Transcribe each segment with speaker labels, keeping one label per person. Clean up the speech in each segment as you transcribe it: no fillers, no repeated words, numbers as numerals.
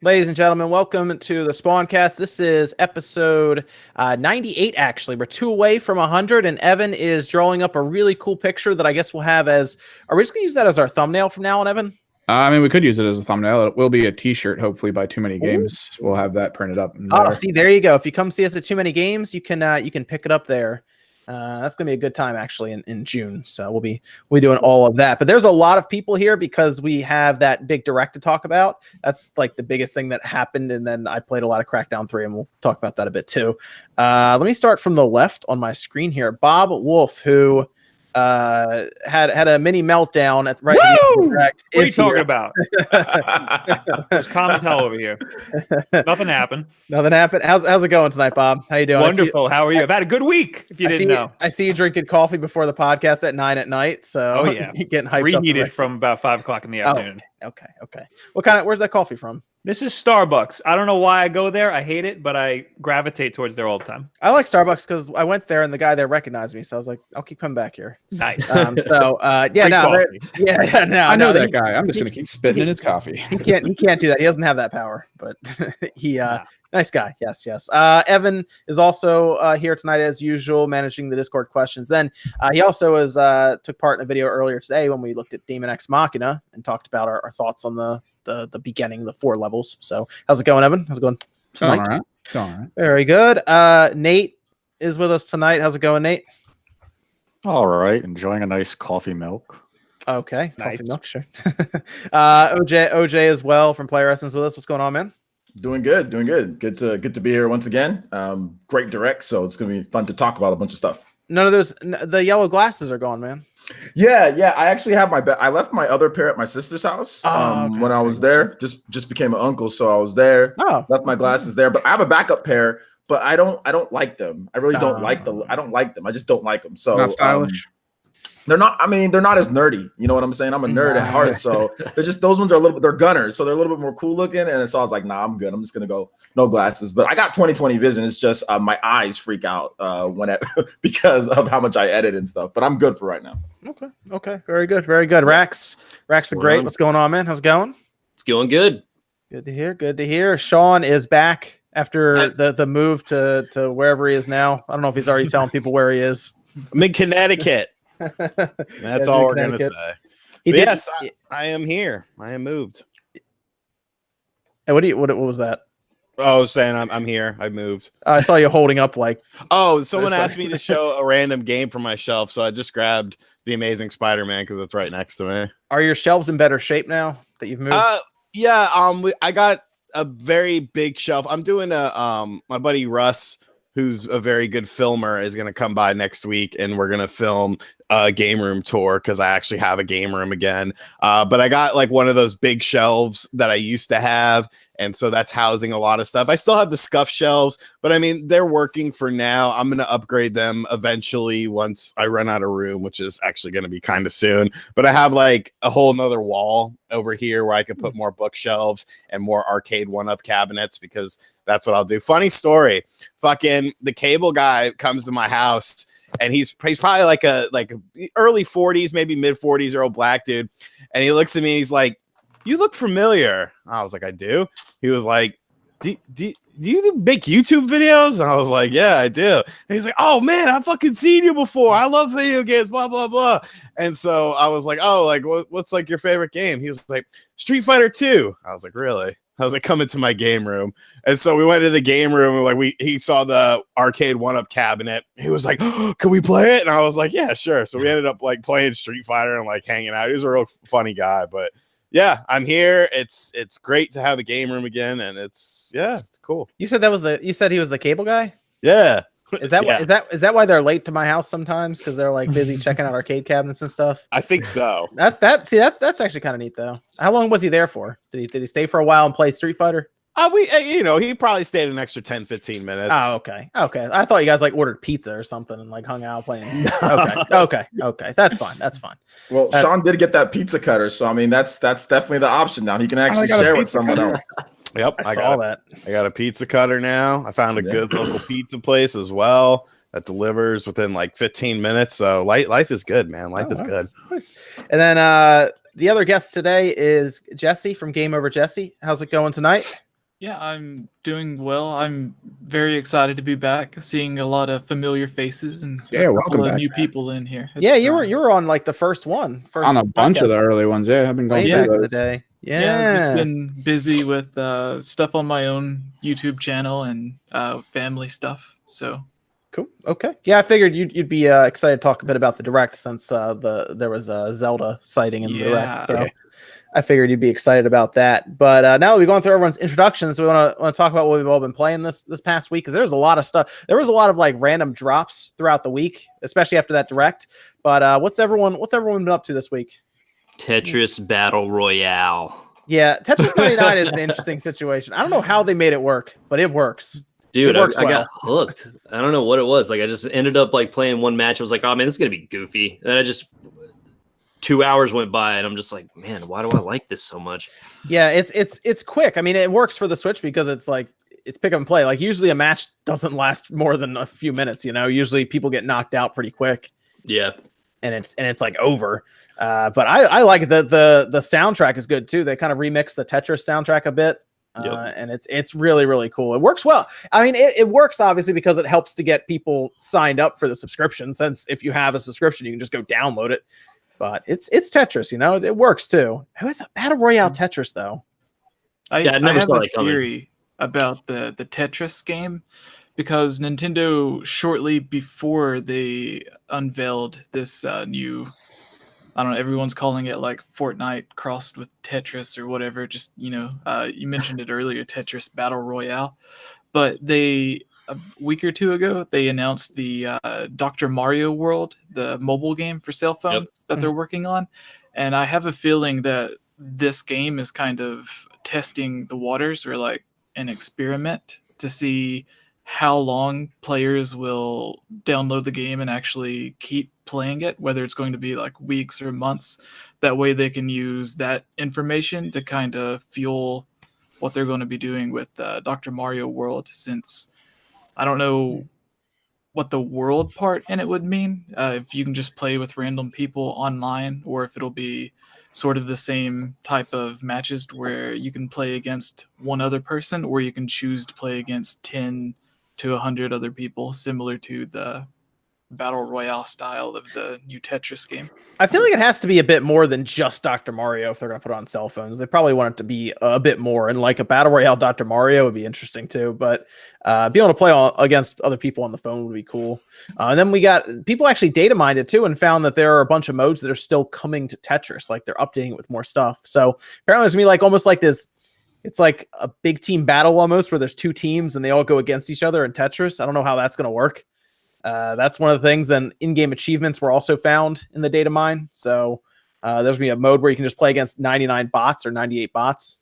Speaker 1: Ladies and gentlemen, welcome to the SpawnCast. This is episode 98, actually. We're 2 away from 100, and Evan is drawing up a really cool picture that I guess we'll have as... Are we just going to use that as our thumbnail from now on, Evan?
Speaker 2: I mean, we could use it as a thumbnail. It will be a T-shirt, hopefully, by Too Many Games. We'll have that printed up.
Speaker 1: Oh, see, there you go. If you come see us at Too Many Games, you can pick it up there. That's gonna be a good time actually in June. So we'll be doing all of that. But there's a lot of people here because we have that big direct to talk about. That's like the biggest thing that happened. And then I played a lot of Crackdown 3, and we'll talk about that a bit too. Let me start from the left on my screen here. Bob Wolf, who had a mini meltdown at right.
Speaker 3: What are you talking about? There's common tell over here. Nothing happened.
Speaker 1: Nothing happened. How's it going tonight, Bob? How you doing?
Speaker 3: Wonderful. How are you? I've had a good week. If you didn't know,
Speaker 1: I see you drinking coffee before the podcast at 9 at night. So
Speaker 3: yeah,
Speaker 1: you're getting hyped
Speaker 3: reheated
Speaker 1: up
Speaker 3: from about 5 o'clock in the afternoon.
Speaker 1: Okay. Where's that coffee from?
Speaker 3: This is Starbucks. I don't know why I go there. I hate it, but I gravitate towards there all the time.
Speaker 1: I like Starbucks because I went there and the guy there recognized me, so I was like, I'll keep coming back here.
Speaker 3: Nice.
Speaker 1: I know
Speaker 2: that guy. I'm just gonna keep spitting in his coffee.
Speaker 1: He can't do that. He doesn't have that power, but nice guy. Yes. Evan is also here tonight as usual, managing the Discord questions. Then he also took part in a video earlier today when we looked at Demon X Machina and talked about our thoughts on the beginning, the 4 levels. So how's it going, Evan? How's it going tonight?
Speaker 2: All right.
Speaker 1: Very good. Nate is with us tonight. How's it going, Nate?
Speaker 4: All right. Enjoying a nice coffee milk.
Speaker 1: Okay.
Speaker 3: Nice.
Speaker 1: Coffee milk, sure. OJ as well from Player Essence with us. What's going on, man?
Speaker 5: Doing good. Good to be here once again. Great direct, so it's gonna be fun to talk about a bunch of stuff.
Speaker 1: None of the yellow glasses are gone, man.
Speaker 5: Yeah. I actually have I left my other pair at my sister's house when I was there. Just became an uncle, so I was there. Left my glasses there, but I have a backup pair. But I don't like them. I really don't like I don't like them. I just don't like them. So
Speaker 2: not stylish.
Speaker 5: They're not. I mean, they're not as nerdy. You know what I'm saying? I'm a nerd at heart. So they're just those ones are they're gunners. So they're a little bit more cool looking. And so I was like, nah, I'm good. I'm just gonna go no glasses. But I got 20/20 vision. It's just my eyes freak out because of how much I edit and stuff. But I'm good for right now.
Speaker 1: Okay. Very good. Rax the Great. What's going on, man? How's it going?
Speaker 6: It's going good.
Speaker 1: Good to hear. Sean is back after the move to wherever he is now. I don't know if he's already telling people where he is.
Speaker 7: I'm in Connecticut. That's all we're gonna say. Yes, I am here. I am moved.
Speaker 1: Hey, what was that?
Speaker 7: Oh, I was saying I'm here. I moved.
Speaker 1: I saw you holding up like.
Speaker 7: Oh, someone asked me to show a random game from my shelf, so I just grabbed The Amazing Spider-Man because it's right next to me.
Speaker 1: Are your shelves in better shape now that you've moved?
Speaker 7: Yeah. I got a very big shelf. I'm doing my buddy Russ, who's a very good filmer, is going to come by next week, and we're going to film a game room tour because I actually have a game room again. But I got like one of those big shelves that I used to have, and so that's housing a lot of stuff. I still have the scuff shelves, but I mean, they're working for now. I'm going to upgrade them eventually once I run out of room, which is actually going to be kind of soon. But I have like a whole nother wall over here where I can put more bookshelves and more arcade one-up cabinets because that's what I'll do. Funny story. Fucking the cable guy comes to my house, and he's probably like a early 40s, maybe mid 40s year old black dude. And he looks at me and he's like, "You look familiar." I was like, "I do." He was like, do you make YouTube videos? And I was like, "Yeah, I do." And he's like, "Oh man, I've fucking seen you before. I love video games, blah, blah, blah." And so I was like, "Oh, like what's like your favorite game?" He was like, "Street Fighter 2. I was like, "Really?" I was like, "Come into my game room." And so we went to the game room, and like he saw the arcade one-up cabinet. He was like, "Oh, can we play it?" And I was like, "Yeah, sure." So we ended up like playing Street Fighter and like hanging out. He was a real funny guy, but yeah, I'm here. It's great to have a game room again, and it's cool.
Speaker 1: You said you said he was the cable guy?
Speaker 7: Yeah.
Speaker 1: Is that why they're late to my house sometimes? Because they're like busy checking out arcade cabinets and stuff.
Speaker 7: I think so.
Speaker 1: That's actually kind of neat though. How long was he there for? Did he stay for a while and play Street Fighter?
Speaker 7: He probably stayed an extra 10-15 minutes.
Speaker 1: Oh, okay. I thought you guys like ordered pizza or something and like hung out playing. Okay. That's fine.
Speaker 5: Well, Sean did get that pizza cutter, so I mean that's definitely the option now. He can actually share with someone else.
Speaker 7: Yep,
Speaker 1: I saw that.
Speaker 7: I got a pizza cutter now. I found a good local pizza place as well that delivers within like 15 minutes. So life is good, man. Life is good.
Speaker 1: Nice. And then the other guest today is Jesse from Game Over Jesse. How's it going tonight?
Speaker 6: Yeah, I'm doing well. I'm very excited to be back, seeing a lot of familiar faces and
Speaker 2: Yeah,
Speaker 6: a
Speaker 2: welcome
Speaker 6: couple of
Speaker 2: back,
Speaker 6: new
Speaker 2: man.
Speaker 6: people in here.
Speaker 1: Yeah, you were on like the first
Speaker 2: On a bunch of the early ones. Yeah, I've been going
Speaker 1: way
Speaker 2: through
Speaker 1: back in
Speaker 2: those.
Speaker 1: the day.
Speaker 6: Yeah, I've just
Speaker 1: Yeah.
Speaker 6: been busy with stuff on my own YouTube channel and family stuff. So
Speaker 1: Cool. Okay. Yeah, I figured you'd be excited to talk a bit about the direct since there was a Zelda sighting in the direct. So
Speaker 2: Yeah.
Speaker 1: I figured you'd be excited about that. But now that we've gone through everyone's introductions, we want to talk about what we've all been playing this past week, because there's a lot of stuff. There was a lot of like random drops throughout the week, especially after that direct. But what's everyone been up to this week?
Speaker 8: Tetris Battle Royale.
Speaker 1: Yeah, Tetris 99 is an interesting situation. I don't know how they made it work, but it works.
Speaker 8: Dude,
Speaker 1: It works
Speaker 8: I
Speaker 1: well.
Speaker 8: got hooked. I don't know what it was. Like, I just ended up like playing one match. I was like, oh man, this is gonna be goofy. And then I just 2 hours went by, and I'm just like, man, why do I like this so much?
Speaker 1: Yeah, it's quick. I mean, it works for the Switch because it's like it's pick up and play. Like usually a match doesn't last more than a few minutes. Usually people get knocked out pretty quick.
Speaker 8: Yeah,
Speaker 1: and it's like over. But I like it. The soundtrack is good too. They kind of remix the Tetris soundtrack a bit. And it's really, really cool. It works well. I mean, it works obviously because it helps to get people signed up for the subscription, since if you have a subscription, you can just go download it. But it's Tetris, it works too. Who thought Battle Royale Tetris though?
Speaker 8: I never
Speaker 6: have
Speaker 8: saw
Speaker 6: a
Speaker 8: that coming.
Speaker 6: theory about the Tetris game, because Nintendo, shortly before they unveiled this new, I don't know, everyone's calling it like Fortnite crossed with Tetris or whatever. Just, you mentioned it earlier, Tetris Battle Royale. But a week or two ago, they announced the Dr. Mario World, the mobile game for cell phones that they're working on. And I have a feeling that this game is kind of testing the waters, or like an experiment to see how long players will download the game and actually keep playing it, whether it's going to be like weeks or months. That way they can use that information to kind of fuel what they're going to be doing with Dr. Mario World, since I don't know what the world part in it would mean, if you can just play with random people online, or if it'll be sort of the same type of matches where you can play against one other person, or you can choose to play against 10 to 100 other people, similar to the Battle Royale style of the new Tetris game.
Speaker 1: I feel like it has to be a bit more than just Dr. Mario if they're going to put it on cell phones. They probably want it to be a bit more, and like a Battle Royale Dr. Mario would be interesting too, but being able to play against other people on the phone would be cool. And then we got people actually data mined it too and found that there are a bunch of modes that are still coming to Tetris, like they're updating it with more stuff. So apparently it's going to be like almost like this. It's like a big team battle almost, where there's two teams and they all go against each other in Tetris. I don't know how that's going to work. That's one of the things. And in-game achievements were also found in the data mine. So there's going to be a mode where you can just play against 99 bots or 98 bots.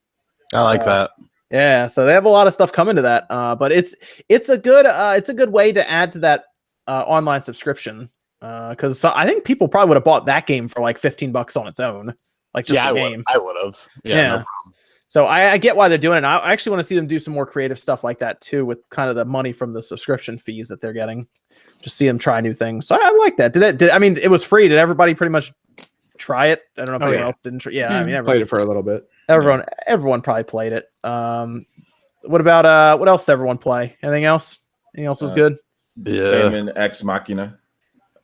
Speaker 7: I like that.
Speaker 1: Yeah, so they have a lot of stuff coming to that. But it's a good way to add to that online subscription. Because I think people probably would have bought that game for like $15 on its own, like just the game.
Speaker 7: I would have. Yeah. No problem.
Speaker 1: So I get why they're doing it. I actually want to see them do some more creative stuff like that too, with kind of the money from the subscription fees that they're getting. Just see them try new things. So I like that. I mean, it was free. Did everybody pretty much try it? I don't know if anyone else didn't. Yeah, I mean,
Speaker 2: Played it for a little bit.
Speaker 1: Everyone probably played it. What about what else did everyone play? Anything else? Anything else was good?
Speaker 7: Yeah.
Speaker 5: Came in Ex Machina.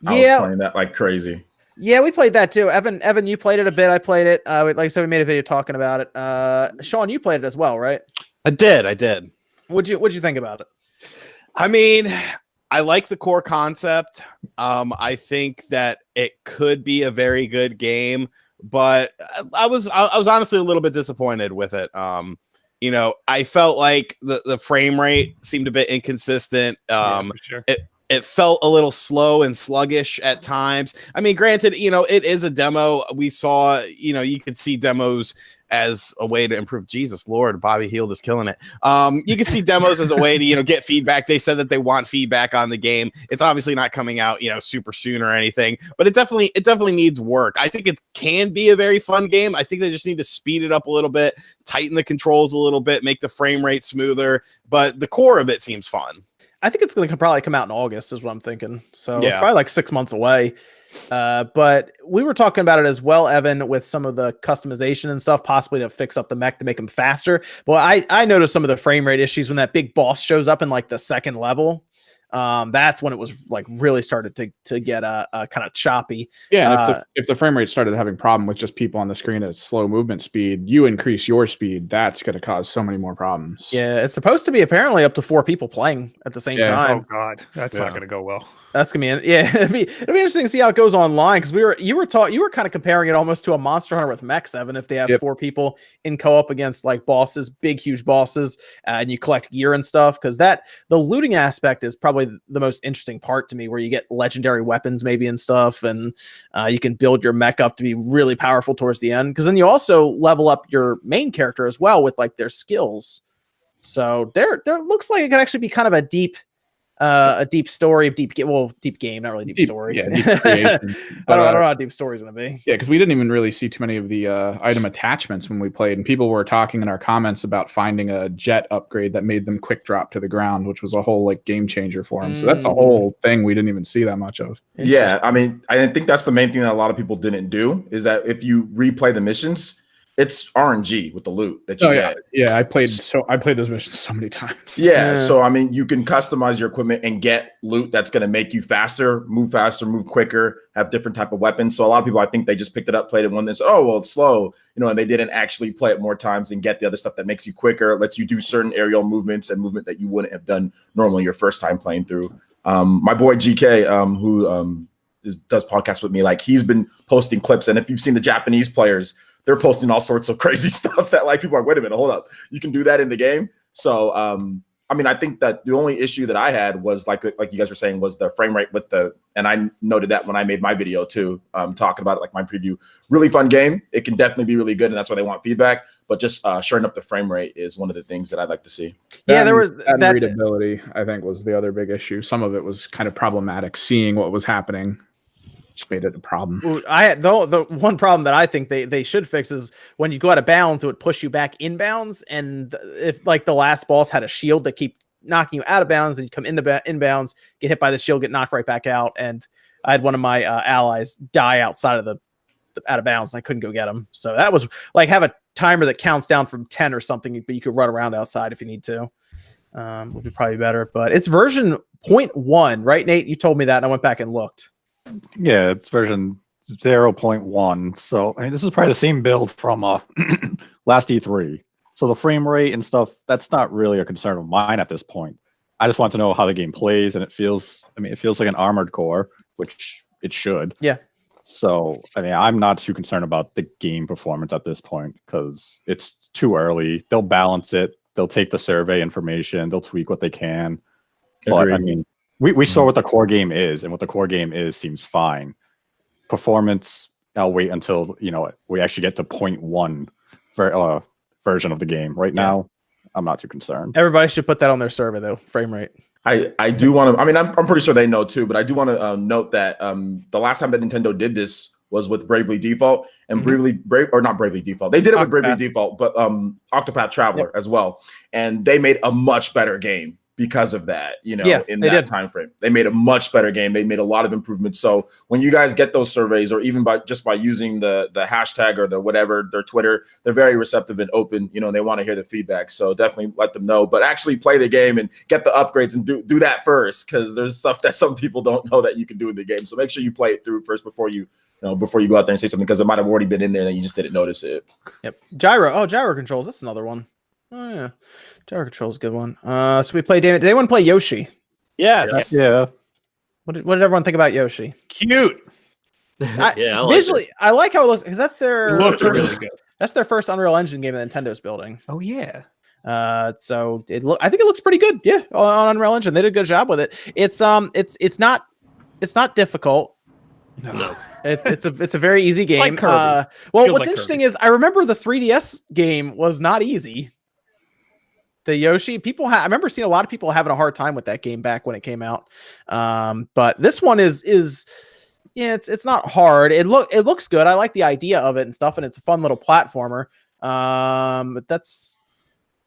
Speaker 5: I was playing that like crazy.
Speaker 1: Yeah, we played that too. Evan, you played it a bit. I played it. Like I said, we made a video talking about it. Sean, you played it as well, right?
Speaker 7: I did.
Speaker 1: What'd you think about it?
Speaker 7: I mean, I like the core concept. I think that it could be a very good game, but I was honestly a little bit disappointed with it. I felt like the frame rate seemed a bit inconsistent.
Speaker 3: For sure.
Speaker 7: It felt a little slow and sluggish at times. I mean, granted, it is a demo. We saw, you could see demos as a way to improve. Jesus Lord, Bobby Heald is killing it. You can see demos as a way to, get feedback. They said that they want feedback on the game. It's obviously not coming out, super soon or anything, but it definitely needs work. I think it can be a very fun game. I think they just need to speed it up a little bit, tighten the controls a little bit, make the frame rate smoother, but the core of it seems fun.
Speaker 1: I think it's going to probably come out in August is what I'm thinking. So it's probably like 6 months away. But we were talking about it as well, Evan, with some of the customization and stuff, possibly to fix up the mech to make them faster. But I noticed some of the frame rate issues when that big boss shows up in like the second level. That's when it was like really started to get kind of choppy.
Speaker 2: Yeah, and if the frame rate started having problem with just people on the screen at slow movement speed, you increase your speed, that's going to cause so many more problems.
Speaker 1: Yeah, it's supposed to be apparently up to 4 people playing at the same time.
Speaker 3: Oh God, that's not going to go well.
Speaker 1: That's gonna be it'd be interesting to see how it goes online, because you were kind of comparing it almost to a Monster Hunter with mechs, Evan. If they have 4 people in co-op against like bosses, big huge bosses, and you collect gear and stuff, because the looting aspect is probably the most interesting part to me, where you get legendary weapons maybe and stuff, and you can build your mech up to be really powerful towards the end, because then you also level up your main character as well with like their skills. So there looks like it could actually be kind of a deep story, deep game, not really deep story.
Speaker 2: Yeah, deep creation. But,
Speaker 1: I don't know how deep story's gonna be.
Speaker 2: Yeah, because we didn't even really see too many of the item attachments when we played, and people were talking in our comments about finding a jet upgrade that made them quick drop to the ground, which was a whole like game changer for them. So that's a whole thing we didn't even see that much of.
Speaker 5: Yeah, I mean, I think that's the main thing that a lot of people didn't do, is that if you replay the missions, it's RNG with the loot that you get.
Speaker 2: Yeah, I played those missions so many times.
Speaker 5: Yeah, so I mean, you can customize your equipment and get loot that's going to make you faster, move quicker, have different type of weapons. So a lot of people, I think they just picked it up, played it one, and said, oh, well, it's slow, and they didn't actually play it more times and get the other stuff that makes you quicker, lets you do certain aerial movements and movement that you wouldn't have done normally your first time playing through. My boy GK, who does podcasts with me, like, he's been posting clips, and if you've seen the Japanese players, they're posting all sorts of crazy stuff that like people are like, wait a minute, hold up, you can do that in the game. So I mean, I think that the only issue that I had was like you guys were saying, was the frame rate with and I noted that when I made my video too, talking about it, like my preview. Really fun game. It can definitely be really good, and that's why they want feedback. But just shoring up the frame rate is one of the things that I'd like to see.
Speaker 1: There was that
Speaker 2: readability, I think, was the other big issue. Some of it was kind of problematic, seeing what was happening. Made it a problem.
Speaker 1: The one problem that I think they should fix is when you go out of bounds, it would push you back inbounds, and if like the last boss had a shield that keep knocking you out of bounds, and you come into inbounds, get hit by the shield, get knocked right back out, and I had one of my allies die outside of the out of bounds, and I couldn't go get him. So that was like, have a timer that counts down from 10 or something, but you could run around outside if you need to. Would be probably better, but it's version 0.1, right, Nate? You told me that, and I went back and looked.
Speaker 4: Yeah, it's version 0.1. So I mean, this is probably the same build from last E3. So the frame rate and stuff, that's not really a concern of mine at this point. I just want to know how the game plays, and it feels like an Armored Core, which it should.
Speaker 1: Yeah.
Speaker 4: So I mean, I'm not too concerned about the game performance at this point, because it's too early. They'll balance it. They'll take the survey information. They'll tweak what they can. But I mean, we saw what the core game is, and what the core game is seems fine. Performance, I'll wait until we actually get to 0.1 version of the game. Right now, I'm not too concerned.
Speaker 1: Everybody should put that on their survey, though. Frame rate.
Speaker 5: I do want to. I mean, I'm pretty sure they know too, but I do want to note that the last time that Nintendo did this was with Bravely Default, and not Bravely Default. They did it with Bravely Default, but Octopath Traveler as well, and they made a much better game because of that, in that time frame. They made a much better game. They made a lot of improvements. So when you guys get those surveys, or even by using the hashtag or the whatever, their Twitter, they're very receptive and open, and they want to hear the feedback. So definitely let them know, but actually play the game and get the upgrades and do that first, because there's stuff that some people don't know that you can do in the game. So make sure you play it through first before you go out there and say something, because it might have already been in there and you just didn't notice it.
Speaker 1: Yep. Gyro controls. That's another one. Oh yeah, Gyro controls a good one. So we play. Did anyone play Yoshi?
Speaker 7: Yes.
Speaker 4: Yeah.
Speaker 1: What did everyone think about Yoshi?
Speaker 3: Cute.
Speaker 8: I
Speaker 1: Visually, I like how it looks, because that's their
Speaker 3: It looks really good.
Speaker 1: That's their first Unreal Engine game that Nintendo's building.
Speaker 3: Oh yeah.
Speaker 1: So I think it looks pretty good. Yeah, on Unreal Engine, they did a good job with it. It's not difficult.
Speaker 3: No.
Speaker 1: It's a very easy game.
Speaker 3: Like Kirby.
Speaker 1: What's
Speaker 3: like
Speaker 1: interesting
Speaker 3: Kirby.
Speaker 1: is I remember the 3DS game was not easy. The Yoshi, I remember seeing a lot of people having a hard time with that game back when it came out. But this one is it's not hard. It looks good. I like the idea of it and stuff, and it's a fun little platformer. But that's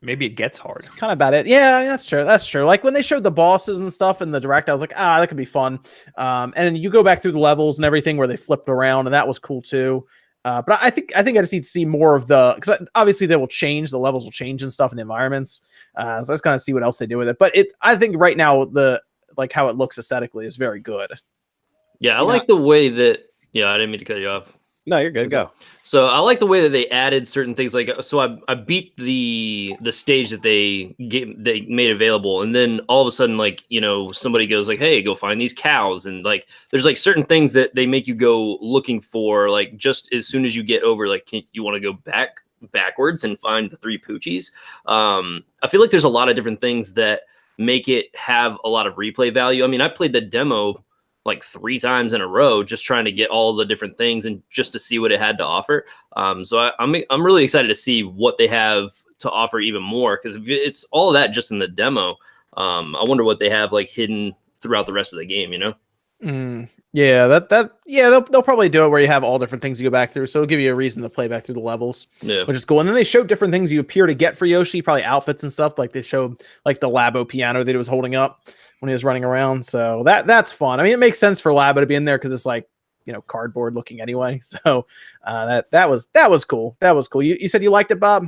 Speaker 3: Maybe it gets hard.
Speaker 1: That's kind of about it. Yeah, that's true. That's true. Like when they showed the bosses and stuff in the direct, I was like, that could be fun. And then you go back through the levels and everything where they flipped around, and that was cool too. But I think I just need to see more of because obviously they will change, the levels will change and stuff in the environments. So I just kind of see what else they do with it. But I think right now how it looks aesthetically is very good.
Speaker 8: Yeah, I like the way that. Yeah, I didn't mean to cut you off.
Speaker 7: No, you're good. Go.
Speaker 8: So I like the way that they added certain things. Like, so I beat the stage that they made available, and then all of a sudden, like, somebody goes like, "Hey, go find these cows," and like, there's like certain things that they make you go looking for. Like, just as soon as you get over, like, you want to go backwards and find the 3 Poochies. I feel like there's a lot of different things that make it have a lot of replay value. I mean, I played the demo like 3 times in a row, just trying to get all the different things and just to see what it had to offer. So I'm really excited to see what they have to offer even more, because if it's all of that just in the demo, I wonder what they have like hidden throughout the rest of the game.
Speaker 1: Yeah, they'll probably do it where you have all different things you go back through, so it'll give you a reason to play back through the levels, which is cool. And then they showed different things you appear to get for Yoshi, probably outfits and stuff. Like they showed like the Labo piano that he was holding up when he was running around, so that's fun. I mean, it makes sense for Labo to be in there because it's like cardboard looking anyway. So that was cool. That was cool. You said you liked it, Bob?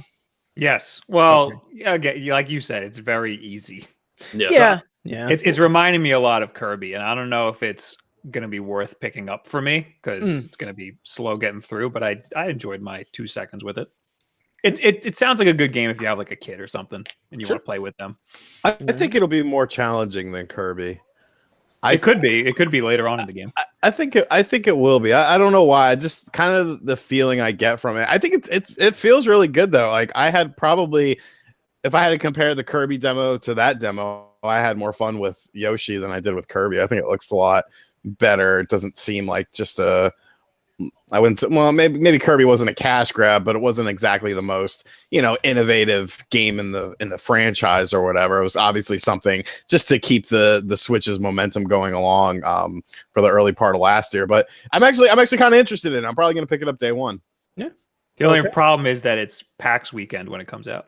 Speaker 3: Yes. Well, okay, like you said, it's very easy.
Speaker 1: Yeah.
Speaker 3: It's reminding me a lot of Kirby, and I don't know if it's gonna be worth picking up for me because it's gonna be slow getting through. But I enjoyed my 2 seconds with it. It sounds like a good game if you have like a kid or something and you want to play with them.
Speaker 7: I think it'll be more challenging than Kirby.
Speaker 3: It could be later on in the game.
Speaker 7: I think it will be. I don't know why. Just kind of the feeling I get from it. I think it feels really good though. Like I had probably, if I had to compare the Kirby demo to that demo, I had more fun with Yoshi than I did with Kirby. I think it looks a lot better. It doesn't seem like just I wouldn't say, well, maybe Kirby wasn't a cash grab, but it wasn't exactly the most, innovative game in the franchise or whatever. It was obviously something just to keep the Switch's momentum going along for the early part of last year. But I'm actually kind of interested in it. I'm probably going to pick it up day one.
Speaker 3: Yeah. The only problem is that it's PAX weekend when it comes out.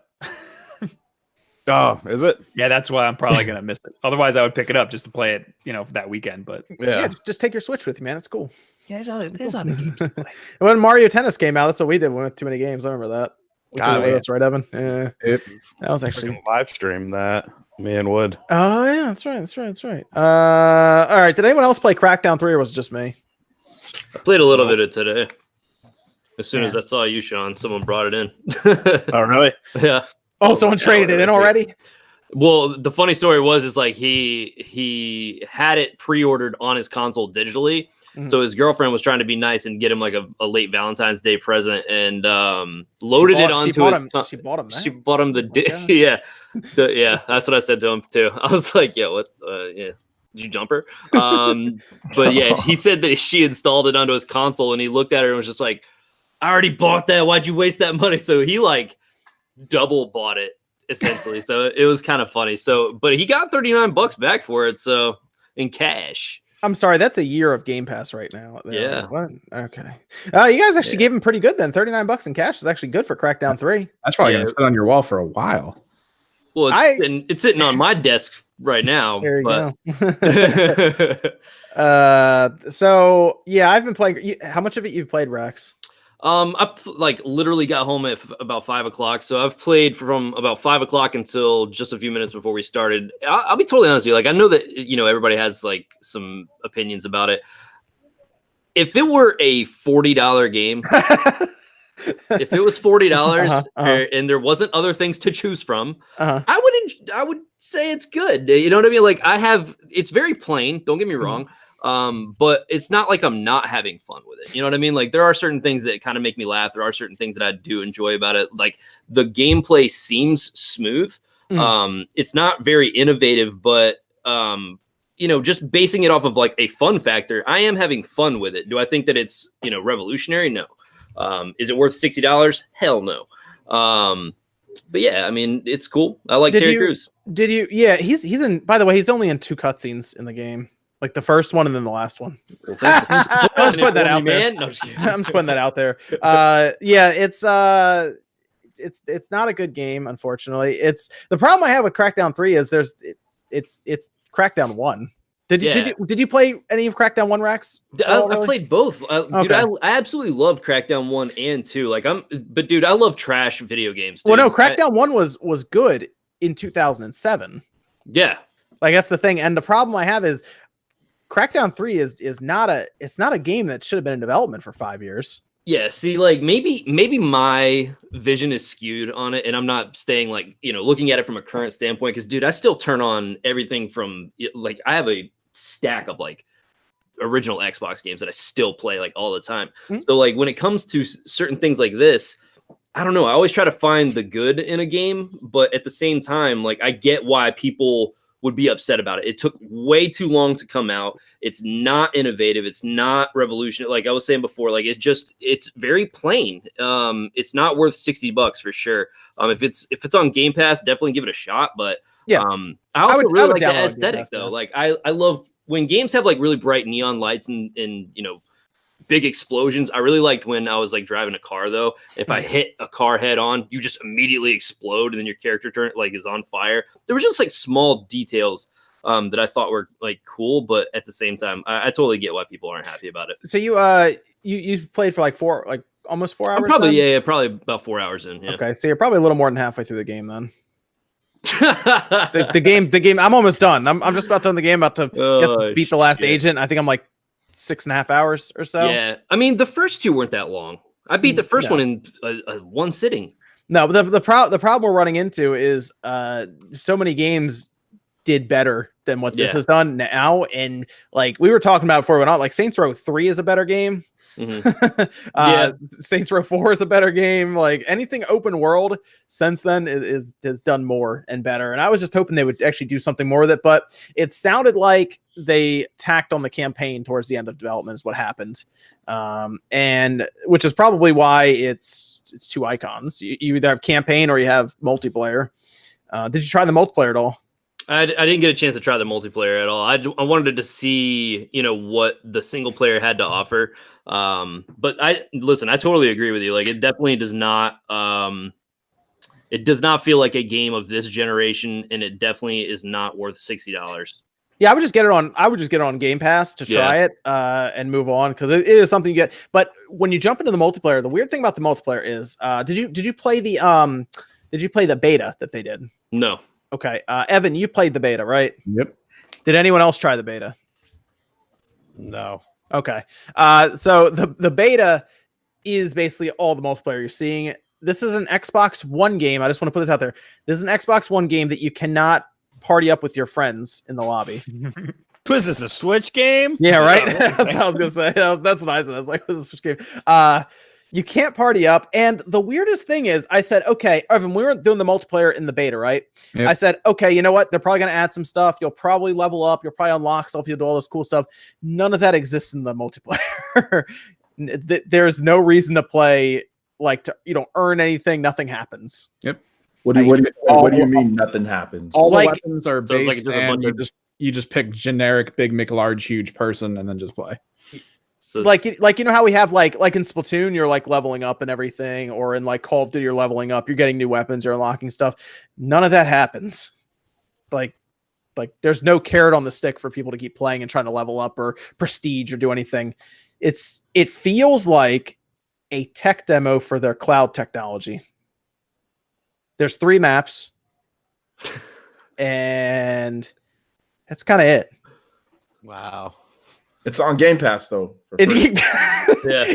Speaker 7: Oh, is it?
Speaker 3: Yeah, that's why I'm probably gonna miss it. Otherwise, I would pick it up just to play it, for that weekend. But
Speaker 1: yeah, just take your Switch with you, man. It's cool.
Speaker 3: Yeah, there's other games to play.
Speaker 1: When Mario Tennis came out, that's what we did. We went too many games. I remember that. That's right, Evan. Yeah, that was actually
Speaker 7: live stream that. Me and Wood.
Speaker 1: Oh yeah, that's right. All right. Did anyone else play Crackdown 3 or was it just me?
Speaker 8: I played a little bit of today. As soon as I saw you, Sean, someone brought it in.
Speaker 7: Oh, really?
Speaker 8: Yeah.
Speaker 1: Oh, someone traded it in already?
Speaker 8: Well, the funny story is like he had it pre-ordered on his console digitally. So his girlfriend was trying to be nice and get him like a late Valentine's Day present, and loaded it onto his.
Speaker 1: She bought him.
Speaker 8: She bought him yeah, that's what I said to him too. I was like, yeah, what? Yeah, did you jump her? But yeah, he said that she installed it onto his console, and he looked at her and was just like, I already bought that. Why'd you waste that money? So he like double bought it essentially. So it was kind of funny. So, but he got $39 back for it. So in cash.
Speaker 1: I'm sorry, that's a year of Game Pass right now.
Speaker 8: Yeah.
Speaker 1: What? Okay. You guys actually gave him pretty good then. $39 in cash is actually good for Crackdown 3.
Speaker 2: That's probably gonna sit on your wall for a while.
Speaker 8: Well, it's sitting on my desk right now.
Speaker 1: There you go. So yeah, I've been playing. How much of it you've played, Rex?
Speaker 8: I literally got home at about 5 o'clock. So I've played from about 5 o'clock until just a few minutes before we started. I'll be totally honest with you. Like, I know that, everybody has like some opinions about it. If it were a $40 game, if it was $40 and there wasn't other things to choose from, I would say it's good. You know what I mean? Like it's very plain. Don't get me wrong. But it's not like I'm not having fun with it. You know what I mean? Like there are certain things that kind of make me laugh. There are certain things that I do enjoy about it. Like the gameplay seems smooth. It's not very innovative, but just basing it off of like a fun factor, I am having fun with it. Do I think that it's, revolutionary? No. Is it worth $60? Hell no. But yeah, I mean, it's cool. I like Terry Crews.
Speaker 1: Did you? Yeah, he's in, by the way, he's only in 2 cutscenes in the game. Like the first one and then the last one. I'm just putting that out there.
Speaker 8: No,
Speaker 1: I'm just putting that out there. Yeah, it's it's not a good game, unfortunately. It's the problem I have with Crackdown 3 is it's Crackdown 1. Did you play any of Crackdown 1, Rex?
Speaker 8: I played both. Dude, I absolutely loved Crackdown 1 and 2. Like but dude, I love trash video games. Dude.
Speaker 1: Well, no, Crackdown 1 was good in 2007.
Speaker 8: Yeah.
Speaker 1: Like that's the thing. And the problem I have is Crackdown 3 is not a game that should have been in development for 5 years.
Speaker 8: Yeah, see, like maybe my vision is skewed on it, and I'm not staying like, looking at it from a current standpoint, because dude, I still turn on everything from like I have a stack of like original Xbox games that I still play like all the time. Mm-hmm. So like when it comes to certain things like this, I don't know. I always try to find the good in a game, but at the same time, like I get why people would be upset about it. It took way too long to come out. It's not innovative. It's not revolutionary. Like I was saying before, like it's very plain. It's not worth $60 for sure. If it's on Game Pass, definitely give it a shot. But yeah, I also really like the aesthetic though. Like I love when games have like really bright neon lights and big explosions. I really liked when I was like driving a car though. If I hit a car head on, you just immediately explode and then your character is on fire. There was just like small details that I thought were like cool, but at the same time, I totally get why people aren't happy about it.
Speaker 1: So you played for like almost 4 hours?
Speaker 8: Probably probably about 4 hours in. Yeah.
Speaker 1: Okay, so you're probably a little more than halfway through the game then. the game. I'm almost done. I'm just about done the game. About to beat the last agent. I think I'm like 6.5 hours or so.
Speaker 8: Yeah, I mean the first two weren't that long. I beat the first one in one sitting.
Speaker 1: No, but the problem we're running into is so many games did better than what this has done now. And like we were talking about before we went on, like Saints Row 3 is a better game. Mm-hmm. Saints Row 4 is a better game. Like anything open world since then has done more and better. And I was just hoping they would actually do something more with it, but it sounded like they tacked on the campaign towards the end of development is what happened. And which is probably why it's two icons. You either have campaign or you have multiplayer. Did you try the multiplayer at all?
Speaker 8: I didn't get a chance to try the multiplayer at all. I wanted to see, what the single player had to offer. But I totally agree with you. Like it definitely does not, it does not feel like a game of this generation, and it definitely is not worth $60.
Speaker 1: Yeah, I would just get it on Game Pass to try it and move on, because it is something you get. But when you jump into the multiplayer, the weird thing about the multiplayer is, did you play the beta that they did?
Speaker 8: No.
Speaker 1: Okay, Evan, you played the beta, right?
Speaker 2: Yep.
Speaker 1: Did anyone else try the beta?
Speaker 7: No.
Speaker 1: Okay. So the beta is basically all the multiplayer you're seeing. This is an Xbox One game. I just want to put this out there. This is an Xbox One game that you cannot party up with your friends in the lobby.
Speaker 7: Was this a Switch game?
Speaker 1: Yeah, right. That's what I was gonna say. That's what I said. I was like, "This is a Switch game." You can't party up. And the weirdest thing is, I said, okay, Evan, we were doing the multiplayer in the beta, right? Yep. I said, okay, you know what? They're probably going to add some stuff. You'll probably level up. You'll probably unlock stuff. You'll do all this cool stuff. None of that exists in the multiplayer. There's no reason to play, like, to earn anything. Nothing happens.
Speaker 2: Yep.
Speaker 5: What do you mean nothing happens?
Speaker 2: All the weapons are based, and you just pick generic big large huge person and then just play.
Speaker 8: So
Speaker 1: like how we have like in Splatoon you're like leveling up and everything, or in like Call of Duty you're leveling up, you're getting new weapons, you're unlocking stuff. None of that happens. Like there's no carrot on the stick for people to keep playing and trying to level up or prestige or do anything. It feels like a tech demo for their cloud technology. There's 3 maps and that's kind of it.
Speaker 7: Wow.
Speaker 5: It's on Game Pass though.
Speaker 1: It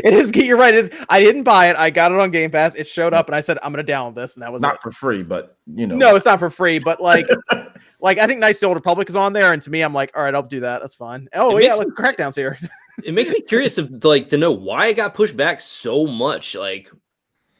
Speaker 1: is. You're right. I didn't buy it. I got it on Game Pass. It showed up, and I said I'm gonna download this, and that was
Speaker 5: not for free, but
Speaker 1: No, it's not for free. But like, I think Knights of the Old Republic is on there, and to me, I'm like, all right, I'll do that. That's fine. Oh yeah, look, Crackdown's here.
Speaker 8: It makes me curious to know why it got pushed back so much. Like,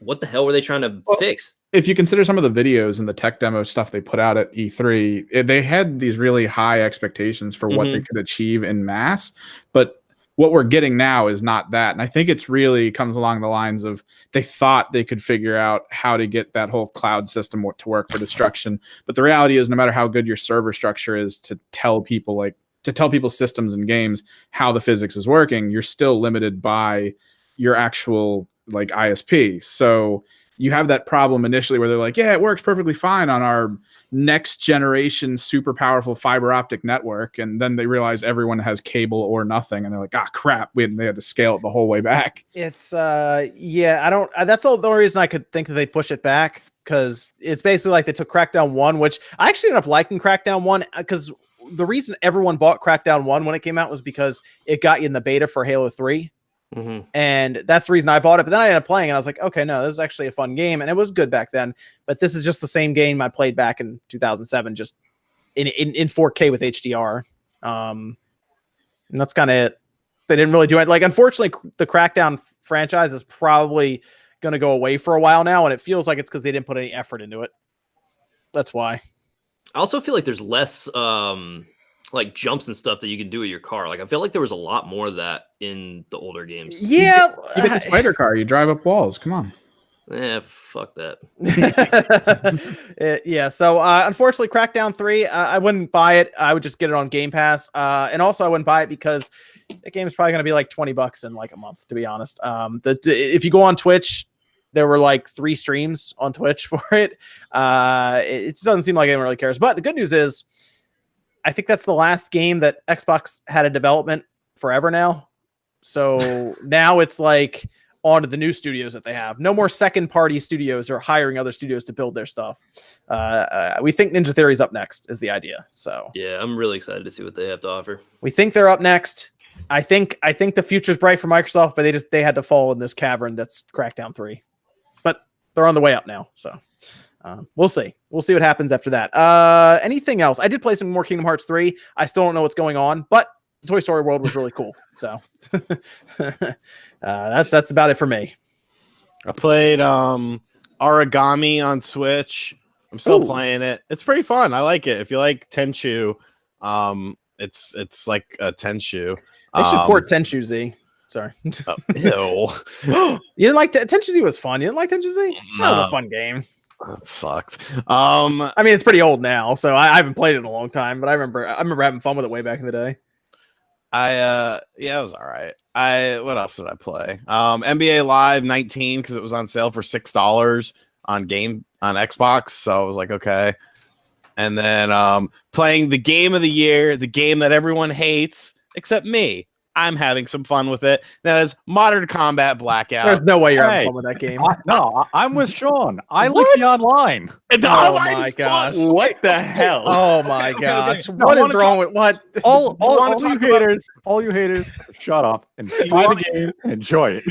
Speaker 8: what the hell were they trying to fix?
Speaker 2: If you consider some of the videos and the tech demo stuff they put out at E3, they had these really high expectations for what they could achieve in mass. But what we're getting now is not that. And I think it's really comes along the lines of they thought they could figure out how to get that whole cloud system to work for destruction. But the reality is, no matter how good your server structure is to tell people systems and games how the physics is working, you're still limited by your actual like ISP. So you have that problem initially where they're like, yeah, it works perfectly fine on our next generation super powerful fiber optic network, and then they realize everyone has cable or nothing, and they're like, crap, they had to scale it the whole way back.
Speaker 1: It's yeah, I don't. That's the only reason I could think that they push it back, because it's basically like they took Crackdown 1, which I actually ended up liking Crackdown 1, because the reason everyone bought Crackdown 1 when it came out was because it got you in the beta for Halo 3. And that's the reason I bought it. But then I ended up playing and I was like, okay, no, this is actually a fun game. And it was good back then. But this is just the same game I played back in 2007, just in 4K with HDR. And that's kind of it. They didn't really do it. Like, unfortunately, the Crackdown franchise is probably going to go away for a while now. And it feels like it's because they didn't put any effort into it. That's why.
Speaker 8: I also feel like there's less like jumps and stuff that you can do with your car. Like, I feel like there was a lot more of that in the older games.
Speaker 1: Yeah.
Speaker 2: You get the spider car, you drive up walls. Come on.
Speaker 8: Fuck that.
Speaker 1: Yeah. So unfortunately, Crackdown 3, I wouldn't buy it. I would just get it on Game Pass. And also I wouldn't buy it because the game is probably going to be like $20 in like a month, to be honest. If you go on Twitch, there were like 3 streams on Twitch for it. It just doesn't seem like anyone really cares. But the good news is, I think that's the last game that Xbox had a development forever now. So now it's like on to the new studios that they have. No more second-party studios or hiring other studios to build their stuff. We think Ninja Theory's up next is the idea. So
Speaker 8: yeah, I'm really excited to see what they have to offer.
Speaker 1: We think they're up next. I think the future's bright for Microsoft, but they had to fall in this cavern that's Crackdown 3. But they're on the way up now, so we'll see. We'll see what happens after that. Anything else? I did play some more Kingdom Hearts 3. I still don't know what's going on, but the Toy Story World was really cool. So that's about it for me.
Speaker 7: I played Origami on Switch. I'm still playing it. It's pretty fun. I like it. If you like Tenchu, it's like a Tenchu.
Speaker 1: They should port Tenchu Z. Sorry.
Speaker 7: Ew.
Speaker 1: You didn't like Tenchu Z? Was fun. You didn't like Tenchu Z? That was a fun game.
Speaker 7: That sucked.
Speaker 1: I mean, it's pretty old now, so I haven't played it in a long time, but I remember having fun with it way back in the day.
Speaker 7: Yeah, it was all right. What else did I play? NBA Live 19, because it was on sale for $6 on Xbox, so I was like, okay. And then playing the game of the year, the game that everyone hates except me. I'm having some fun with it. That is Modern Combat Blackout.
Speaker 1: There's no way you're having fun with that game.
Speaker 4: I'm with Sean. I like the online.
Speaker 7: The
Speaker 1: oh
Speaker 7: online
Speaker 1: my
Speaker 7: is
Speaker 1: gosh!
Speaker 7: fun.
Speaker 3: What the hell?
Speaker 1: Oh my gosh!
Speaker 7: No,
Speaker 1: What is wrong with what?
Speaker 4: All you haters, shut up and buy the game and enjoy it.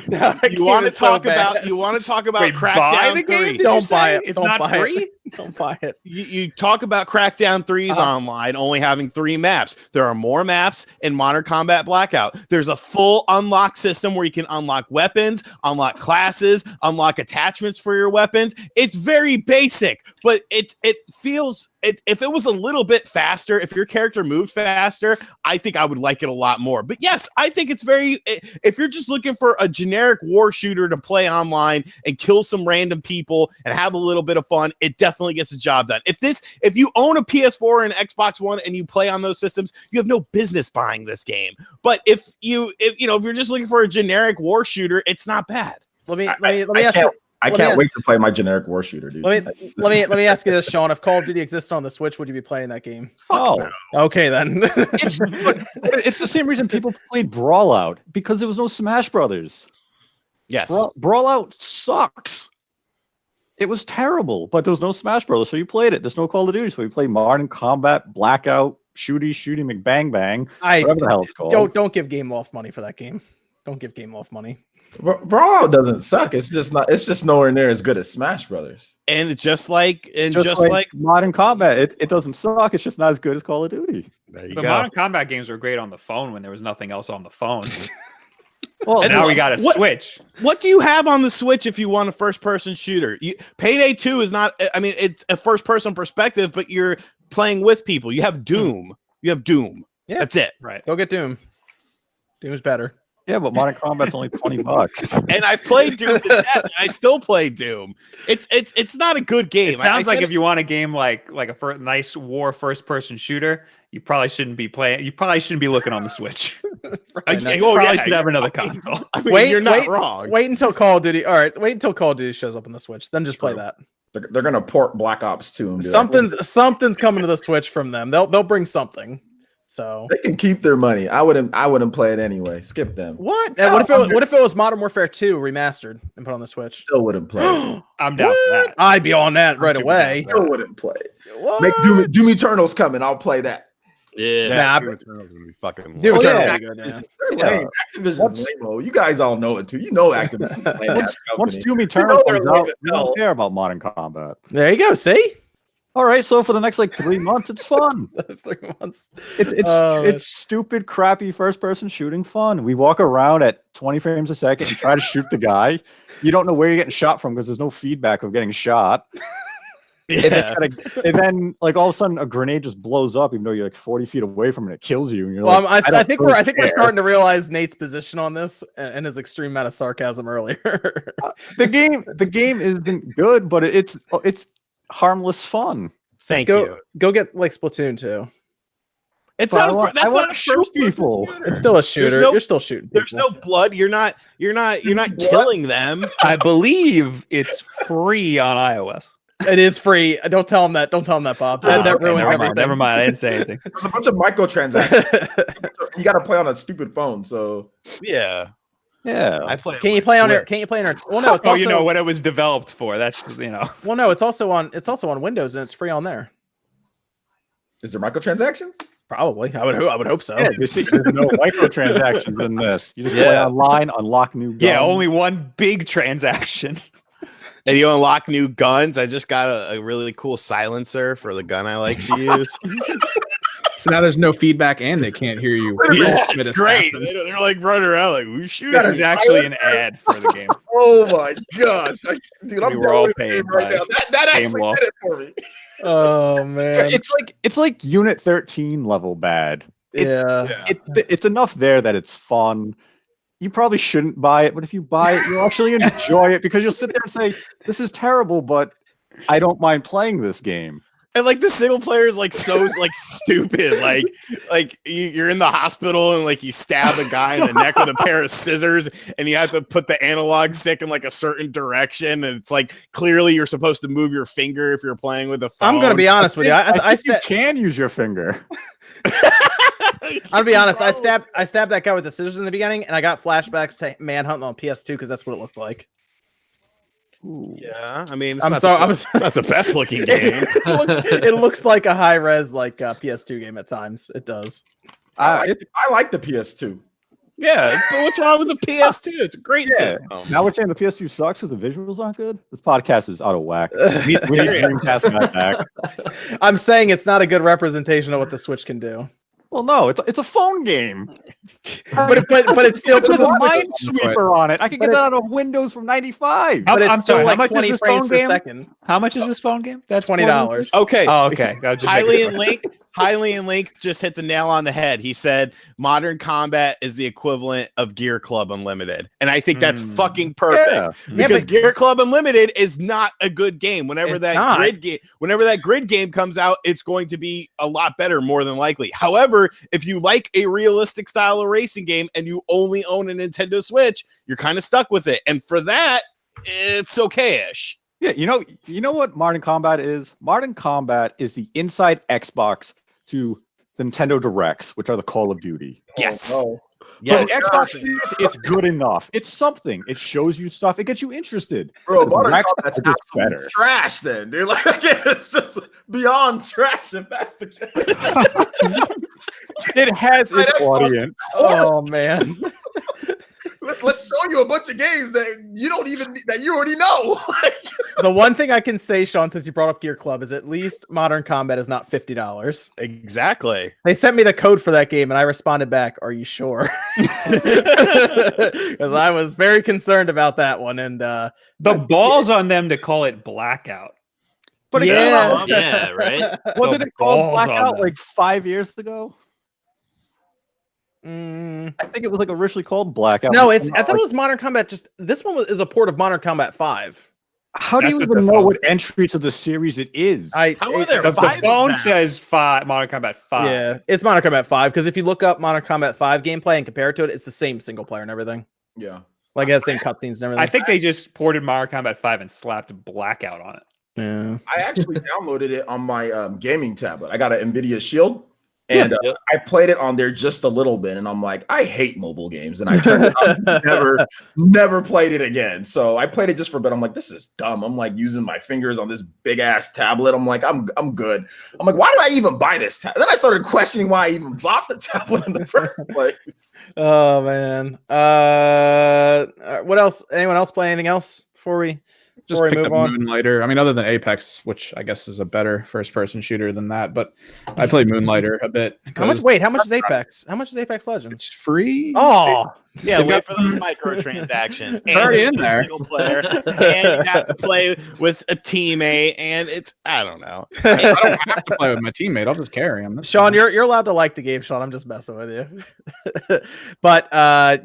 Speaker 7: You want to talk about? You want to talk about
Speaker 3: Wait, buy
Speaker 7: Crackdown
Speaker 3: the game?
Speaker 7: 3?
Speaker 1: Don't buy it.
Speaker 3: It's
Speaker 1: Don't
Speaker 3: not
Speaker 1: buy
Speaker 3: free?
Speaker 1: It. Don't buy it.
Speaker 7: You talk about Crackdown 3's online only having 3 maps. There are more maps in Modern Combat Blackout. There's a full unlock system where you can unlock weapons, unlock classes, unlock attachments for your weapons. It's very basic, but it feels if it was a little bit faster, if your character moved faster, I think I would like it a lot more. But yes, I think it's very, if you're just looking for a generic war shooter to play online and kill some random people and have a little bit of fun, it definitely gets the job done. If you own a PS4 and Xbox One and you play on those systems, you have no business buying this game. But if you're just looking for a generic war shooter, it's not bad.
Speaker 1: Let me ask you.
Speaker 5: I can't wait to play my generic war shooter, dude.
Speaker 1: Let me ask you this, Sean. If Call of Duty existed on the Switch, would you be playing that game?
Speaker 4: Oh,
Speaker 1: Okay, then.
Speaker 4: it's the same reason people played Brawlout, because there was no Smash Brothers.
Speaker 7: Yes.
Speaker 4: Brawlout sucks. It was terrible, but there was no Smash Brothers, so you played it. There's no Call of Duty, so you played Modern Combat, Blackout, Shooty McBang Bang, whatever the hell it's called.
Speaker 1: Don't give Game Loft money for that game. Don't give Game Loft money.
Speaker 5: Brawlout doesn't suck. It's just nowhere near as good as Smash Brothers.
Speaker 7: And just like
Speaker 4: Modern Combat, it doesn't suck. It's just not as good as Call of Duty.
Speaker 7: There you
Speaker 3: The
Speaker 7: go.
Speaker 3: Modern Combat games were great on the phone when there was nothing else on the phone.
Speaker 4: Well,
Speaker 3: Now we got a Switch.
Speaker 7: What do you have on the Switch if you want a first-person shooter? Payday 2 is not. I mean, it's a first-person perspective, but you're playing with people. You have Doom. Yeah, that's it.
Speaker 3: Right.
Speaker 1: Go get Doom. Doom's better.
Speaker 4: yeah, but Modern Combat's only $20.
Speaker 7: And I played Doom to death, and I still play Doom. It's not a good game.
Speaker 3: It sounds like if you want a game like a nice war first-person shooter, you probably shouldn't be playing. You probably shouldn't be looking on the Switch. Probably should have another console.
Speaker 7: I mean, you're not wrong.
Speaker 1: Wait until Call of Duty. All right, wait until Call of Duty shows up on the Switch. Then just play that.
Speaker 5: They're gonna port Black Ops 2. And
Speaker 1: Something's coming to the Switch from them. They'll bring something. So
Speaker 5: they can keep their money. I wouldn't play it anyway. Skip them.
Speaker 1: What? What if it was Modern Warfare 2 remastered and put on the Switch?
Speaker 5: Still wouldn't play it.
Speaker 3: I'm down for that.
Speaker 1: I'd be on that right away.
Speaker 5: Still wouldn't play it. Make Doom Eternal's coming. I'll play that.
Speaker 8: Yeah.
Speaker 7: Doom Eternal's gonna be fucking.
Speaker 1: Dude,
Speaker 5: They're lame. Activision's lame. You guys all know it too. You know Activision.
Speaker 4: Once Doom Eternal comes out, we don't care about modern combat.
Speaker 1: There you go. See?
Speaker 4: All right, so for the next 3 months, it's fun.
Speaker 1: Those 3 months.
Speaker 4: It's stupid, crappy first-person shooting fun. We walk around at 20 frames a second and try to shoot the guy. You don't know where you're getting shot from because there's no feedback of getting shot.
Speaker 7: Yeah.
Speaker 4: And then all of a sudden, a grenade just blows up, even though you're 40 feet away from it. It kills you. And you're
Speaker 1: I think we're starting to realize Nate's position on this and his extreme amount of sarcasm earlier.
Speaker 4: The game isn't good, but it's harmless fun.
Speaker 7: Thank you.
Speaker 1: Go get Splatoon 2.
Speaker 7: It's not. That's not a
Speaker 4: shoot people.
Speaker 1: It's still a shooter. You're still shooting.
Speaker 7: There's no blood. You're not killing them.
Speaker 3: I believe it's free on iOS.
Speaker 1: It is free. Don't tell him that. Don't tell him that, Bob. That ruins everything.
Speaker 3: Never mind. I didn't say anything.
Speaker 5: There's a bunch of microtransactions. You got to play on a stupid phone. So
Speaker 7: Yeah.
Speaker 4: I
Speaker 7: play.
Speaker 1: Can you play on it? Can you play on it? Well, no. It's
Speaker 3: you know what it was developed for. That's
Speaker 1: Well, no. It's also on Windows and it's free on there.
Speaker 5: Is there microtransactions?
Speaker 1: Probably. I would hope so.
Speaker 4: Yeah, there's no microtransactions in this. You just play online, unlock new guns.
Speaker 3: Yeah, only one big transaction.
Speaker 7: And you unlock new guns. I just got a really cool silencer for the gun I like to use.
Speaker 2: So now there's no feedback and they can't hear you.
Speaker 7: Yeah, it's great. They're running around like, who's shooting?
Speaker 3: This is actually an ad for the game.
Speaker 5: Oh my gosh. Dude, I'm
Speaker 3: were all paid
Speaker 5: right now. That actually did it for me.
Speaker 1: Oh man.
Speaker 4: It's like Unit 13 level bad. It's enough there that it's fun. You probably shouldn't buy it, but if you buy it, you'll actually enjoy it because you'll sit there and say, "This is terrible, but I don't mind playing this game."
Speaker 7: And the single player is so stupid. You're in the hospital and you stab a guy in the neck with a pair of scissors, and you have to put the analog stick in a certain direction, and it's clearly you're supposed to move your finger if you're playing with a phone.
Speaker 1: I'm gonna be honest with you. I
Speaker 4: you can use your finger.
Speaker 1: I'll be honest. I stabbed that guy with the scissors in the beginning, and I got flashbacks to Manhunt on PS2 because that's what it looked like.
Speaker 7: Ooh. Yeah, I mean,
Speaker 1: it's not
Speaker 7: the best looking game.
Speaker 1: It looks like a high res PS2 game at times. It does.
Speaker 5: I like the PS2.
Speaker 7: Yeah, but what's wrong with the PS2? It's a great system.
Speaker 4: Now we're saying the PS2 sucks because the visuals aren't good. This podcast is out of whack. We need Dreamcast back.
Speaker 1: I'm saying it's not a good representation of what the Switch can do.
Speaker 4: Well, no, it's a phone game.
Speaker 1: but it's still
Speaker 4: puts a Minesweeper on it. I can get that out of Windows from '95.
Speaker 1: But it's still
Speaker 3: how much
Speaker 1: 20
Speaker 3: is this
Speaker 1: frames
Speaker 3: phone
Speaker 1: per
Speaker 3: game?
Speaker 1: second.
Speaker 3: How much is this phone game?
Speaker 1: That's $20.
Speaker 7: Okay.
Speaker 3: Oh, okay.
Speaker 7: Highly and Link just hit the nail on the head. He said Modern Combat is the equivalent of Gear Club Unlimited. And I think that's fucking perfect. Because Gear Club Unlimited is not a good game. Whenever that grid game comes out, it's going to be a lot better, more than likely. However, if you like a realistic style of racing game and you only own a Nintendo Switch, you're kind of stuck with it. And for that, it's okay-ish.
Speaker 4: Yeah, you know what Modern Combat is? Modern Combat is the inside Xbox to the Nintendo Directs, which are the Call of Duty.
Speaker 7: Yes.
Speaker 5: Oh,
Speaker 7: Yes.
Speaker 4: So Xbox, it's good enough. It's something. It shows you stuff. It gets you interested.
Speaker 5: Bro,
Speaker 4: The
Speaker 5: Modern
Speaker 4: Directs
Speaker 5: Combat's
Speaker 4: are just
Speaker 5: absolute
Speaker 4: better.
Speaker 5: trash then, dude. It's just beyond trash if that's the case.
Speaker 4: It has its
Speaker 5: Xbox.
Speaker 4: audience.
Speaker 1: Oh man.
Speaker 5: Let's show you a bunch of games that you already know.
Speaker 1: The one thing I can say, Sean, since you brought up Gear Club, is at least Modern Combat is not $50.
Speaker 7: Exactly.
Speaker 1: They sent me the code for that game, and I responded back, "Are you sure?" Because I was very concerned about that one. And
Speaker 3: the balls on them to call it Blackout.
Speaker 4: But
Speaker 8: Yeah, right?
Speaker 4: Wasn't it called
Speaker 3: balls on
Speaker 4: Blackout
Speaker 3: them.
Speaker 4: 5 years ago? I think it was originally called Blackout.
Speaker 1: No, I thought it was Modern Combat. Just this one is a port of Modern Combat 5.
Speaker 4: How do
Speaker 3: That's
Speaker 4: you
Speaker 3: what
Speaker 4: even
Speaker 3: the
Speaker 4: know
Speaker 3: phone-
Speaker 4: what entry to the series it is?
Speaker 7: How are there
Speaker 3: The
Speaker 7: five of
Speaker 3: phone
Speaker 7: them?
Speaker 3: says 5, Modern Combat 5.
Speaker 1: Yeah, it's Modern Kombat 5 because if you look up Modern Kombat 5 gameplay and compare it to it, it's the same single player and everything.
Speaker 5: Yeah.
Speaker 1: Like it has the same cutscenes and everything.
Speaker 3: I think they just ported Modern Kombat 5 and slapped Blackout on it.
Speaker 1: Yeah.
Speaker 5: I actually downloaded it on my gaming tablet. I got an NVIDIA Shield, and
Speaker 8: Yep.
Speaker 5: I played it on there just a little bit, and I'm like, I hate mobile games, and I turned it off, never played it again. So I played it just for a bit. I'm like, this is dumb. I'm like using my fingers on this big ass tablet. I'm like, I'm good. I'm like, why did I even buy this tablet? Then I started questioning why I even bought the tablet in the first place.
Speaker 1: Oh man. What else? Anyone else play anything else before we
Speaker 2: Just
Speaker 1: we
Speaker 2: picked
Speaker 1: move
Speaker 2: up
Speaker 1: on?
Speaker 2: Moonlighter. I mean, other than Apex, which I guess is a better first-person shooter than that, but I played Moonlighter a bit.
Speaker 1: How much?
Speaker 2: 'cause
Speaker 1: Wait, how much is Apex? How much is Apex Legends?
Speaker 2: It's free.
Speaker 1: Oh,
Speaker 7: Yeah,
Speaker 2: They've
Speaker 7: wait
Speaker 2: got
Speaker 7: for those microtransactions.
Speaker 2: It's already in
Speaker 7: it's
Speaker 2: there.
Speaker 7: Single player, and you have to play with a teammate, and it's I don't know.
Speaker 2: I don't have to play with my teammate. I'll just carry him. That's
Speaker 1: Sean,
Speaker 2: fine.
Speaker 1: you're allowed to like the game, Sean. I'm just messing with you. But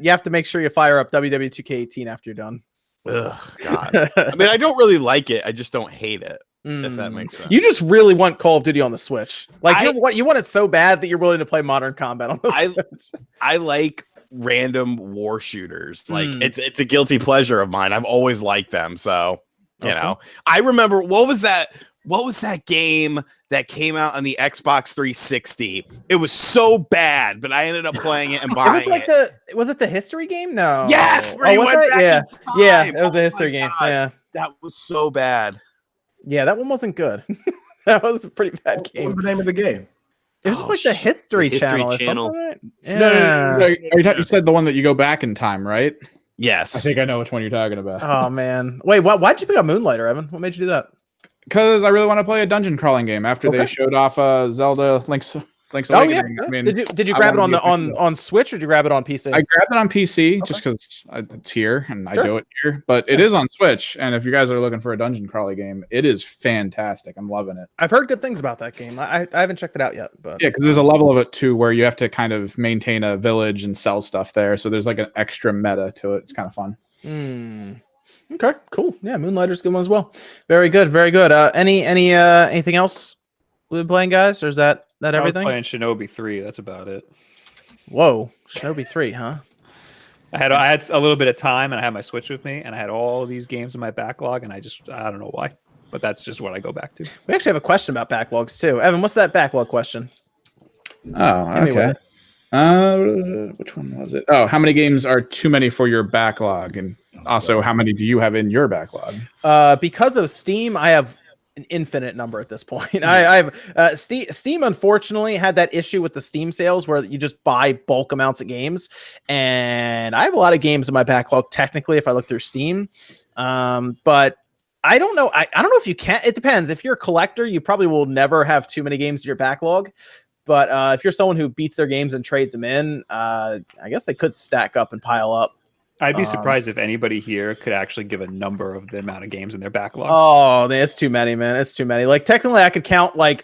Speaker 1: you have to make sure you fire up WW2K18 after you're done.
Speaker 7: Ugh, God. I mean, I don't really like it. I just don't hate it. If that
Speaker 1: Mm.
Speaker 7: makes sense.
Speaker 1: You just really want Call of Duty on the Switch. Like
Speaker 7: I-
Speaker 1: you want it so bad that you're willing to play Modern Combat on the Switch.
Speaker 7: I like random war shooters. Like
Speaker 1: Mm.
Speaker 7: it's a guilty pleasure of mine. I've always liked them. So you
Speaker 1: Okay.
Speaker 7: know, I remember what was that game that came out on the Xbox 360? It was so bad, but I ended up playing it and
Speaker 1: It
Speaker 7: buying
Speaker 1: was like
Speaker 7: it.
Speaker 1: was it the history game? No.
Speaker 7: Yes, where you
Speaker 1: was
Speaker 7: went
Speaker 1: it?
Speaker 7: back
Speaker 1: Yeah.
Speaker 7: in time.
Speaker 1: Yeah, it was
Speaker 7: Oh
Speaker 1: a history
Speaker 7: my
Speaker 1: game.
Speaker 7: God,
Speaker 1: Yeah.
Speaker 7: that was so bad.
Speaker 1: Yeah, that one wasn't good. That was a pretty bad
Speaker 5: What
Speaker 1: game.
Speaker 5: was the name of the game?
Speaker 1: It was just
Speaker 7: Oh,
Speaker 1: like the
Speaker 7: shit.
Speaker 1: History,
Speaker 8: The History
Speaker 1: Channel or
Speaker 8: Channel.
Speaker 1: something, right? Yeah.
Speaker 2: No, you said the one that you go back in time, right?
Speaker 7: Yes.
Speaker 2: I think I know which one you're talking about.
Speaker 1: Oh man. Wait, why'd you pick up Moonlighter, Evan? What made you do that?
Speaker 2: Because I really want to play a dungeon crawling game after they
Speaker 1: Okay.
Speaker 2: showed off Zelda Link's
Speaker 1: Oh yeah.
Speaker 2: Awakening. I mean,
Speaker 1: Did you
Speaker 2: I
Speaker 1: grab it
Speaker 2: wanna
Speaker 1: on
Speaker 2: be
Speaker 1: the
Speaker 2: a
Speaker 1: on Switch or did you grab it on PC?
Speaker 2: I grabbed it on PC just because it's here and
Speaker 1: Sure.
Speaker 2: I do it here, but it is on Switch. And if you guys are looking for a dungeon crawler game, it is fantastic. I'm loving it.
Speaker 1: I've heard good things about that game. I haven't checked it out yet, but
Speaker 2: Yeah, because there's a level of it too where you have to kind of maintain a village and sell stuff there. So there's like an extra meta to it. It's kind of fun.
Speaker 1: Okay, cool. Yeah, Moonlighter's a good one as well. Very good, very good. Anything else we've been playing, guys? Or is that
Speaker 3: I was
Speaker 1: everything?
Speaker 3: playing Shinobi 3. That's about it.
Speaker 1: Whoa, Shinobi 3, huh?
Speaker 3: I had a little bit of time, and I had my Switch with me, and I had all of these games in my backlog, and I don't know why, but that's just what I go back to.
Speaker 1: We actually have a question about backlogs too. Evan, what's that backlog question?
Speaker 2: Oh,
Speaker 1: Hit me with
Speaker 2: okay. Which one was it? Oh, how many games are too many for your backlog? And also, how many do you have in your backlog?
Speaker 1: Because of Steam, I have an infinite number at this point. I have Steam unfortunately had that issue with the Steam sales where you just buy bulk amounts of games, and I have a lot of games in my backlog technically if I look through Steam. But I don't know. I don't know if you can. It depends. If you're a collector, you probably will never have too many games in your backlog. But if you're someone who beats their games and trades them in, I guess they could stack up and pile up.
Speaker 3: I'd be surprised if anybody here could actually give a number of the amount of games in their backlog.
Speaker 1: Oh, it's too many, man. It's too many. Like technically, I could count like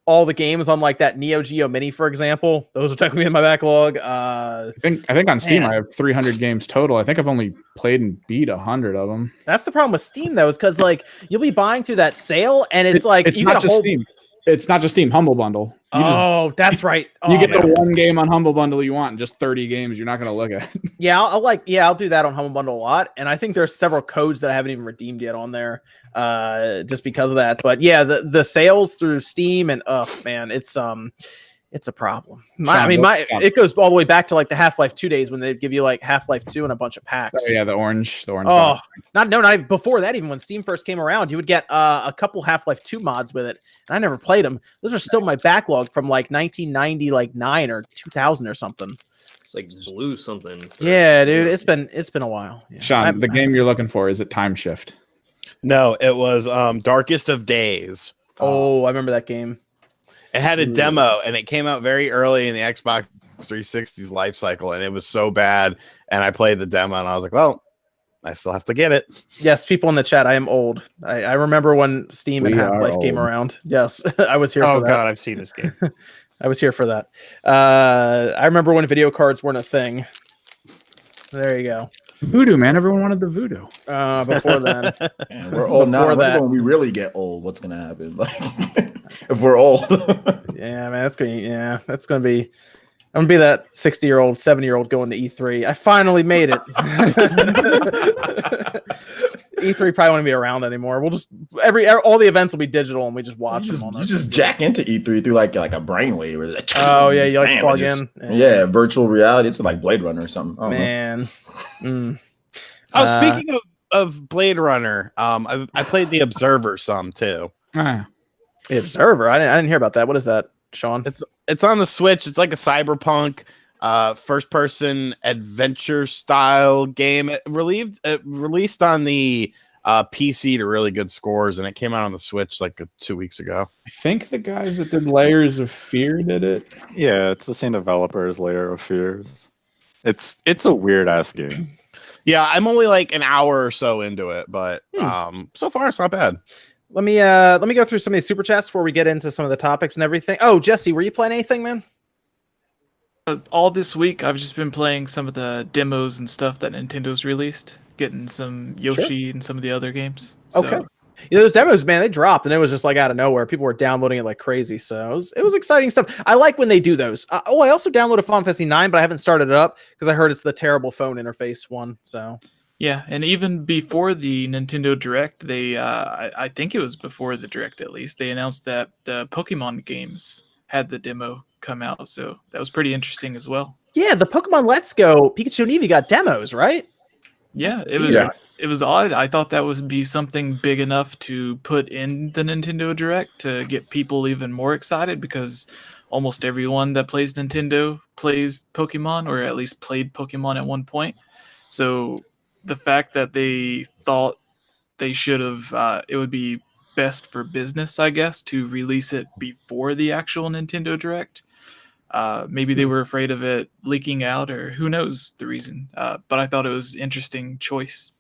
Speaker 1: all the games on like that Neo Geo Mini, for example. Those are technically in my backlog.
Speaker 2: I think on Steam
Speaker 1: Man.
Speaker 2: I have 300 games total. I think I've only played and beat 100 of them.
Speaker 1: That's the problem with Steam, though, is because like you'll be buying through that sale, and it's like
Speaker 2: It's
Speaker 1: you
Speaker 2: not
Speaker 1: got a
Speaker 2: just
Speaker 1: whole.
Speaker 2: Steam. It's not just Steam. Humble Bundle. You just
Speaker 1: Oh, that's right.
Speaker 2: you
Speaker 1: Oh,
Speaker 2: get
Speaker 1: man.
Speaker 2: the one game on Humble Bundle you want, and just 30 games you're not going to look at.
Speaker 1: Yeah, I'll do that on Humble Bundle a lot, and I think there's several codes that I haven't even redeemed yet on there, just because of that. But yeah, the sales through Steam and man, it's a problem. It goes all the way back to like the Half-Life 2 days when they'd give you like Half-Life 2 and a bunch of packs.
Speaker 2: Oh, yeah, the orange.
Speaker 1: Oh,
Speaker 2: box.
Speaker 1: not even before that. Even when Steam first came around, you would get a couple Half-Life 2 mods with it, and I never played them. Those are still my backlog from like 1990, like 9 or 2000 or something.
Speaker 8: It's like blue something.
Speaker 1: Yeah, dude, it's been a while. Yeah.
Speaker 2: Sean, the game you're looking for, is it Time Shift?
Speaker 7: No, it was Darkest of Days.
Speaker 1: Oh, I remember that game.
Speaker 7: It had a demo, and it came out very early in the Xbox 360's life cycle, and it was so bad. And I played the demo, and I was like, well, I still have to get it.
Speaker 1: Yes, people in the chat, I am old. I remember when Steam and
Speaker 2: We are
Speaker 1: Half-Life came
Speaker 2: old.
Speaker 1: around. Yes, I was here
Speaker 3: Oh
Speaker 1: for that.
Speaker 3: god, I've seen this game.
Speaker 1: I was here for that. I remember when video cards weren't a thing. There you go.
Speaker 2: Voodoo, man. Everyone wanted the voodoo.
Speaker 1: Before then.
Speaker 5: Man, we're old now.
Speaker 1: Before that.
Speaker 5: When we really get old, what's gonna happen? Like, if we're old.
Speaker 1: Yeah, man, that's gonna be. I'm gonna be that 60-year-old, 70-year-old going to E3. I finally made it. E3 probably won't be around anymore. We'll just all the events will be digital, and we just watch them.
Speaker 5: You just jack into E3 through like a brainwave. Or like,
Speaker 1: oh yeah, you like plug in.
Speaker 5: Yeah, virtual reality. It's like Blade Runner or something.
Speaker 1: Man.
Speaker 7: Oh, speaking of Blade Runner, I played The Observer some too.
Speaker 1: The Observer. I didn't hear about that. What is that, Sean?
Speaker 7: It's on the Switch. It's like a cyberpunk first person adventure style game. It released on the PC to really good scores, and it came out on the Switch like 2 weeks ago.
Speaker 2: I think the guys that did Layers of Fear did it.
Speaker 4: Yeah, it's the same developer as Layer of Fears. It's a weird ass game.
Speaker 7: Yeah, I'm only like an hour or so into it, but so far it's not bad.
Speaker 1: Let me go through some of these super chats before we get into some of the topics and everything. Oh, Jesse, were you playing anything, man?
Speaker 6: All this week, I've just been playing some of the demos and stuff that Nintendo's released, getting some Yoshi and some of the other games.
Speaker 1: Okay. Yeah, those demos, man, they dropped, and it was just like out of nowhere. People were downloading it like crazy, so it was exciting stuff. I like when they do those. I also downloaded Final Fantasy 9, but I haven't started it up because I heard it's the terrible phone interface one. So
Speaker 6: yeah, and even before the Nintendo Direct, they I think it was before the Direct at least, they announced that the Pokemon games had the demo come out, so that was pretty interesting as well.
Speaker 1: Yeah, the Pokemon Let's Go Pikachu and Eevee got demos, right?
Speaker 6: Yeah, it was odd. I thought that would be something big enough to put in the Nintendo Direct to get people even more excited, because almost everyone that plays Nintendo plays Pokemon, or at least played Pokemon at one point. So the fact that they thought they should have, it would be best for business, I guess, to release it before the actual Nintendo Direct. Maybe they were afraid of it leaking out, or who knows the reason. But I thought it was interesting choice.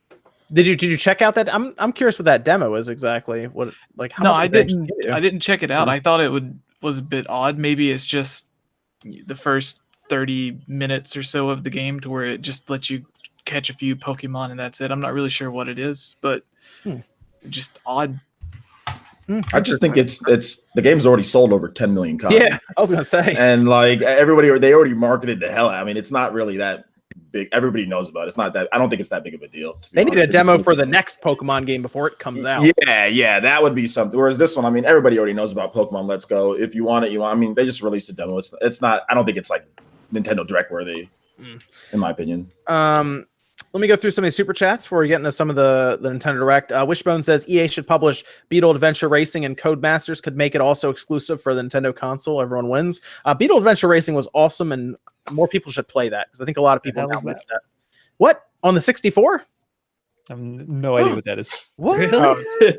Speaker 1: Did you check out that? I'm curious what that demo is exactly. What like? How
Speaker 6: No,
Speaker 1: much
Speaker 6: I
Speaker 1: did they
Speaker 6: didn't.
Speaker 1: actually do?
Speaker 6: I didn't check it out. I thought it was a bit odd. Maybe it's just the first 30 minutes or so of the game, to where it just lets you catch a few Pokemon and that's it. I'm not really sure what it is, but just odd.
Speaker 5: I just think it's the game's already sold over 10 million copies.
Speaker 1: Yeah, I was gonna say.
Speaker 5: And like they already marketed the hell out. I mean, it's not really that big. Everybody knows about it. It's not that. I don't think it's that big of a deal.
Speaker 1: They need a demo for the next Pokemon game before it comes out.
Speaker 5: Yeah, that would be something. Whereas this one, I mean, everybody already knows about Pokemon Let's Go. If you want it, you want. I mean, they just released a demo. It's not. I don't think it's like Nintendo Direct worthy, in my opinion.
Speaker 1: Let me go through some of these super chats before we get into some of the Nintendo Direct. Wishbone says EA should publish Beetle Adventure Racing, and Codemasters could make it also exclusive for the Nintendo console. Everyone wins. Beetle Adventure Racing was awesome, and more people should play that, because I think a lot of people now miss that. What? On the 64?
Speaker 3: I have no idea what that is.
Speaker 1: What?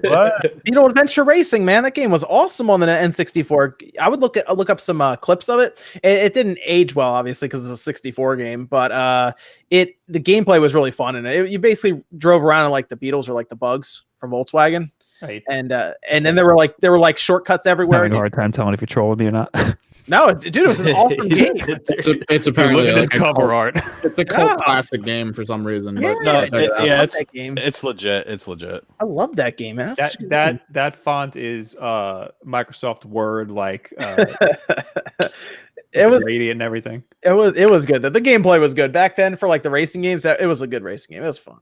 Speaker 7: What?
Speaker 1: Beetle Adventure Racing, man, that game was awesome on the N64. I would look up some clips of it. It didn't age well, obviously, because it's a 64 game, but the gameplay was really fun, and you basically drove around in like the Beetles or like the Bugs from Volkswagen,
Speaker 3: Right.
Speaker 1: and then there were like shortcuts everywhere.
Speaker 9: Having a hard time telling if you're trolling me or not.
Speaker 1: No, dude, it was an awesome game.
Speaker 2: It's apparently
Speaker 3: Look at this
Speaker 2: like
Speaker 3: cover art.
Speaker 2: It's a cult classic game for some reason. But
Speaker 1: Yeah.
Speaker 7: It's
Speaker 1: that game.
Speaker 7: it's legit. It's legit.
Speaker 1: I love that game, man. That's such a good game.
Speaker 3: That font is Microsoft Word, like
Speaker 1: It was
Speaker 3: radiant and everything.
Speaker 1: It was good. The gameplay was good back then for like the racing games. It was a good racing game. It was fun.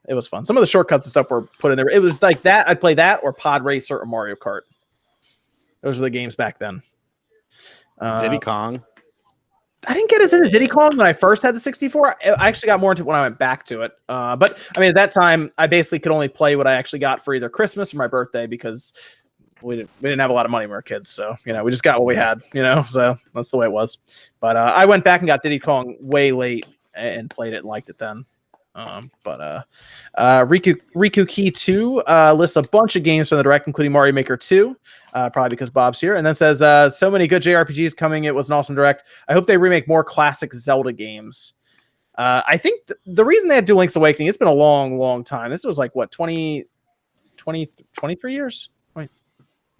Speaker 1: It was fun. Some of the shortcuts and stuff were put in there. It was like that. I'd play that or Pod Racer or Mario Kart. Those were the games back then.
Speaker 7: Diddy Kong.
Speaker 1: I didn't get as into Diddy Kong when I first had the 64. I actually got more into it when I went back to it. But I mean, at that time, I basically could only play what I actually got for either Christmas or my birthday, because we didn't have a lot of money when we were kids. So, we just got what we had, so that's the way it was. But I went back and got Diddy Kong way late and played it and liked it then. Riku Key 2 lists a bunch of games from the Direct, including Mario Maker 2, probably because Bob's here, and then says, so many good JRPGs coming. It was an awesome Direct. I hope they remake more classic Zelda games. I think the reason they had to do Link's Awakening, it's been a long, long time. This was like, what, 23 years?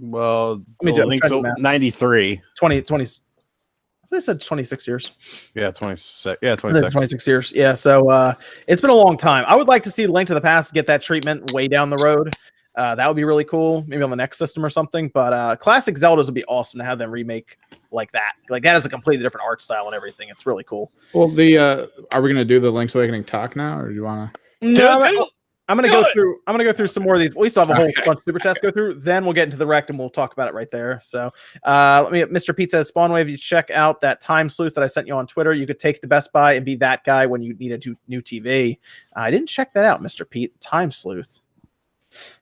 Speaker 7: Well,
Speaker 1: Let me do it.
Speaker 7: Link's 93.
Speaker 1: 20. I They said 26 years.
Speaker 7: Yeah, 26. Yeah, 26.
Speaker 1: 26 years. Yeah, so it's been a long time. I would like to see Link to the Past get that treatment way down the road. That would be really cool. Maybe on the next system or something. But classic Zeldas would be awesome to have them remake like that. Like that is a completely different art style and everything. It's really cool.
Speaker 2: Well, are we gonna do the Link's Awakening talk now, or do you want to?
Speaker 1: No, I'm gonna go through. I'm gonna go through some more of these. We still have a whole bunch of super chats to go through. Then we'll get into the rect and we'll talk about it right there. So, let me. Mr. Pete says, Spawnwave, you check out that time sleuth that I sent you on Twitter. You could take to Best Buy and be that guy when you need a new TV. I didn't check that out, Mr. Pete. Time sleuth.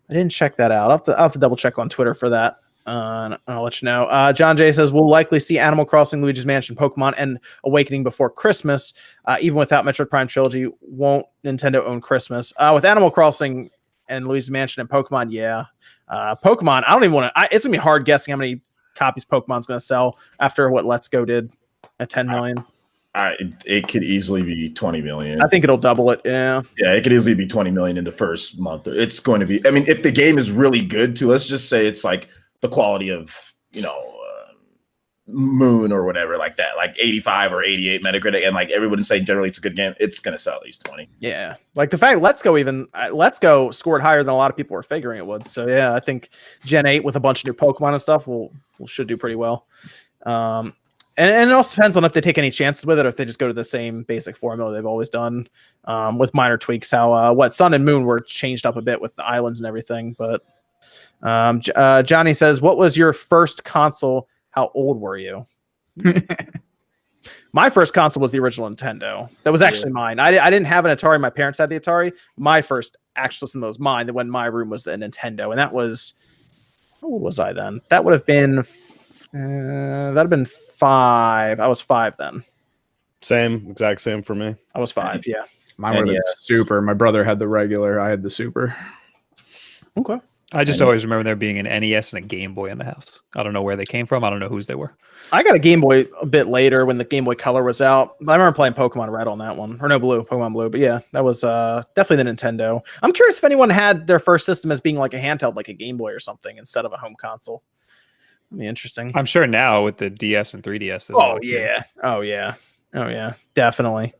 Speaker 1: I didn't check that out. I'll have to double check on Twitter for that. I'll let you know. John J says we'll likely see Animal Crossing, Luigi's Mansion, Pokemon, and Awakening before Christmas. Even without Metroid Prime Trilogy, won't Nintendo own Christmas? With Animal Crossing and Luigi's Mansion and Pokemon, yeah. Pokemon, I don't even want to. It's gonna be hard guessing how many copies Pokemon's gonna sell after what Let's Go did at 10 million.
Speaker 5: It could easily be 20 million.
Speaker 1: I think it'll double it. Yeah.
Speaker 5: Yeah, it could easily be 20 million in the first month. It's going to be. I mean, if the game is really good, too. Let's just say it's like the quality of, Moon or whatever like that, like 85 or 88 Metacritic, and like everyone saying generally it's a good game, it's going to sell at least 20.
Speaker 1: Yeah, like the fact Let's Go scored higher than a lot of people were figuring it would. So yeah, I think Gen 8 with a bunch of new Pokemon and stuff should do pretty well. And it also depends on if they take any chances with it or if they just go to the same basic formula they've always done, with minor tweaks. How Sun and Moon were changed up a bit with the islands and everything. But Johnny says, what was your first console? How old were you? My first console was the original Nintendo. That was actually mine. I didn't have an Atari. My parents had the Atari. My first actual system was mine. When my room was the Nintendo. And that was, how old was I then? That would have been, 5. I was 5 then.
Speaker 7: Exact same for me.
Speaker 1: I was 5, yeah.
Speaker 2: Mine would have been Super. My brother had the regular. I had the Super.
Speaker 1: Okay.
Speaker 3: I just always remember there being an NES and a Game Boy in the house. I don't know where they came from. I don't know whose they were.
Speaker 1: I got a Game Boy a bit later when the Game Boy Color was out. I remember playing Pokemon Red on that one. Or no, Pokemon Blue. But yeah, that was definitely the Nintendo. I'm curious if anyone had their first system as being like a handheld, like a Game Boy or something, instead of a home console. That'd be interesting.
Speaker 3: I'm sure now with the DS and 3DS.
Speaker 1: Oh yeah, definitely.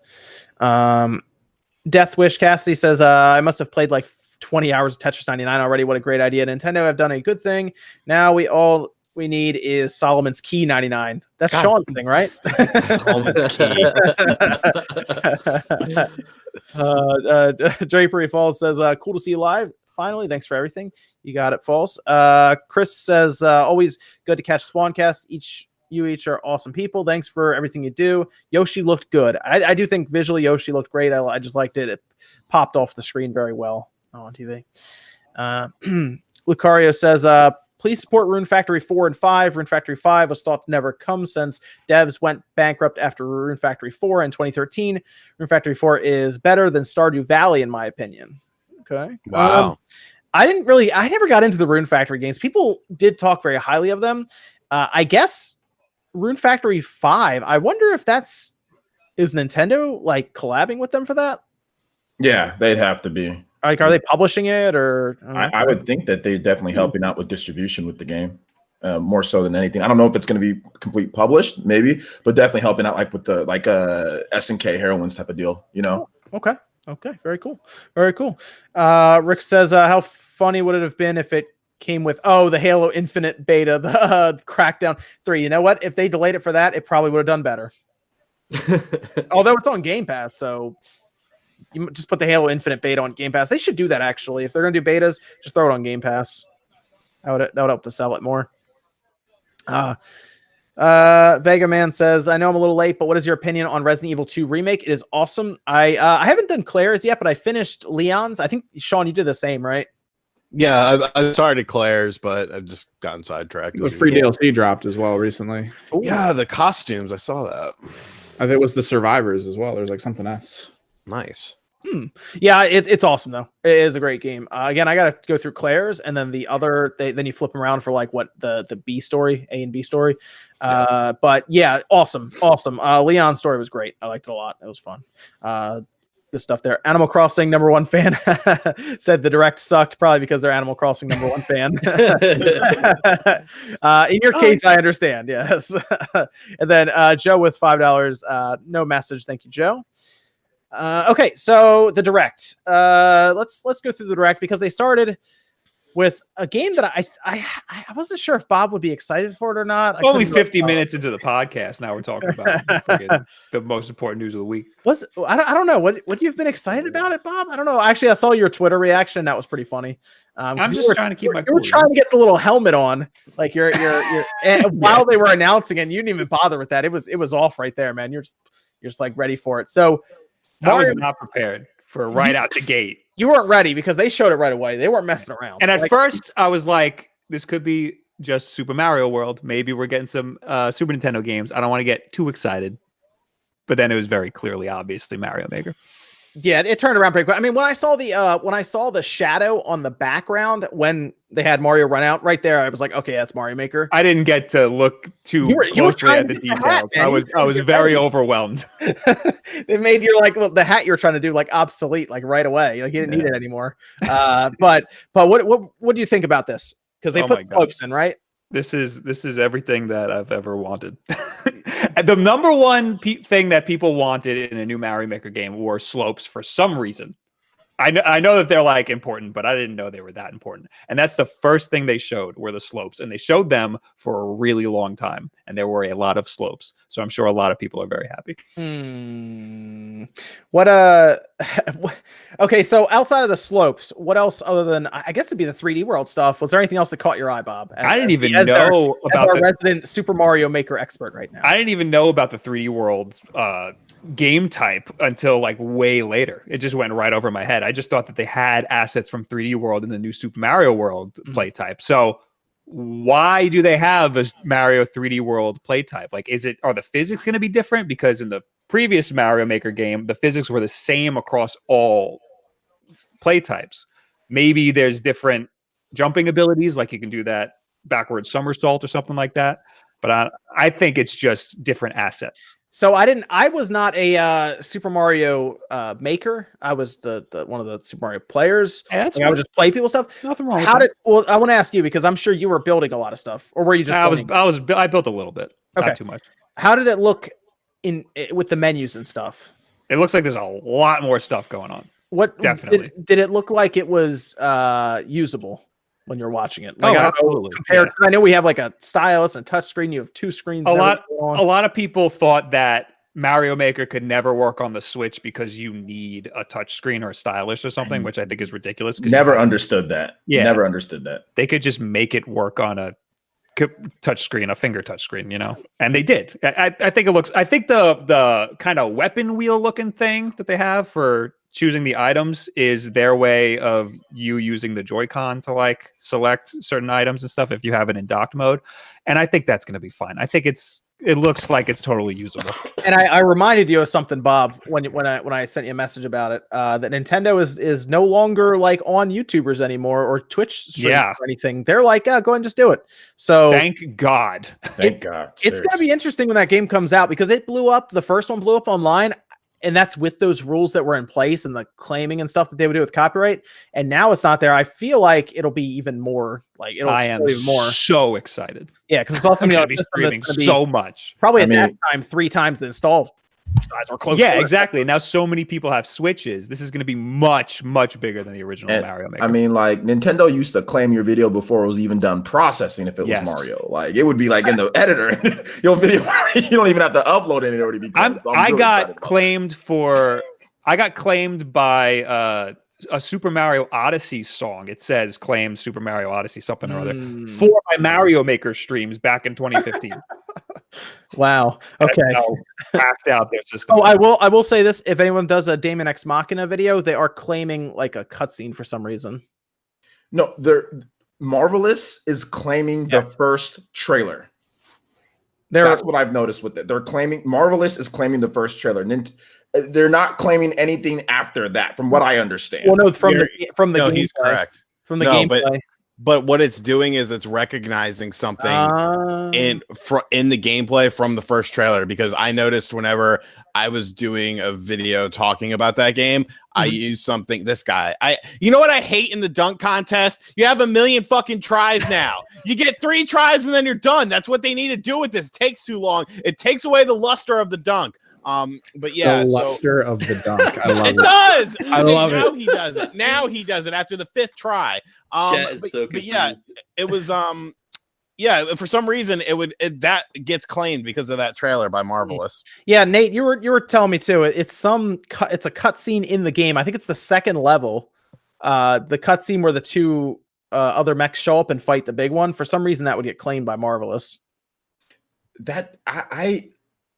Speaker 1: Death Wish Cassidy says, I must have played like 20 hours of Tetris 99 already. What a great idea. Nintendo have done a good thing. Now we need is Solomon's Key 99. That's Sean's thing, right?
Speaker 7: Solomon's Key.
Speaker 1: Drapery Falls says, cool to see you live. Finally, thanks for everything. You got it, Falls. Chris says, always good to catch SpawnCast. You each are awesome people. Thanks for everything you do. Yoshi looked good. I do think visually Yoshi looked great. I just liked it. It popped off the screen very well on TV. Lucario says, please support Rune Factory 4 and 5. Rune Factory 5 was thought to never come since devs went bankrupt after Rune Factory 4 in 2013. Rune Factory 4 is better than Stardew Valley, in my opinion. Okay.
Speaker 7: Wow.
Speaker 1: I never got into the Rune Factory games. People did talk very highly of them. I guess Rune Factory 5, I wonder if is Nintendo like collabing with them for that?
Speaker 5: Yeah, they'd have to be.
Speaker 1: Like, are they publishing it, or
Speaker 5: I would think that they're definitely helping out with distribution with the game, more so than anything. I don't know if it's going to be complete published, maybe, but definitely helping out like with the SNK Heroines type of deal.
Speaker 1: Okay, very cool. Rick says, how funny would it have been if it came with the Halo Infinite beta, the Crackdown 3? You know what? If they delayed it for that, it probably would have done better. Although it's on Game Pass, so. You just put the Halo Infinite beta on Game Pass. They should do that, actually. If they're going to do betas, just throw it on Game Pass. That would help to sell it more. Vega Man says, I know I'm a little late, but what is your opinion on Resident Evil 2 Remake? It is awesome. I haven't done Claire's yet, but I finished Leon's. I think, Sean, you did the same, right?
Speaker 7: Yeah, I started Claire's, but I've just gotten sidetracked.
Speaker 2: The free DLC dropped as well recently.
Speaker 7: Ooh. Yeah, the costumes. I saw that.
Speaker 2: I think it was the Survivors as well. There's like something else.
Speaker 7: Nice.
Speaker 1: Yeah, it's awesome though. It is a great game. Again, I gotta go through Claire's, and then the other. Then you flip them around for like what the B story, A and B story. But yeah, awesome. Leon's story was great. I liked it a lot. It was fun. Good stuff there. Animal Crossing #1 fan said the direct sucked, probably because they're Animal Crossing #1 fan. In your case, I understand. Yes. And then Joe with $5. No message. Thank you, Joe. Okay, so the direct. Let's go through the direct because they started with a game that I wasn't sure if Bob would be excited for it or not.
Speaker 3: Only 50 minutes into the podcast, now we're talking about the most important news of the week.
Speaker 1: I don't know. Would you have been excited about it, Bob? I don't know. Actually, I saw your Twitter reaction. That was pretty funny.
Speaker 3: I'm just trying to keep my cool.
Speaker 1: You were trying to get the little helmet on, like you're and while they were announcing it, you didn't even bother with that. It was off right there, man. You're just like ready for it. So
Speaker 3: I was not prepared for right out the gate.
Speaker 1: You weren't ready because they showed it right away. They weren't messing around.
Speaker 3: And at first, I was like, this could be just Super Mario World. Maybe we're getting some Super Nintendo games. I don't want to get too excited. But then it was very clearly, obviously, Mario Maker.
Speaker 1: Yeah, it turned around pretty quick. I mean, when I saw the shadow on the background when they had Mario run out right there, I was like, okay, that's Mario Maker.
Speaker 3: I didn't get to look too closely at the details. I was very overwhelmed.
Speaker 1: It made your the hat you were trying to do like obsolete like right away. Like you didn't need it anymore. But what do you think about this? Because they put slopes in, right?
Speaker 3: This is everything that I've ever wanted. The #1 thing that people wanted in a new Mario Maker game were slopes for some reason. I know that they're like important, but I didn't know they were that important. And that's the first thing they showed were the slopes, and they showed them for a really long time. And there were a lot of slopes, so I'm sure a lot of people are very happy.
Speaker 1: Okay, so outside of the slopes, what else other than I guess it'd be the 3D World stuff? Was there anything else that caught your eye, Bob?
Speaker 3: I didn't even know about
Speaker 1: our resident Super Mario Maker expert right now.
Speaker 3: I didn't even know about the 3D World game type until like way later. It just went right over my head. I just thought that they had assets from 3D World in the new Super Mario World play type. So why do they have a Mario 3D World play type? Like, are the physics going to be different? Because in the previous Mario Maker game, the physics were the same across all play types. Maybe there's different jumping abilities, like you can do that backward somersault or something like that. But I think it's just different assets.
Speaker 1: So I was not a Super Mario maker. I was the one of the Super Mario players.
Speaker 3: Yeah,
Speaker 1: I would just play people's stuff.
Speaker 3: Nothing wrong with that.
Speaker 1: Well, I want to ask you because I'm sure you were building a lot of stuff, or were you just?
Speaker 3: I built a little bit,
Speaker 1: okay.
Speaker 3: Not too much.
Speaker 1: How did it look with the menus and stuff?
Speaker 3: It looks like there's a lot more stuff going on.
Speaker 1: What
Speaker 3: definitely
Speaker 1: did it look like? It was usable when you're watching it. Like,
Speaker 3: absolutely.
Speaker 1: I know we have like a stylus and a touch screen. You have two screens.
Speaker 3: A lot of people thought that Mario Maker could never work on the Switch because you need a touch screen or a stylus or something, which I think is ridiculous.
Speaker 5: Never understood that.
Speaker 3: Yeah,
Speaker 5: never understood that.
Speaker 3: They could just make it work on a touch screen, a finger touch screen, and they did. I think it looks. I think the kind of weapon wheel looking thing that they have for choosing the items is their way of you using the Joy-Con to like select certain items and stuff if you have it in docked mode. And I think that's going to be fine. I think it looks like it's totally usable.
Speaker 1: And I reminded you of something, Bob, when I sent you a message about it, that Nintendo is no longer like on YouTubers anymore or Twitch streams or anything. They're like, go ahead and just do it. So
Speaker 3: thank God.
Speaker 5: Thank God.
Speaker 1: It's going to be interesting when that game comes out because it blew up. The first one blew up online. And that's with those rules that were in place and the claiming and stuff that they would do with copyright. And now it's not there. I feel like it'll be even more like
Speaker 3: I am
Speaker 1: even more.
Speaker 3: So excited.
Speaker 1: Yeah, because it's also
Speaker 3: going to be streaming so much.
Speaker 1: Probably at that time 3 times the install size or close.
Speaker 3: Yeah, exactly. Now so many people have Switches. This is going to be much, much bigger than the original Mario Maker.
Speaker 5: I mean, like Nintendo used to claim your video before it was even done processing if it was Mario. Like it would be like in the editor, your video, you don't even have to upload it. It already be claimed.
Speaker 3: I got claimed by a Super Mario Odyssey song. It says claimed Super Mario Odyssey something or other for my Mario Maker streams back in 2015.
Speaker 1: Wow. Okay.
Speaker 3: Hacked out their system.
Speaker 1: Oh, I will say this: if anyone does a Daemon X Machina video, they are claiming like a cutscene for some reason.
Speaker 5: No, Marvelous is claiming the first trailer. That's what I've noticed with it. They're claiming Marvelous is claiming the first trailer. They're not claiming anything after that, from what I understand.
Speaker 1: Well, no, from the
Speaker 7: no,
Speaker 1: gameplay.
Speaker 7: he's correct.
Speaker 1: From the gameplay.
Speaker 7: but what it's doing is it's recognizing something in the gameplay from the first trailer, because I noticed whenever I was doing a video talking about that game, I used something. You know what I hate in the dunk contest? You have 1 million fucking tries now. You get 3 tries and then you're done. That's what they need to do with this. It takes too long. It takes away the luster of the dunk. But yeah,
Speaker 2: the luster of the dunk. I love it.
Speaker 7: It does.
Speaker 2: I love
Speaker 7: now
Speaker 2: it.
Speaker 7: He does it. Now he does it after the 5th try. But yeah, it was for some reason that gets claimed because of that trailer by Marvelous.
Speaker 1: Yeah, Nate, you were telling me too. It's a cutscene in the game. I think it's the 2nd level. The cutscene where the 2 other mechs show up and fight the big one. For some reason, that would get claimed by Marvelous.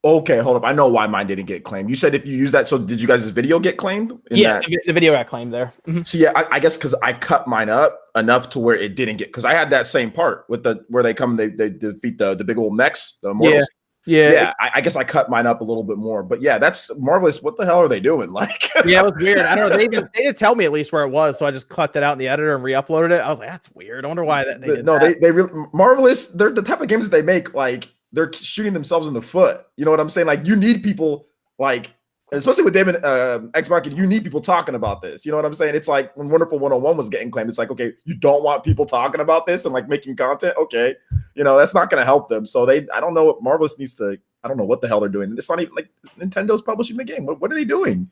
Speaker 5: Okay, hold up. I know why mine didn't get claimed. You said if you use that, so did you guys' video get claimed?
Speaker 1: The video got claimed there.
Speaker 5: So yeah, I guess because I cut mine up enough to where it didn't get, because I had that same part with where they defeat the big old mechs, the immortals. Yeah. I guess I cut mine up a little bit more, but yeah, that's Marvelous. What the hell are they doing? Like,
Speaker 1: yeah, it was weird. I don't know. They didn't tell me at least where it was, so I just cut that out in the editor and re-uploaded it. I was like, that's weird. I wonder why they did that.
Speaker 5: They really Marvelous. They're the type of games that they make, like, they're shooting themselves in the foot. You know what I'm saying? Like, you need people, like, especially with David X Market, you need people talking about this. You know what I'm saying? It's like when Wonderful 101 was getting claimed, it's like, okay, you don't want people talking about this and like making content. Okay. You know, that's not going to help them. So I don't know what Marvelous needs to, I don't know what the hell they're doing. It's not even like Nintendo's publishing the game. What are they doing?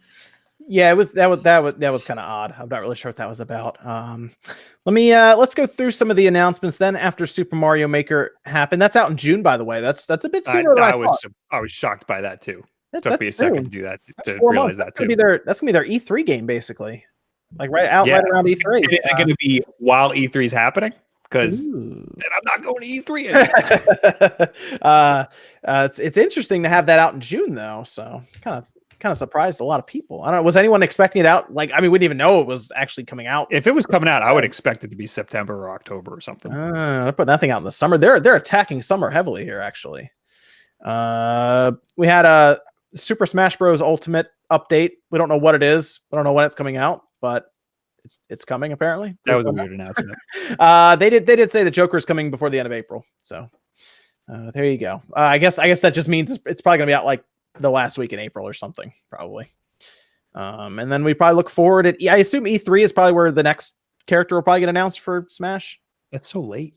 Speaker 1: Yeah, that was kind of odd. I'm not really sure what that was about. Let's go through some of the announcements then after Super Mario Maker happened. That's out in June, by the way. That's a bit sooner than I thought.
Speaker 3: I was shocked by that too.
Speaker 1: It
Speaker 3: took me a second to do that to realize that too.
Speaker 1: That's gonna be their E3 game basically, like right around E3.
Speaker 3: Is it going to be while E3 is happening? Because then I'm not going to E3 anymore.
Speaker 1: It's interesting to have that out in June though. So kind of surprised a lot of people. I don't know. Was anyone expecting it out? Like, I mean, we didn't even know it was actually coming out.
Speaker 3: If it was coming out, I would expect it to be September or October or something.
Speaker 1: I put that thing out in the summer. They're attacking summer heavily here, actually. We had a Super Smash Bros. Ultimate update. We don't know what it is. We don't know when it's coming out, but it's coming apparently.
Speaker 3: That was a weird announcement.
Speaker 1: They did say the Joker is coming before the end of April. So there you go. I guess that just means it's probably gonna be out like the last week in April or something, probably. And then we probably look forward at, I assume E3 is probably where the next character will probably get announced for Smash.
Speaker 3: That's so late.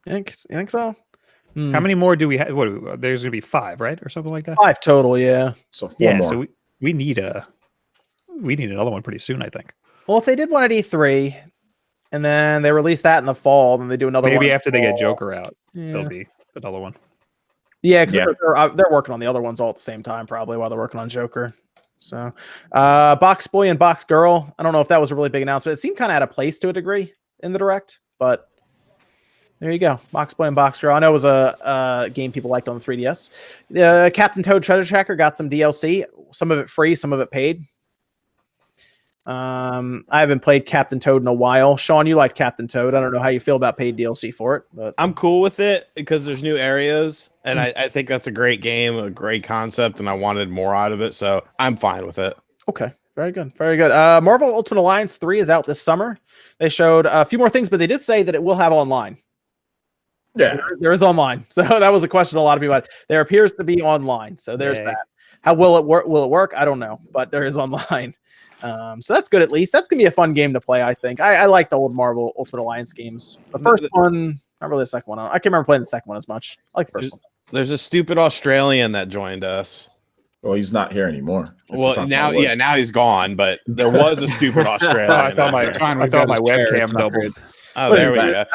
Speaker 1: You think so?
Speaker 3: How many more do we have? There's gonna be 5, right, or something like that.
Speaker 1: 5 total, yeah.
Speaker 5: So 4 more.
Speaker 3: So we need another one pretty soon, I think.
Speaker 1: Well, if they did one at E3, and then they release that in the fall, then they do another one.
Speaker 3: Maybe after they get Joker out, there'll be another one.
Speaker 1: Yeah, because they're working on the other ones all at the same time, probably while they're working on Joker. So, Box Boy and Box Girl. I don't know if that was a really big announcement. It seemed kind of out of place to a degree in the direct, but there you go. Box Boy and Box Girl. I know it was a game people liked on the 3DS. Captain Toad Treasure Tracker got some DLC. Some of it free, some of it paid. I haven't played Captain Toad in a while. Sean, you like Captain Toad. I don't know how you feel about paid DLC for it, but
Speaker 7: I'm cool with it because there's new areas, and I think that's a great game, a great concept, and I wanted more out of it, so I'm fine with it.
Speaker 1: Okay, very good, very good. Marvel Ultimate Alliance 3 is out this summer. They showed a few more things, but they did say that it will have online.
Speaker 5: Yeah,
Speaker 1: so there is online. So that was a question a lot of people had. There appears to be online, so there's that. How will it work? Will it work? I don't know, but there is online. So that's good. At least that's gonna be a fun game to play. I think I like the old Marvel Ultimate Alliance games. The first one, not really the second one. I can't remember playing the second one as much. I like the first one.
Speaker 7: There's a stupid Australian that joined us.
Speaker 5: Well, he's not here anymore.
Speaker 7: Well, now he's gone. But there was a stupid Australian.
Speaker 3: I thought my webcam doubled.
Speaker 7: Oh, there we go.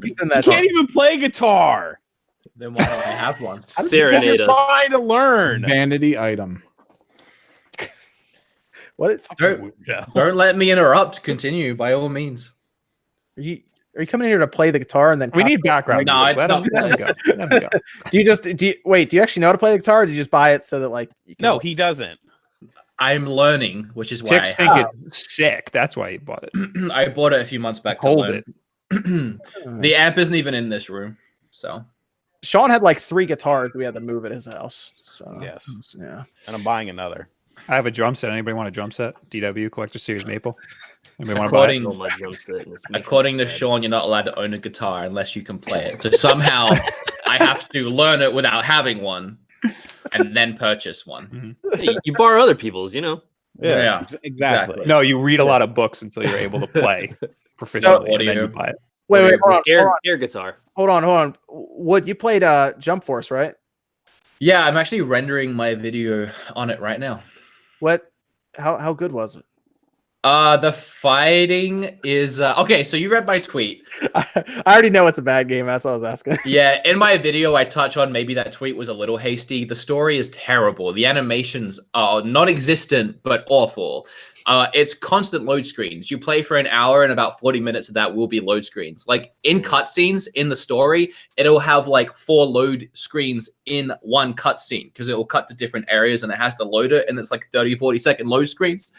Speaker 7: You can't even play guitar.
Speaker 10: Then why don't I have one?
Speaker 7: Because you're trying to learn.
Speaker 2: Vanity item.
Speaker 10: Don't let me interrupt. Continue by all means.
Speaker 1: Are you coming in here to play the guitar and then
Speaker 3: we need background?
Speaker 10: No, it's not.
Speaker 3: Let him go.
Speaker 1: Do you actually know how to play the guitar, or do you just buy it so that like?
Speaker 7: No, he doesn't.
Speaker 10: I'm learning, which is why
Speaker 3: Chicks think it's sick. That's why you bought it.
Speaker 10: I bought it a few months back.
Speaker 3: Hold it.
Speaker 10: The amp isn't even in this room, so.
Speaker 1: Sean had like 3 guitars we had to move at his house. So
Speaker 7: yes,
Speaker 1: yeah.
Speaker 7: And I'm buying another.
Speaker 3: I have a drum set. Anybody want a drum set? DW Collector Series Maple. Anybody want to buy it?
Speaker 8: Oh, my drumstick. This makes me
Speaker 10: According to
Speaker 8: sad.
Speaker 10: Sean, you're not allowed to own a guitar unless you can play it. So somehow I have to learn it without having one and then purchase one.
Speaker 8: Hey, you borrow other people's, you know.
Speaker 10: Yeah,
Speaker 7: exactly.
Speaker 3: No, you read a lot of books until you're able to play proficiently, and then you buy it.
Speaker 1: Wait, hold on,
Speaker 8: Air guitar.
Speaker 1: hold on. What you played? Jump Force, right?
Speaker 10: Yeah, I'm actually rendering my video on it right now.
Speaker 1: What? How good was it?
Speaker 10: The fighting is okay. So you read my tweet.
Speaker 1: I already know it's a bad game. That's what I was asking.
Speaker 10: Yeah, in my video, I touch on maybe that tweet was a little hasty. The story is terrible. The animations are non-existent but awful. It's constant load screens. You play for an hour, and about 40 minutes of that will be load screens. Like in cutscenes in the story, it'll have like 4 load screens in one cutscene because it will cut to different areas and it has to load it, and it's like 30-40 second load screens.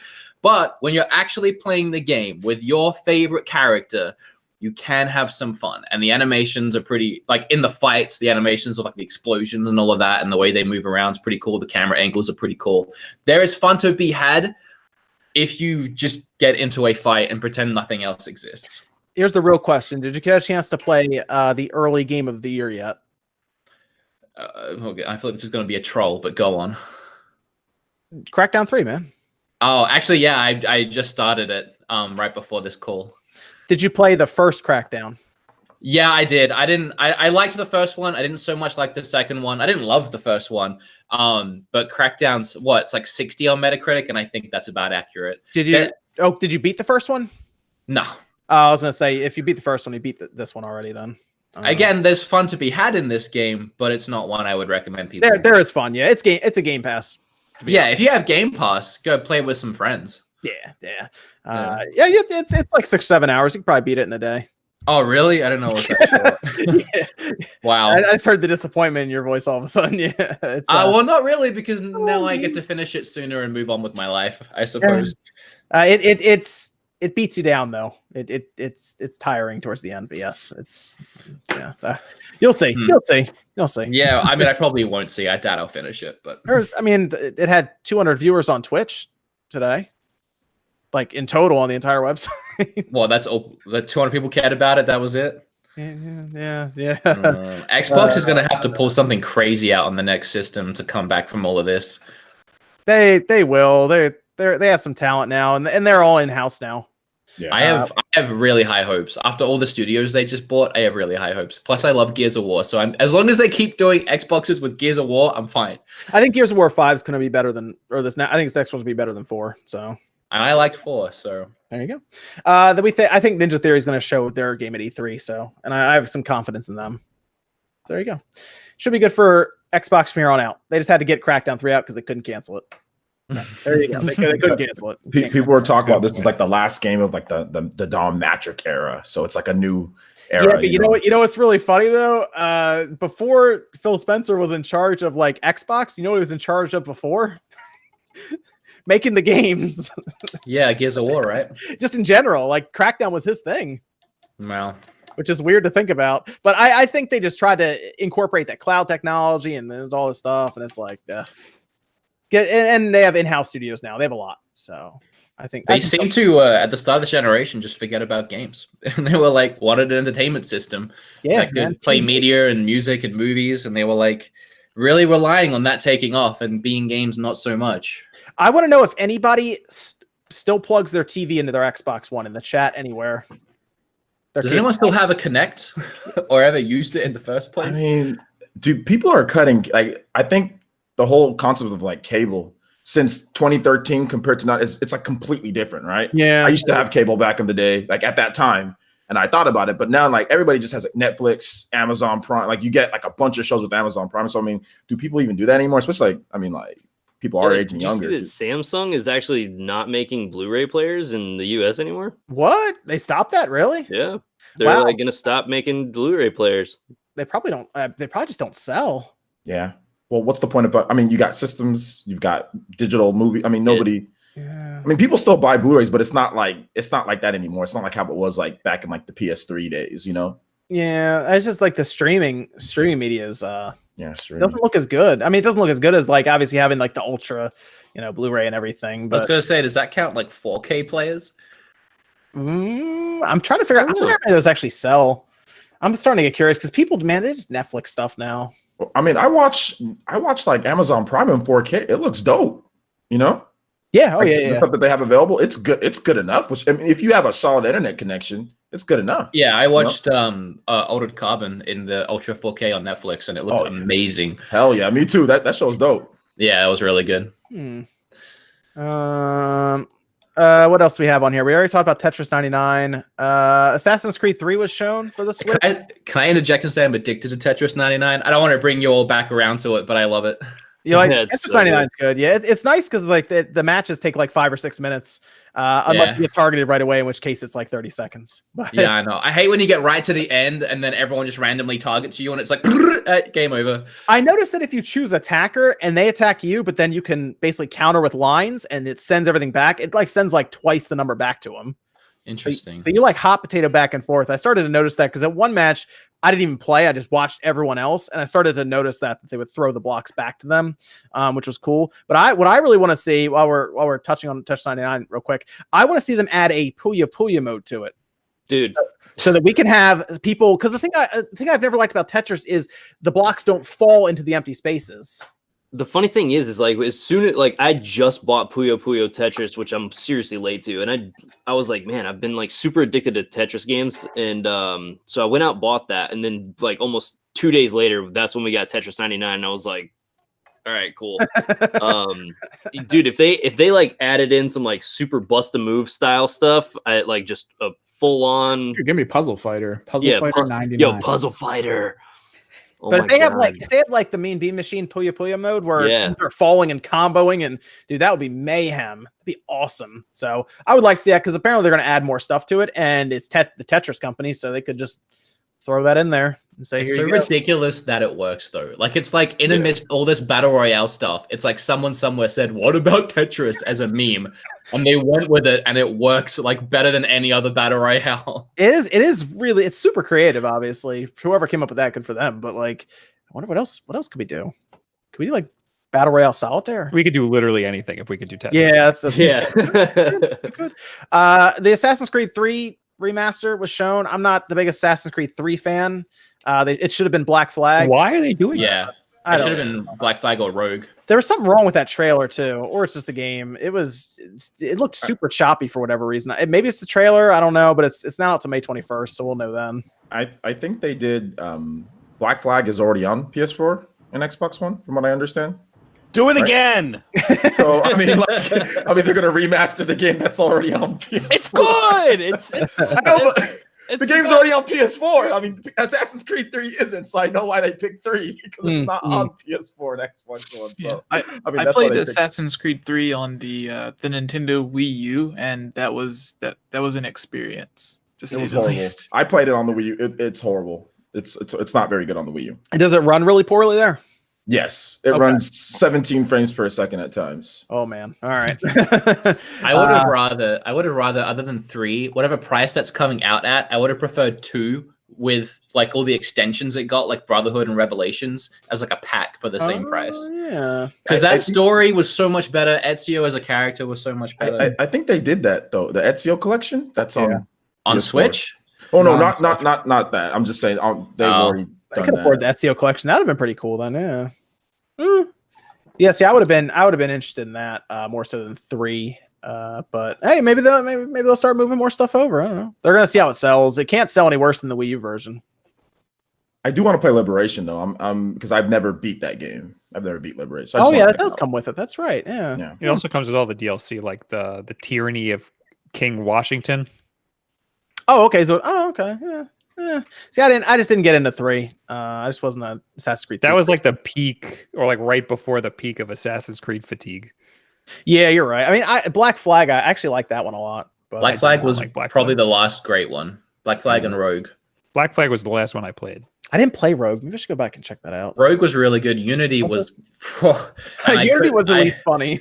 Speaker 10: But when you're actually playing the game with your favorite character, you can have some fun. And the animations are pretty, like in the fights, the animations of like the explosions and all of that and the way they move around is pretty cool. The camera angles are pretty cool. There is fun to be had if you just get into a fight and pretend nothing else exists.
Speaker 1: Here's the real question. Did you get a chance to play the early game of the year yet?
Speaker 10: Okay, I feel like this is going to be a troll, but go on.
Speaker 1: Crackdown 3, man.
Speaker 10: Oh, actually, yeah, I just started it right before this call.
Speaker 1: Did you play the first Crackdown?
Speaker 10: Yeah, I did. I liked the first one. I didn't so much like the second one. I didn't love the first one. But Crackdown's it's like 60 on Metacritic, and I think that's about accurate.
Speaker 1: Did you beat the first one?
Speaker 10: No.
Speaker 1: I was gonna say if you beat the first one, you beat this one already. Then
Speaker 10: again, there's fun to be had in this game, but it's not one I would recommend people.
Speaker 1: There is fun. Yeah, it's a Game Pass.
Speaker 10: Yeah, if you have Game Pass, go play with some friends.
Speaker 1: Yeah. It's like 6-7 hours. You can probably beat it in a day.
Speaker 10: Oh, really? I don't know what that short. Wow.
Speaker 1: I just heard the disappointment in your voice all of a sudden. Yeah. It's,
Speaker 10: well, not really, because now I get to finish it sooner and move on with my life, I suppose.
Speaker 1: It beats you down though. It's tiring towards the end, but yes, you'll see. You'll see.
Speaker 10: Yeah, I mean, I probably won't see. I doubt I'll finish it, but
Speaker 1: it had 200 viewers on Twitch today, like in total on the entire website.
Speaker 10: Well, that's all. The 200 people cared about it. That was it.
Speaker 1: Yeah.
Speaker 10: Xbox is gonna have to pull something crazy out on the next system to come back from all of this.
Speaker 1: They will. They have some talent now, and they're all in house now.
Speaker 10: Yeah. I have really high hopes. After all the studios they just bought, I have really high hopes. Plus, I love Gears of War, so as long as they keep doing Xboxes with Gears of War, I'm fine.
Speaker 1: I think Gears of War 5 is going to be better than, I think this next one's going to be better than 4. So,
Speaker 10: and I liked 4, so
Speaker 1: there you go. I think Ninja Theory is going to show their game at E3, so, and I have some confidence in them. There you go. Should be good for Xbox from here on out. They just had to get Crackdown 3 out because they couldn't cancel it. So, there you go. They couldn't cancel it.
Speaker 5: People were talking about this is like the last game of like the Dom Matrick era, so it's like a new era.
Speaker 1: Yeah, but you know what? You know what's really funny though? Before Phil Spencer was in charge of like Xbox, you know what he was in charge of before? Making the games.
Speaker 10: Yeah, Gears of War, right?
Speaker 1: Just in general, like Crackdown was his thing.
Speaker 10: Wow.
Speaker 1: Which is weird to think about, but I think they just tried to incorporate that cloud technology and there's all this stuff, and it's like. And they have in-house studios now. They have a lot. So I think
Speaker 10: they seem to at the start of the generation just forget about games. And they were like wanted an entertainment system that could play media and music and movies, and they were like really relying on that taking off, and being games not so much.
Speaker 1: I want to know if anybody still plugs their TV into their Xbox One in the chat anywhere.
Speaker 10: Does anyone still have a Kinect or ever used it in the first place?
Speaker 5: I mean, dude, people are cutting. Like, I think the whole concept of like cable since 2013 compared to now, it's like completely different, right?
Speaker 1: Yeah.
Speaker 5: I used to have cable back in the day, like at that time, and I thought about it, but now like everybody just has like Netflix, Amazon Prime, like you get like a bunch of shows with Amazon Prime. So I mean, do people even do that anymore? Especially like, I mean, like people are aging younger.
Speaker 8: Did you see that Samsung is actually not making Blu-ray players in the US anymore?
Speaker 1: What? They stopped that? Really?
Speaker 8: Yeah. They're like going to stop making Blu-ray players.
Speaker 1: They probably don't. They probably just don't sell.
Speaker 5: Yeah. Well, what's the point of? I mean, you got systems, you've got digital movie. I mean, nobody. Yeah. I mean, people still buy Blu-rays, but it's not like that anymore. It's not like how it was like back in like the PS3 days, you know?
Speaker 1: Yeah, it's just like the streaming media is.
Speaker 5: Streaming.
Speaker 1: Doesn't look as good. I mean, it doesn't look as good as like obviously having like the ultra, Blu-ray and everything. But
Speaker 10: I was gonna say, does that count like 4K players?
Speaker 1: I'm trying to figure out how many of those actually sell. I'm starting to get curious because people, man, they just Netflix stuff now.
Speaker 5: I mean, I watch like Amazon Prime in 4K. It looks dope, you know?
Speaker 1: Yeah,
Speaker 5: like the stuff that they have available. It's good. It's good enough. Which, I mean, if you have a solid internet connection, it's good enough.
Speaker 10: Yeah, I watched Altered Carbon in the Ultra 4K on Netflix, and it looked amazing.
Speaker 5: Hell yeah, me too. That show's dope.
Speaker 10: Yeah, it was really good.
Speaker 1: What else do we have on here? We already talked about Tetris 99. Assassin's Creed 3 was shown for the Switch.
Speaker 10: Can I interject and say I'm addicted to Tetris 99? I don't want to bring you all back around to it, but I love it.
Speaker 1: You like Tetris 99 is good. Yeah, it's nice because like the matches take like 5 or 6 minutes. Unless you get targeted right away, in which case it's like 30 seconds. But
Speaker 10: yeah, I know. I hate when you get right to the end and then everyone just randomly targets you and it's like game over.
Speaker 1: I noticed that if you choose attacker and they attack you, but then you can basically counter with lines and it sends everything back. It like sends like twice the number back to them.
Speaker 10: Interesting.
Speaker 1: So you like hot potato back and forth. I started to notice that because at one match I didn't even play. I just watched everyone else, and I started to notice that they would throw the blocks back to them, which was cool. But what I really want to see while we're touching on Tetris 99 real quick, I want to see them add a Puya Puya mode to it,
Speaker 8: dude,
Speaker 1: so that we can have people. Because the thing I've never liked about Tetris is the blocks don't fall into the empty spaces.
Speaker 8: The funny thing is like as soon as like I just bought Puyo Puyo Tetris, which I'm seriously late to, and I was like, man, I've been like super addicted to Tetris games, and so I went out and bought that, and then like almost 2 days later, that's when we got Tetris 99, and I was like, all right, cool. Dude, if they like added in some like super bust a move style stuff, I like just a full on.
Speaker 2: Give me Puzzle Fighter. Fighter 99.
Speaker 8: Yo, Puzzle Fighter. Oh
Speaker 1: but if they have like the Mean Bean Machine Puya Puya mode where they're falling and comboing, and dude, that would be mayhem. That'd be awesome. So I would like to see that because apparently they're going to add more stuff to it, and it's the Tetris company, so they could just throw that in there and say,
Speaker 10: it's so ridiculous that it works though. Like it's like in amidst all this battle royale stuff, it's like someone somewhere said, "What about Tetris?" as a meme, and they went with it, and it works like better than any other battle royale.
Speaker 1: It is really, it's super creative. Obviously, whoever came up with that, good for them. But like, I wonder what else could we do? Could we do like battle royale solitaire?
Speaker 3: We could do literally anything if we could do Tetris.
Speaker 1: Yeah, that's
Speaker 8: yeah.
Speaker 1: Good. The Assassin's Creed 3 remaster was shown. I'm not the biggest Assassin's Creed 3 fan. It should have been Black Flag.
Speaker 3: Why are they doing
Speaker 10: this?
Speaker 1: I
Speaker 10: should have been Black Flag or Rogue.
Speaker 1: There was something wrong with that trailer too, or it's just the game. It looked super choppy for whatever reason. Maybe it's the trailer. I don't know, but it's now out to May 21st, so we'll know then.
Speaker 5: I think they did. Black Flag is already on PS4 and Xbox One, from what I understand.
Speaker 7: Do it again.
Speaker 5: So I mean, they're gonna remaster the game that's already on PS4.
Speaker 7: It's good. It's
Speaker 5: I know, but the game's already on PS4. I mean, Assassin's Creed 3 isn't, so I know why they picked 3 because it's not on PS4 and Xbox One. So
Speaker 6: I played Assassin's Creed 3 on the Nintendo Wii U, and that was an experience to say the least.
Speaker 5: I played it on the Wii U. It's horrible. It's not very good on the Wii U.
Speaker 1: Does it run really poorly there?
Speaker 5: Yes, it runs 17 frames per second at times.
Speaker 1: Oh man! All right.
Speaker 10: I would have rather, other than 3, whatever price that's coming out at, I would have preferred 2 with like all the extensions it got, like Brotherhood and Revelations, as like a pack for the same price.
Speaker 1: Yeah,
Speaker 10: because that story was so much better. Ezio as a character was so much better.
Speaker 5: I think they did that though. The Ezio collection that's on
Speaker 10: Switch.
Speaker 5: Oh no, not that. I'm just saying they've already.
Speaker 1: I could afford the Ezio collection. That would have been pretty cool then. Yeah. Yeah. See, I would have been interested in that more so than 3. But hey, maybe they'll start moving more stuff over. I don't know. They're gonna see how it sells. It can't sell any worse than the Wii U version.
Speaker 5: I do want to play Liberation though. I'm because I've never beat that game. I've never beat Liberation.
Speaker 1: So that does come with it. That's right. Yeah.
Speaker 3: It also comes with all the DLC, like the Tyranny of King Washington.
Speaker 1: Oh, okay. So, okay. Yeah. See, I just didn't get into 3. I just wasn't a Assassin's Creed 3.
Speaker 3: That was like the peak, or like right before the peak of Assassin's Creed fatigue.
Speaker 1: Yeah, you're right. I mean, Black Flag, I actually like that one a lot. But
Speaker 10: Black Flag was probably the last great one. Black Flag and Rogue.
Speaker 3: Black Flag was the last one I played.
Speaker 1: I didn't play Rogue. Maybe I should go back and check that out.
Speaker 10: Rogue was really good. Unity was...
Speaker 1: Unity was the least funny.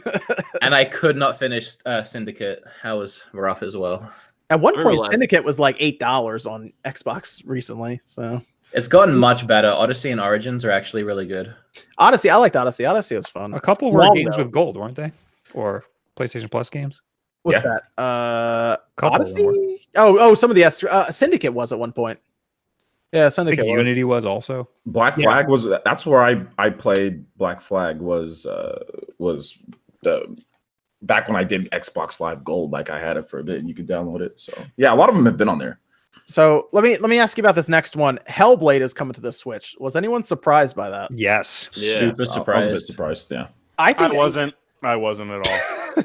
Speaker 10: And I could not finish Syndicate. That was rough as well.
Speaker 1: At one point, Syndicate was like $8 on Xbox recently. So
Speaker 10: it's gotten much better. Odyssey and Origins are actually really good.
Speaker 1: Odyssey, I liked Odyssey. Odyssey was fun.
Speaker 3: A couple were games with gold, weren't they? Or PlayStation Plus games?
Speaker 1: What's
Speaker 5: Yeah.
Speaker 1: that?
Speaker 3: Couple of them were.
Speaker 1: Odyssey? Oh, some of the Syndicate was at one point. Yeah,
Speaker 3: I
Speaker 1: Syndicate.
Speaker 3: think
Speaker 1: was.
Speaker 3: Unity was also.
Speaker 5: Black
Speaker 1: Yeah.
Speaker 5: Flag was that's where I played. Black Flag was the back when I did Xbox Live Gold. Like I had it for a bit, and you could download it. So yeah, a lot of them have been on there.
Speaker 1: So let me ask you about this next one. Hellblade is coming to the Switch. Was anyone surprised by that?
Speaker 3: Yes.
Speaker 8: Yeah.
Speaker 10: Super
Speaker 5: I was a
Speaker 10: surprised.
Speaker 5: bit surprised. Yeah.
Speaker 1: I
Speaker 7: I
Speaker 1: think
Speaker 7: wasn't at all.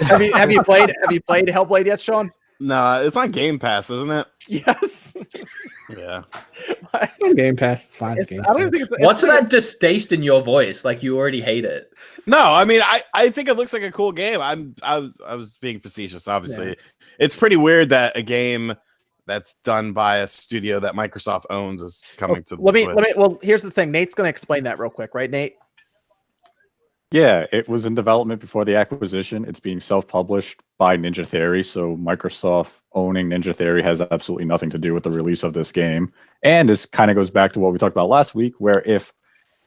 Speaker 1: have you played Hellblade yet, Sean?
Speaker 7: No, it's on Game Pass, isn't it?
Speaker 1: Yes.
Speaker 7: Yeah.
Speaker 2: It's on Game Pass. It's fine.
Speaker 1: I don't even think it's
Speaker 10: What's that distaste in your voice? Like you already hate it.
Speaker 7: No, I mean, I think it looks like a cool game. I was being facetious, obviously.
Speaker 1: Yeah.
Speaker 7: It's pretty weird that a game that's done by a studio that Microsoft owns is coming to the Switch.
Speaker 1: Well, here's the thing. Nate's going to explain that real quick, right, Nate?
Speaker 4: Yeah, it was in development before the acquisition. It's being self-published by Ninja Theory, so Microsoft owning Ninja Theory has absolutely nothing to do with the release of this game. And this kind of goes back to what we talked about last week, where if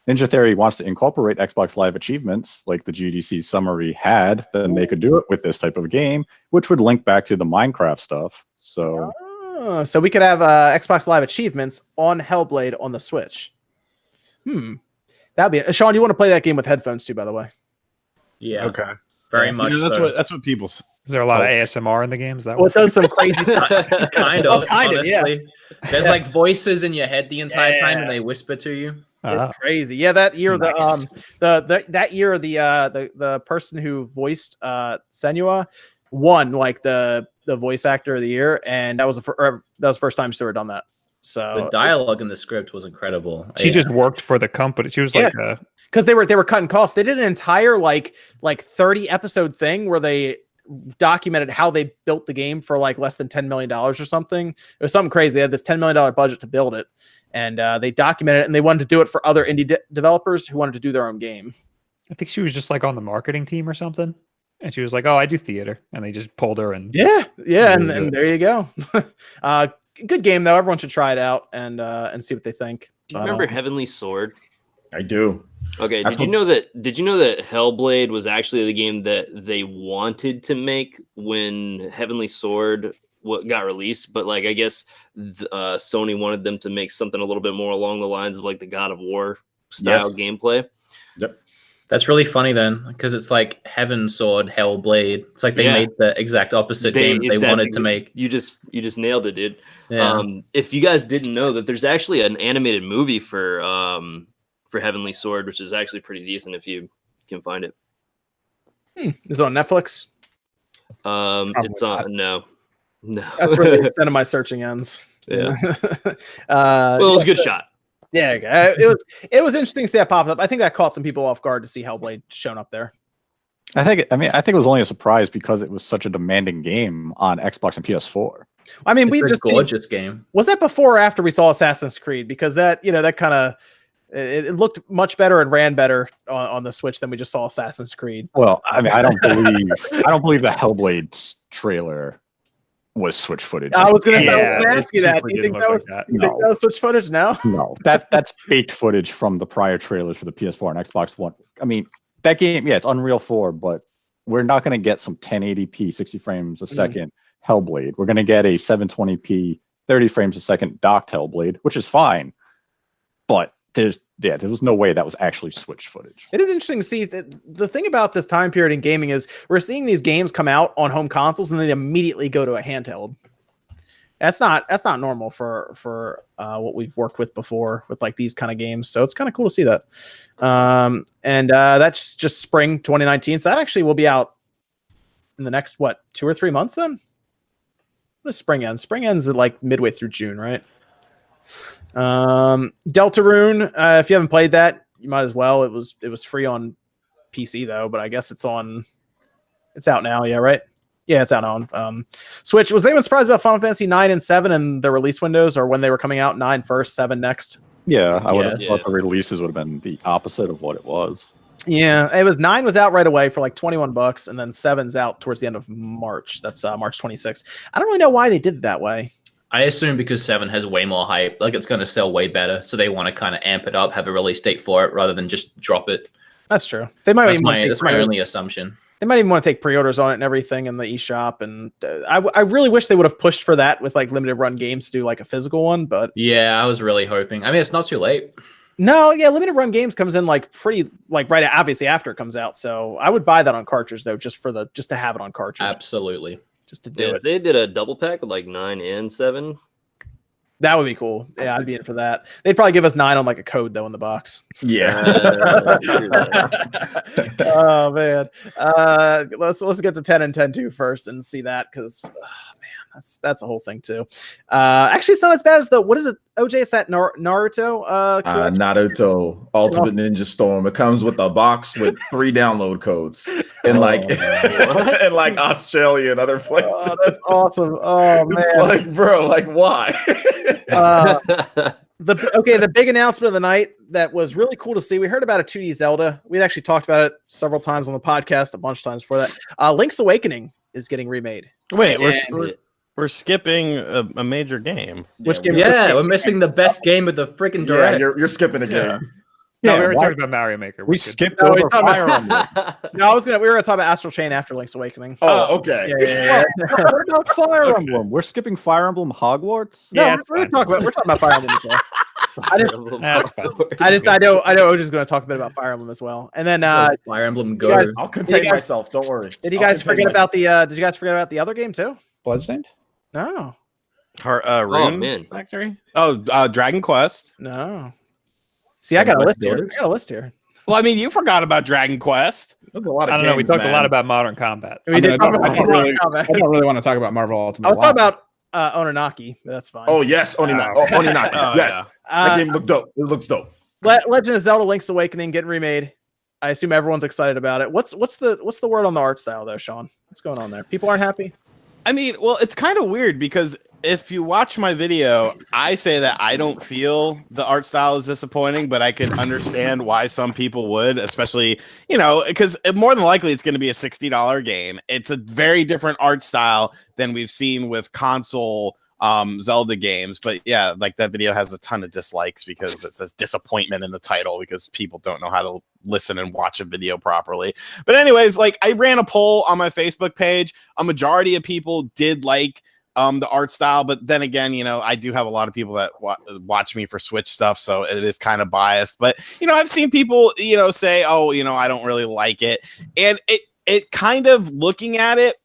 Speaker 4: Ninja Theory wants to incorporate Xbox Live achievements like the GDC summary had, then they could do it with this type of game, which would link back to the Minecraft stuff. So,
Speaker 1: So we could have Xbox Live achievements on Hellblade on the Switch. That'd be it. Sean, you want to play that game with headphones too, by the way.
Speaker 10: Yeah.
Speaker 7: Okay.
Speaker 10: Very much.
Speaker 7: That's what people.
Speaker 3: Is there a lot of ASMR in the game? Is that
Speaker 1: Well, it does some crazy
Speaker 10: kind
Speaker 1: Oh,
Speaker 10: of.
Speaker 1: kind of, yeah.
Speaker 10: honestly. There's like voices in your head the entire time, and they whisper to you.
Speaker 1: It's crazy. Yeah, that year
Speaker 3: Nice.
Speaker 1: the person who voiced Senua won like the voice actor of the year, and that was the first time Stuart done that. So
Speaker 10: The dialogue in the script was incredible.
Speaker 3: She just worked for the company. She was like
Speaker 1: because they were cutting costs. They did an entire like 30 episode thing where they documented how they built the game for like less than $10 million or something. It was something crazy. They had this $10 million budget to build it, and they documented it, and they wanted to do it for other indie developers who wanted to do their own game.
Speaker 3: I think she was just like on the marketing team or something. And she was like, "Oh, I do theater," and they just pulled her and
Speaker 1: Yeah, and there you go. Good game though. Everyone should try it out and see what they think.
Speaker 8: Do you remember Heavenly Sword?
Speaker 5: I do.
Speaker 8: Okay,
Speaker 5: That's
Speaker 8: did you know that Hellblade was actually the game that they wanted to make when Heavenly Sword got released, but like I guess Sony wanted them to make something a little bit more along the lines of like the God of War style gameplay.
Speaker 5: Yep.
Speaker 10: That's really funny then, because it's like Heaven Sword, Hellblade. It's like they made the exact opposite game they wanted to make.
Speaker 8: You just nailed it, dude.
Speaker 10: Yeah.
Speaker 8: If you guys didn't know that there's actually an animated movie for Heavenly Sword, which is actually pretty decent if you can find it.
Speaker 1: Is it on Netflix?
Speaker 8: It's on no.
Speaker 1: That's where the extent of my searching ends.
Speaker 8: Yeah.
Speaker 1: Well,
Speaker 8: it was a good shot.
Speaker 1: Yeah, it was interesting to see that pop up. I think that caught some people off guard to see Hellblade shown up there.
Speaker 4: I think it was only a surprise because it was such a demanding game on Xbox and PS4.
Speaker 1: I mean,
Speaker 10: It's a gorgeous game.
Speaker 1: Was that before or after we saw Assassin's Creed? Because that kind of it looked much better and ran better on the Switch than we just saw Assassin's Creed.
Speaker 4: Well, I mean, I don't believe the Hellblade trailer was Switch footage.
Speaker 1: I was going to
Speaker 3: Yeah,
Speaker 1: ask you that. Do you think that was Switch footage now?
Speaker 4: No, that's baked footage from the prior trailers for the PS4 and Xbox One. I mean, that game, it's Unreal 4, but we're not going to get some 1080p 60 frames a second Hellblade. We're going to get a 720p 30 frames a second docked Hellblade, which is fine. But there was no way that was actually Switch footage.
Speaker 1: It is interesting to see that the thing about this time period in gaming is we're seeing these games come out on home consoles and then they immediately go to a handheld. That's not normal for what we've worked with before with like these kind of games. So it's kind of cool to see that. And that's just spring 2019. So that actually will be out in the next 2 or 3 months then? When does spring end? Spring ends at like midway through June, right? Deltarune, if you haven't played that, you might as well. It was free on PC though, but I guess it's out now, yeah, right? Yeah, it's out on Switch. Was anyone surprised about Final Fantasy 9 and 7 and the release windows, or when they were coming out? 9 first, 7 next?
Speaker 4: Yeah, I would have thought the releases would have been the opposite of what it was.
Speaker 1: Yeah, it was 9 was out right away for like $21, and then 7's out towards the end of March. That's March 26th. I don't really know why they did it that way.
Speaker 10: I assume because 7 has way more hype, like it's going to sell way better, so they want to kind of amp it up, have a release date for it, rather than just drop it.
Speaker 1: That's true. They might.
Speaker 10: That's my only assumption.
Speaker 1: They might even want to take pre-orders on it and everything in the eShop. And I really wish they would have pushed for that with like limited run games to do like a physical one. But
Speaker 10: Yeah, I was really hoping. I mean, it's not too late.
Speaker 1: no, yeah, limited run games comes in like pretty like right obviously after it comes out. So I would buy that on cartridge though, just to have it on cartridge.
Speaker 10: Absolutely.
Speaker 1: Just to do
Speaker 8: Yeah,
Speaker 1: it.
Speaker 8: if they did a double pack with like 9 and 7.
Speaker 1: That would be cool. Yeah, I'd be in for that. They'd probably give us 9 on like a code though in the box.
Speaker 5: Yeah.
Speaker 1: Oh man. Let's get to 10 and 10 too first and see that because man, that's a whole thing too. Actually, it's not as bad as the what is it? OJ, it's that Naruto.
Speaker 5: Naruto Ultimate Ninja Storm. It comes with a box with 3 download codes in in like Australia and other places.
Speaker 1: Oh, that's awesome. Oh man,
Speaker 5: it's like, bro, like why?
Speaker 1: The big announcement of the night that was really cool to see. We heard about a 2D Zelda. We'd actually talked about it several times on the podcast, a bunch of times before that. Link's Awakening is getting remade.
Speaker 7: Wait, we're skipping a major game.
Speaker 1: Which game?
Speaker 10: Yeah, we're missing the best game of the freaking
Speaker 5: Yeah,
Speaker 10: direct.
Speaker 5: you're skipping a game.
Speaker 3: No,
Speaker 4: Yeah,
Speaker 3: we were
Speaker 4: why-
Speaker 3: talking about Mario Maker.
Speaker 4: We
Speaker 3: We're good.
Speaker 4: skipped
Speaker 1: No,
Speaker 4: over
Speaker 1: we're talking
Speaker 4: Fire Emblem.
Speaker 1: No, we were gonna talk about Astral Chain after Link's Awakening.
Speaker 5: Oh, okay.
Speaker 1: Yeah.
Speaker 4: What about Fire Emblem? We're skipping Fire Emblem Hogwarts.
Speaker 1: No,
Speaker 3: Yeah,
Speaker 1: we're
Speaker 3: it's
Speaker 1: talking about Fire Emblem. As well.
Speaker 3: That's fine.
Speaker 1: I know OJ's going to talk a bit about Fire Emblem as well. And then
Speaker 10: Fire Emblem Go.
Speaker 1: guys-
Speaker 5: I'll contain
Speaker 1: guys-
Speaker 5: myself. Don't worry.
Speaker 1: did you
Speaker 5: I'll
Speaker 1: guys
Speaker 5: contain
Speaker 1: forget about the? Did you guys forget about the other game too?
Speaker 2: Bloodstained?
Speaker 1: No,
Speaker 8: Oh
Speaker 7: Rune
Speaker 8: man,
Speaker 7: Factory. Dragon Quest.
Speaker 1: no. See, I got a list here.
Speaker 10: Builders?
Speaker 1: I got a list here.
Speaker 7: Well, I mean, you forgot about Dragon Quest.
Speaker 5: There's a lot of
Speaker 3: I don't know. We
Speaker 5: games,
Speaker 3: talked a lot
Speaker 5: man.
Speaker 3: about Modern Combat.
Speaker 1: We did talk about
Speaker 2: I don't really want to talk about Marvel Ultimate.
Speaker 1: I was talking
Speaker 2: Alliance.
Speaker 1: about Ononaki, but that's fine.
Speaker 5: Oh yes, Oninaki. Oninaki.
Speaker 7: Oh,
Speaker 5: Yes,
Speaker 7: yeah.
Speaker 5: that game looked dope. It looks dope.
Speaker 1: Legend of Zelda: Link's Awakening getting remade. I assume everyone's excited about it. What's the word on the art style though, Sean? What's going on there? People aren't happy.
Speaker 7: I mean, well, it's kind of weird because if you watch my video, I say that I don't feel the art style is disappointing, but I can understand why some people would, especially, because more than likely it's going to be a $60 game. It's a very different art style than we've seen with console Zelda games. But yeah, like that video has a ton of dislikes because it says disappointment in the title because people don't know how to listen and watch a video properly. But anyways, like I ran a poll on my Facebook page. A majority of people did like the art style, but then again, I do have a lot of people that watch me for Switch stuff, so it is kind of biased. But I've seen people say, oh, I don't really like it, and it kind of looking at it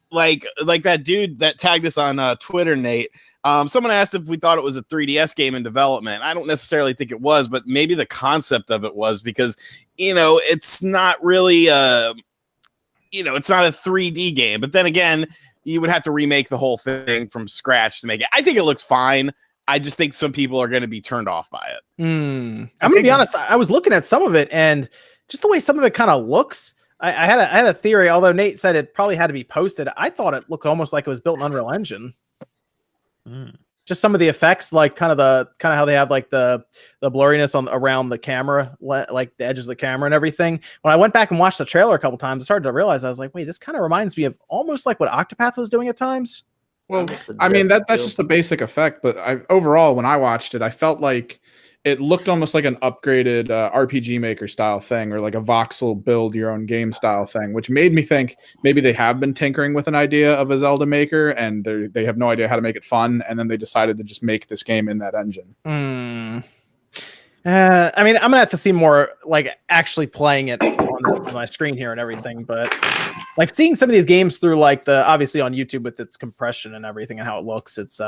Speaker 7: like that dude that tagged us on Twitter, Nate. Someone asked if we thought it was a 3DS game in development. I don't necessarily think it was, but maybe the concept of it was because it's not really it's not a 3D game. But then again, you would have to remake the whole thing from scratch to make it. I think it looks fine. I just think some people are going to be turned off by it.
Speaker 1: I'm going to be honest. I was looking at some of it, and just the way some of it kind of looks, I had a theory. Although Nate said it probably had to be posted, I thought it looked almost like it was built in Unreal Engine. Just some of the effects, like kind of how they have like the blurriness around the camera, like the edges of the camera and everything. When I went back and watched the trailer a couple times, I started to realize I was like, wait, this kind of reminds me of almost like what Octopath was doing at times.
Speaker 2: Well, I mean that's just the basic effect, but overall when I watched it, I felt like it looked almost like an upgraded RPG Maker style thing, or like a voxel build your own game style thing, which made me think maybe they have been tinkering with an idea of a Zelda Maker and they have no idea how to make it fun, and then they decided to just make this game in that engine.
Speaker 1: I mean, I'm gonna have to see more like actually playing it on my screen here and everything, but like seeing some of these games through like obviously on YouTube with its compression and everything and how it looks, it's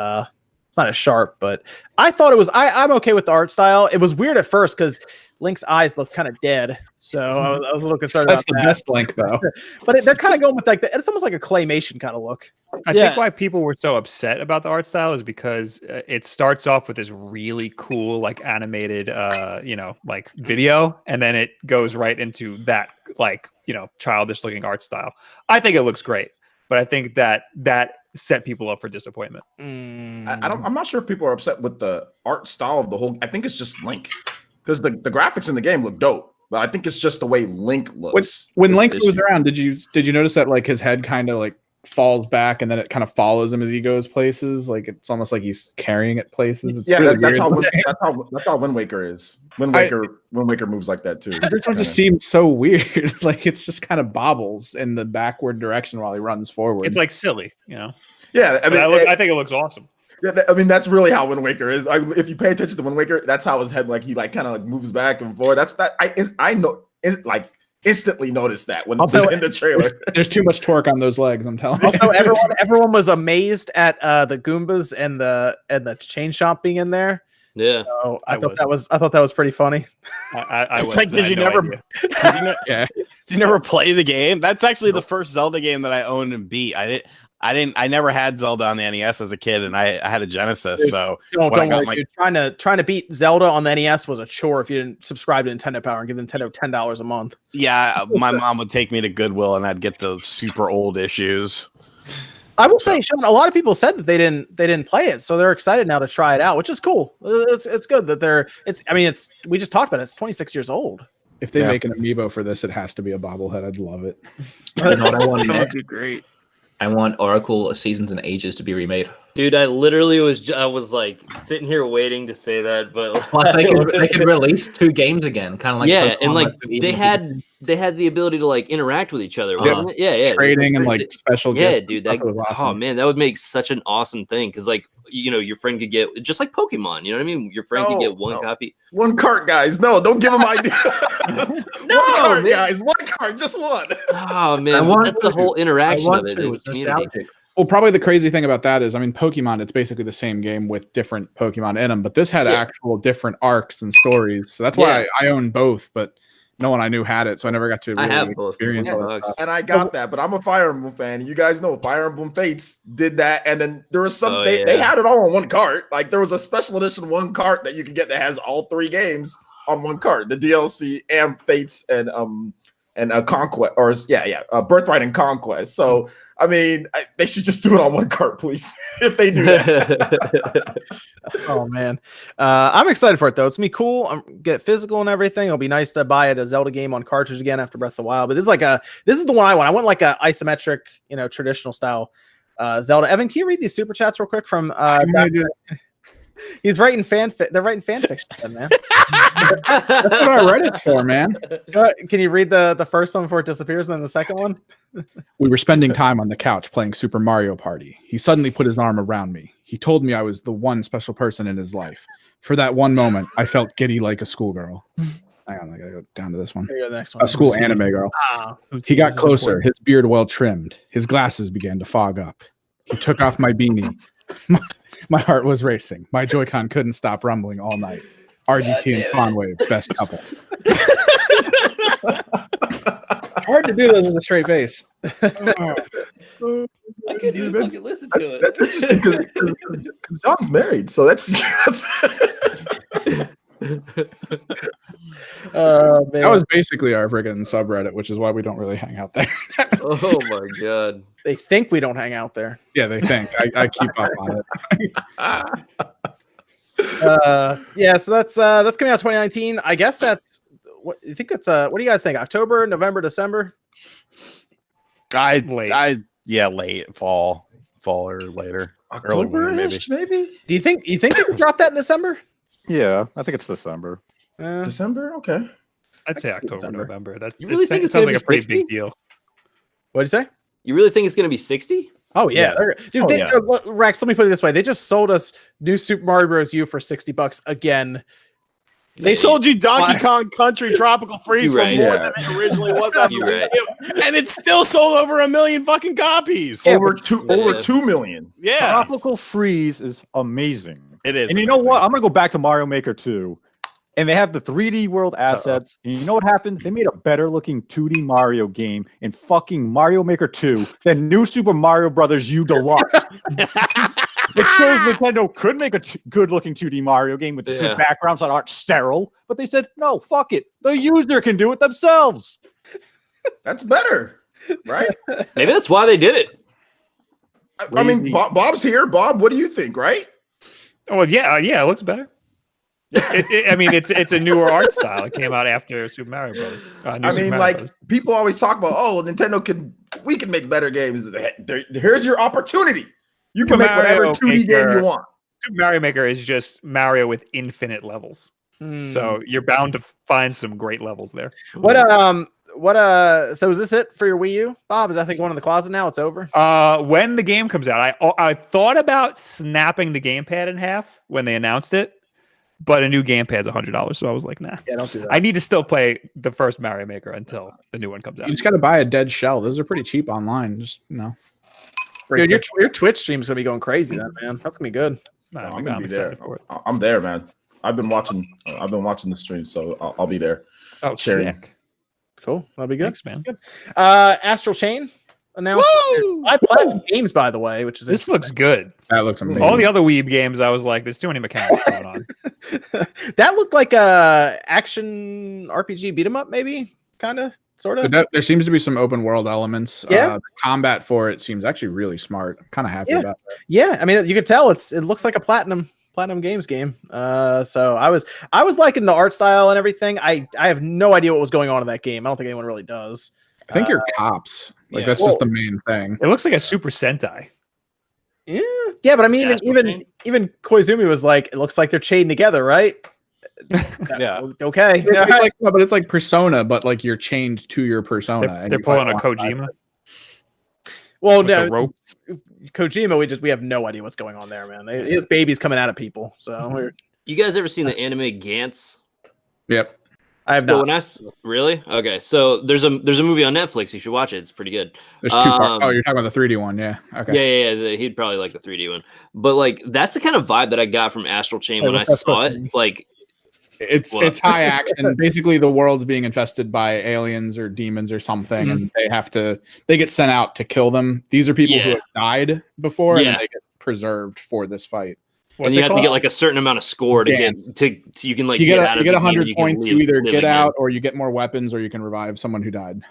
Speaker 1: not as sharp, but I thought it was. I'm okay with the art style. It was weird at first because Link's eyes look kind of dead, so I was a little concerned
Speaker 2: That's
Speaker 1: about
Speaker 2: the
Speaker 1: that.
Speaker 2: best Link though.
Speaker 1: But they're kind of going with like it's almost like a claymation kind of look.
Speaker 3: I think why people were so upset about the art style is because it starts off with this really cool, like animated, like video, and then it goes right into that, like, childish looking art style. I think it looks great, but I think that set people up for disappointment.
Speaker 5: I'm not sure if people are upset with the art style of the whole. I think it's just Link, because the graphics in the game look dope, but I think it's just the way Link looks.
Speaker 2: When Link was around, did you notice that like his head kind of like falls back and then it kind of follows him as he goes places. Like it's almost like he's carrying it places. It's
Speaker 5: Yeah,
Speaker 2: really
Speaker 5: that's
Speaker 2: weird.
Speaker 5: that's how Wind Waker is. Wind Waker moves like that too.
Speaker 2: This one just seems so weird. Like it's just kind of bobbles in the backward direction while he runs forward.
Speaker 3: It's like silly, you know.
Speaker 5: Yeah, I mean,
Speaker 3: I think it looks awesome.
Speaker 5: Yeah, I mean that's really how Wind Waker is. If you pay attention to Wind Waker, that's how his head he kind of moves back and forth. I know it's like instantly noticed that when it's in the trailer.
Speaker 2: There's too much torque on those legs. I'm telling you.
Speaker 1: Also, everyone was amazed at the Goombas and the chain shop being in there.
Speaker 8: Yeah,
Speaker 1: so I thought that was pretty funny.
Speaker 8: I was like, did you never play the game? That's actually the first Zelda game that I owned and beat. I never had Zelda on the NES as a kid, and I had a Genesis.
Speaker 1: Dude,
Speaker 8: so
Speaker 1: don't worry, dude. Trying to beat Zelda on the NES was a chore if you didn't subscribe to Nintendo Power and give Nintendo $10 a month.
Speaker 8: Yeah, my mom would take me to Goodwill, and I'd get the super old issues.
Speaker 1: I will say, Sean, a lot of people said that they didn't play it, so they're excited now to try it out, which is cool. It's good that we just talked about it. It's 26 years old.
Speaker 2: If they make an amiibo for this, it has to be a bobblehead. I'd love it.
Speaker 10: You know what I want
Speaker 6: That would
Speaker 10: next?
Speaker 6: be great.
Speaker 10: I want Oracle Seasons and Ages to be remade.
Speaker 8: Dude, I literally was like sitting here waiting to say that, but
Speaker 10: Plus, they could release 2 games again, kind of like
Speaker 8: yeah,
Speaker 10: Pokemon,
Speaker 8: and like
Speaker 10: even
Speaker 8: they had the ability to like interact with each other, wasn't it? Yeah,
Speaker 2: Trading and like special gifts.
Speaker 8: Yeah, dude, that was awesome. Oh man, that would make such an awesome thing because like your friend could get just like Pokemon. You know what I mean? Your friend could get one copy.
Speaker 5: One cart, guys. No, don't give them ideas. One cart, guys. One cart, just one.
Speaker 8: Oh man, that's the whole interaction of it.
Speaker 10: It's nostalgic.
Speaker 2: Well, probably the crazy thing about that is, I mean, Pokemon, it's basically the same game with different Pokemon in them, but this had actual different arcs and stories. So that's why I own both, but no one I knew had it, so I never got to really experience it.
Speaker 5: And I got that, but I'm a Fire Emblem fan. You guys know Fire Emblem Fates did that, and then there was some they had it all on one cart. Like there was a special edition one cart that you could get that has all 3 games on one cart, the DLC and Fates and Conquest, or Birthright and Conquest. So I mean, they should just do it on one cart, please. If they do that.
Speaker 1: Oh man, I'm excited for it though. It's gonna be cool. Get physical and everything. It'll be nice to buy a Zelda game on cartridge again after Breath of the Wild. But this is the one I want. I want like a isometric, traditional style Zelda. Evan, can you read these super chats real quick from? He's writing they're writing fan fiction, man.
Speaker 2: That's what I read it for, man.
Speaker 1: Can you read the first one before it disappears and then the second one?
Speaker 2: We were spending time on the couch playing Super Mario Party. He suddenly put his arm around me. He told me I was the one special person in his life. For that one moment, I felt giddy like a schoolgirl. Hang on, I gotta go down to this one.
Speaker 1: Here, the next one.
Speaker 2: A school anime girl. He got closer, his beard well trimmed. His glasses began to fog up. He took off my beanie. My heart was racing. My Joy-Con couldn't stop rumbling all night. RGT and Conway, best couple. Hard to do those with a straight face.
Speaker 8: I can do it. Listen to it.
Speaker 5: That's interesting because John's married, so that's
Speaker 1: Man.
Speaker 2: That was basically our friggin' subreddit, which is why we don't really hang out there.
Speaker 8: Oh my god.
Speaker 1: They think we don't hang out there.
Speaker 2: Yeah, they think. I keep up on
Speaker 1: it. So that's coming out 2019. I guess that's what you think. It's what do you guys think? October, November, December?
Speaker 7: Late fall or later. Early winter,
Speaker 5: maybe.
Speaker 1: Do you think they could drop that in December?
Speaker 4: Yeah, I think it's December.
Speaker 5: December, okay.
Speaker 3: I'd say October,
Speaker 1: December.
Speaker 3: November.
Speaker 8: You really think it's
Speaker 3: sounds
Speaker 8: gonna
Speaker 3: like
Speaker 8: be
Speaker 3: a pretty
Speaker 8: 60?
Speaker 3: big deal.
Speaker 1: What'd you say?
Speaker 8: You really think it's going to be 60?
Speaker 1: Oh yeah,
Speaker 5: Yes.
Speaker 1: dude. Rex, let me put it this way: they just sold us New Super Mario Bros. U for $60 again.
Speaker 7: They sold you Donkey Kong Country Tropical Freeze for more than it originally was on the Wii U, and it's still sold over 1 million fucking copies.
Speaker 5: Over 2 million.
Speaker 7: Yeah,
Speaker 4: Tropical Freeze is amazing.
Speaker 7: it is.
Speaker 4: And you know what? I'm gonna go back to Mario Maker 2. And they have the 3D world assets. And you know what happened? They made a better looking 2D Mario game in fucking Mario Maker 2 than New Super Mario Brothers U Deluxe. It shows Nintendo could make a good looking 2D Mario game with good backgrounds that aren't sterile. But they said, no, fuck it. The user can do it themselves.
Speaker 5: That's better, right?
Speaker 8: Maybe that's why they did it.
Speaker 5: I mean, Bob's here. Bob, what do you think, right?
Speaker 3: Oh, yeah, it looks better. I mean, it's a newer art style. It came out after Super Mario Bros.
Speaker 5: People always talk about, Nintendo can We can make better games. Here's your opportunity. You can make whatever 2D game you want.
Speaker 3: Mario Maker is just Mario with infinite levels. So you're bound to find some great levels there.
Speaker 1: So is this it for your Wii U, Bob? Is that thing going in the closet now? It's over?
Speaker 3: When the game comes out, I thought about snapping the gamepad in half when they announced it, but a new gamepad's $100, so I was like, nah.
Speaker 1: Yeah, don't do that.
Speaker 3: I need to still play the first Mario Maker until the new one comes out.
Speaker 2: You just got to buy a dead shell. Those are pretty cheap online. Just
Speaker 1: Dude, your Twitch stream's gonna be going crazy, then, man. That's gonna be good.
Speaker 5: I'm gonna be there. I'm there, man. I've been watching the stream, so I'll be there.
Speaker 3: Oh,
Speaker 5: sharing.
Speaker 3: sick.
Speaker 1: Cool. That'll be good.
Speaker 3: Thanks, man.
Speaker 1: Good. Astral Chain announced. I played games, by the way, which is
Speaker 3: This looks good.
Speaker 2: That looks amazing.
Speaker 3: All the other Weeb games, I was like, there's too many mechanics going on.
Speaker 1: That looked like a action RPG beat 'em up, maybe, kind of, sort of.
Speaker 2: There seems to be some open world elements.
Speaker 1: Yeah.
Speaker 2: The combat for it seems actually really smart. I'm kind of happy about that.
Speaker 1: Yeah, I mean, you could tell it looks like a Platinum Games game. So I was liking the art style and everything. I have no idea what was going on in that game. I don't think anyone really does.
Speaker 2: I think you're cops. Like that's just the main thing.
Speaker 3: It looks like a Super Sentai.
Speaker 1: Yeah, but I mean, even Koizumi was like, it looks like they're chained together, right?
Speaker 7: Yeah.
Speaker 1: Okay.
Speaker 2: But it's like Persona, but like you're chained to your persona.
Speaker 3: They're pulling a Kojima.
Speaker 1: Well,
Speaker 3: With the
Speaker 1: no,
Speaker 3: rope.
Speaker 1: Kojima, we have no idea what's going on there, man. His baby's coming out of people. So
Speaker 8: You guys ever seen the anime Gantz?
Speaker 2: Yep.
Speaker 1: I have
Speaker 8: So
Speaker 1: not.
Speaker 8: really? Okay, so there's a movie on Netflix. You should watch it. It's pretty good.
Speaker 2: There's two parts. Oh, you're talking about the 3D one, yeah. Okay.
Speaker 8: Yeah. He'd probably like the 3D one. But like that's the kind of vibe that I got from Astral Chain when I saw it. Like
Speaker 2: it's high action. Basically, the world's being infested by aliens or demons or something, and they get sent out to kill them. These are people who have died before, and then they get preserved for this fight.
Speaker 8: And you have to get like a certain amount of score to get so you can like get out of
Speaker 2: you get
Speaker 8: the game
Speaker 2: 100
Speaker 8: and you can
Speaker 2: points to
Speaker 8: live
Speaker 2: either get
Speaker 8: again.
Speaker 2: out or you get more weapons or you can revive someone who died.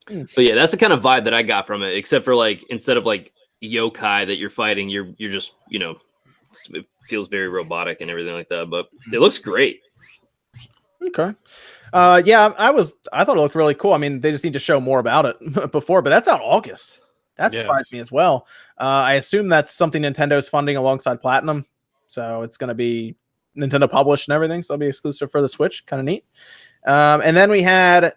Speaker 8: But yeah, that's the kind of vibe that I got from it. Except for like instead of like yokai that you're fighting, you're just it feels very robotic and everything like that. But it looks great.
Speaker 1: Okay. Yeah, I thought it looked really cool. I mean, they just need to show more about it before, but that's out August. That surprised me as well. I assume that's something Nintendo's funding alongside Platinum. So it's going to be Nintendo published and everything. So it'll be exclusive for the Switch. Kind of neat. And then we had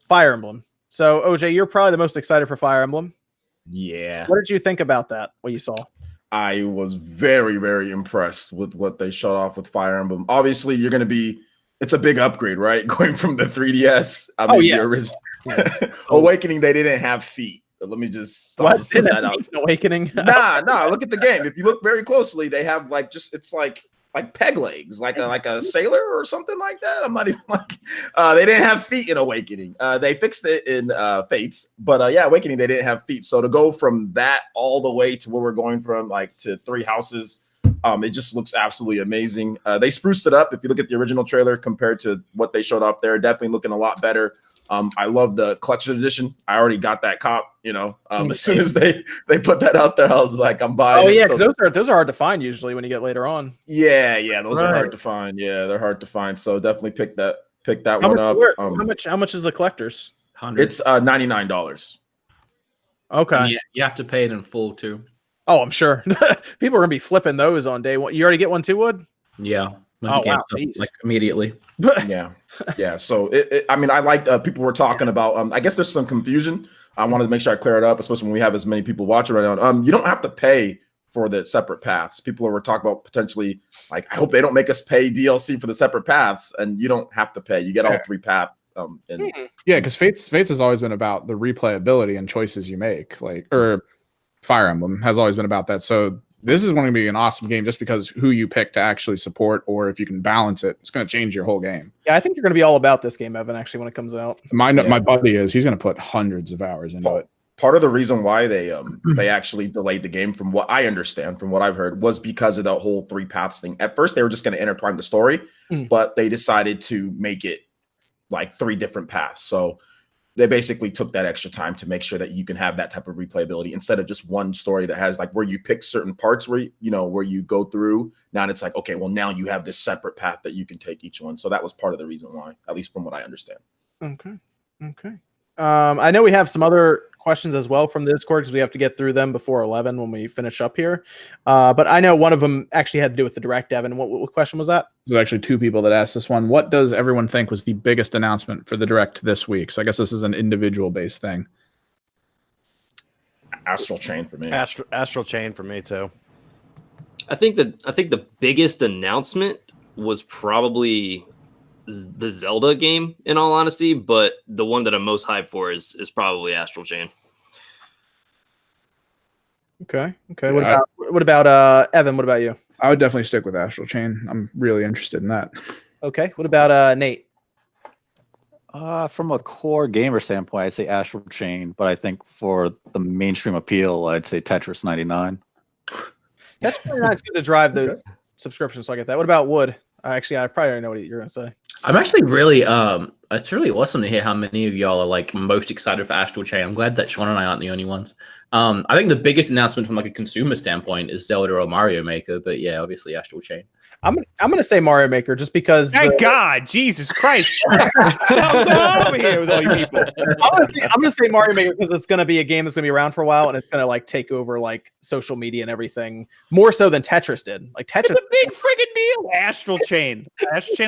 Speaker 1: Fire Emblem. So OJ, you're probably the most excited for Fire Emblem.
Speaker 5: Yeah.
Speaker 1: What did you think about that? What you saw?
Speaker 5: I was very, very impressed with what they showed off with Fire Emblem. Obviously, it's a big upgrade, right? Going from the 3DS. The original Awakening, they didn't have feet. Let me just put that out.
Speaker 1: Awakening.
Speaker 5: Nah. Look at the game. If you look very closely, they have it's like peg legs, like a sailor or something like that. I'm not even like. They didn't have feet in Awakening. They fixed it in Fates, but Awakening they didn't have feet. So to go from that all the way to where we're going from, like to 3 houses, it just looks absolutely amazing. They spruced it up. If you look at the original trailer compared to what they showed off there, definitely looking a lot better. I love the collection edition. I already got that cop. As soon as they put that out there, I was like, I'm buying.
Speaker 1: Oh yeah, because those are hard to find usually when you get later on.
Speaker 5: Yeah, those are hard to find. Yeah, they're hard to find. So definitely pick that one up.
Speaker 1: How much is the collector's?
Speaker 5: It's $99.
Speaker 1: Okay.
Speaker 10: And you have to pay it in full too.
Speaker 1: Oh, I'm sure people are gonna be flipping those on day one. You already get one too, Wood?
Speaker 10: Yeah.
Speaker 1: Wow,
Speaker 10: like immediately.
Speaker 5: Yeah. So I like people were talking about. I guess there's some confusion. I wanted to make sure I clear it up, especially when we have as many people watching right now. You don't have to pay for the separate paths. People were talking about potentially like, I hope they don't make us pay DLC for the separate paths, and you don't have to pay. You get all 3 paths.
Speaker 2: Yeah, because Fates has always been about the replayability and choices you make. Or Fire Emblem has always been about that. So this is going to be an awesome game just because who you pick to actually support, or if you can balance it, it's going to change your whole game.
Speaker 1: Yeah, I think you're going to be all about this game, Evan, actually, when it comes out.
Speaker 2: My buddy he's going to put hundreds of hours into it.
Speaker 5: Part of the reason why they actually delayed the game, from what I understand, from what I've heard, was because of the whole 3 paths thing. At first, they were just going to intertwine the story, but they decided to make it like 3 different paths. So they basically took that extra time to make sure that you can have that type of replayability instead of just one story that has like where you pick certain parts where where you go through. Now it's like, okay, well now you have this separate path that you can take each one. So that was part of the reason why, at least from what I understand.
Speaker 1: Okay. I know we have some other questions as well from the Discord because we have to get through them before 11 when we finish up here. But I know one of them actually had to do with the Direct, Evan. What question was that?
Speaker 2: There's actually two people that asked this one. What does everyone think was the biggest announcement for the Direct this week? So I guess this is an individual-based thing.
Speaker 5: Astral Chain for me.
Speaker 7: Astral Chain for me too.
Speaker 8: I think the biggest announcement was probably the Zelda game, in all honesty, but the one that I'm most hyped for is probably Astral Chain.
Speaker 1: Okay. What about Evan? What about you?
Speaker 2: I would definitely stick with Astral Chain. I'm really interested in that.
Speaker 1: Okay. What about Nate?
Speaker 4: From a core gamer standpoint, I'd say Astral Chain, but I think for the mainstream appeal, I'd say Tetris 99.
Speaker 1: Tetris 99 is good to drive those subscriptions, so I get that. What about Wood? I probably already know what you're going to say.
Speaker 10: I'm actually really, it's really awesome to hear how many of y'all are like most excited for Astral Chain. I'm glad that Sean and I aren't the only ones. I think the biggest announcement from like a consumer standpoint is Zelda or Mario Maker, but yeah, obviously Astral Chain.
Speaker 1: I'm gonna say Mario Maker just because.
Speaker 3: Thank God, Jesus Christ! Come over here with all you people.
Speaker 1: I'm gonna say Mario Maker because it's gonna be a game that's gonna be around for a while and it's gonna like take over like social media and everything more so than Tetris did. Like Tetris,
Speaker 3: It's a big freaking deal. Astral Chain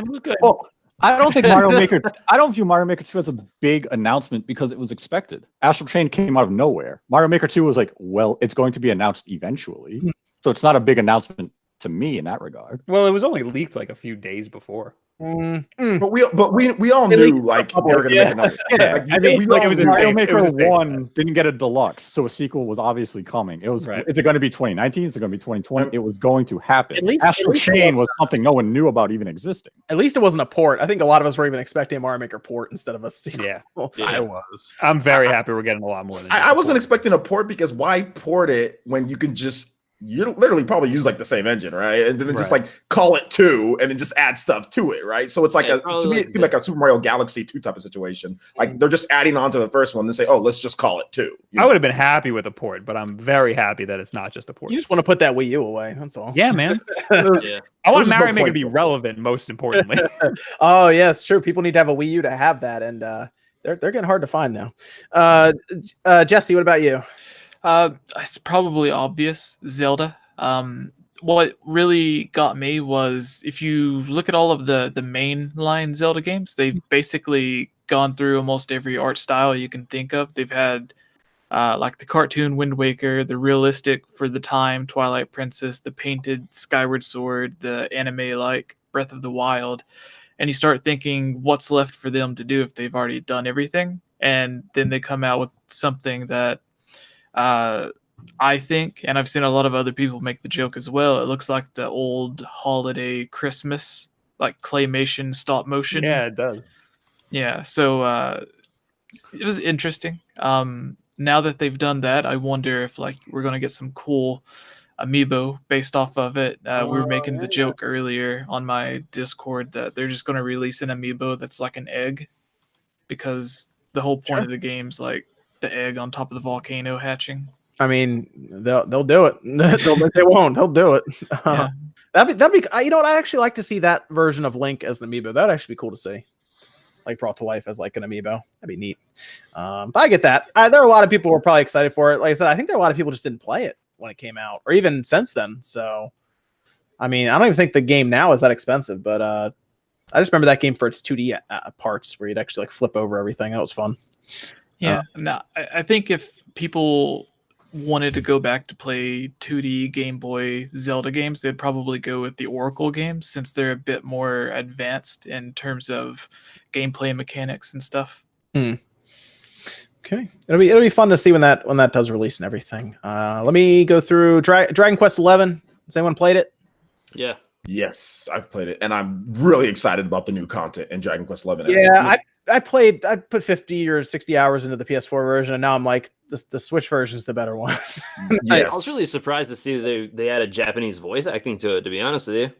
Speaker 3: was good.
Speaker 4: Well, I don't think Mario Maker. I don't view Mario Maker 2 as a big announcement because it was expected. Astral Chain came out of nowhere. Mario Maker 2 was like, well, it's going to be announced eventually, so it's not a big announcement to me in that regard.
Speaker 3: Well, it was only leaked like a few days before.
Speaker 5: But we all knew like they were gonna make another.
Speaker 4: Yeah,
Speaker 5: I mean,
Speaker 3: it was
Speaker 4: Mario
Speaker 3: insane.
Speaker 4: Maker
Speaker 3: It was insane.
Speaker 4: 1 didn't get a deluxe, so a sequel was obviously coming. It was.
Speaker 3: Right.
Speaker 4: Is it going to be 2019? Is it going to be 2020? It was going to happen.
Speaker 1: At least
Speaker 4: Astral
Speaker 1: it
Speaker 4: Chain was something no one knew about even existing.
Speaker 1: at least it wasn't a port. I think a lot of us were even expecting a Mario Maker port instead of a sequel.
Speaker 3: Yeah,
Speaker 7: I was.
Speaker 3: I'm very happy we're getting a lot more than
Speaker 5: I wasn't expecting a port because why port it when you can just literally probably use like the same engine, right? And then just like call it 2 and then just add stuff to it, right? So it's like to me it seemed like a Super Mario Galaxy 2 type of situation. Like they're just adding on to the first one and say, oh, let's just call it 2. You know?
Speaker 3: I would have been happy with a port, but I'm very happy that it's not just a port.
Speaker 1: You just want to put that Wii U away. That's all.
Speaker 3: Yeah, man.
Speaker 8: Yeah.
Speaker 3: I want
Speaker 5: There's no
Speaker 3: Mario Maker to
Speaker 5: point.
Speaker 3: be relevant, most importantly.
Speaker 1: Oh yes, sure. People need to have a Wii U to have that, and they're getting hard to find now. Jesse, what about you?
Speaker 6: It's probably obvious. Zelda. What really got me was if you look at all of the mainline Zelda games, they've basically gone through almost every art style you can think of. They've had like the cartoon Wind Waker, the realistic for the time Twilight Princess, the painted Skyward Sword, the anime like Breath of the Wild, and you start thinking what's left for them to do if they've already done everything, and then they come out with something that I think, and I've seen a lot of other people make the joke as well, it looks like the old holiday Christmas, like claymation stop motion.
Speaker 3: Yeah, it does.
Speaker 6: Yeah, so it was interesting. Now that they've done that, I wonder if like we're going to get some cool amiibo based off of it. We were making the joke earlier on my Discord that they're just going to release an amiibo that's like an egg because the whole point of the game's like the egg on top of the volcano hatching.
Speaker 1: I mean, they'll do it. They won't. They'll do it.
Speaker 6: Yeah.
Speaker 1: That'd be. You know what? I actually like to see that version of Link as an amiibo. That'd actually be cool to see, like brought to life as like an amiibo. That'd be neat. But I get that. There are a lot of people who are probably excited for it. Like I said, I think there are a lot of people just didn't play it when it came out, or even since then. So, I mean, I don't even think the game now is that expensive. But I just remember that game for its 2D parts, where you'd actually like flip over everything. That was fun.
Speaker 6: Yeah. No, I think if people wanted to go back to play 2D Game Boy Zelda games, they'd probably go with the Oracle games since they're a bit more advanced in terms of gameplay mechanics and stuff.
Speaker 1: Okay, it'll be fun to see when that does release and everything. Let me go through Dragon Quest 11. Has anyone played it?
Speaker 8: Yeah.
Speaker 5: Yes, I've played it, and I'm really excited about the new content in Dragon Quest 11.
Speaker 1: Yeah, I put 50 or 60 hours into the PS4 version, and now I'm like, the Switch version is the better one.
Speaker 5: Yes.
Speaker 8: I was really surprised to see they added Japanese voice acting to it, to be honest with you.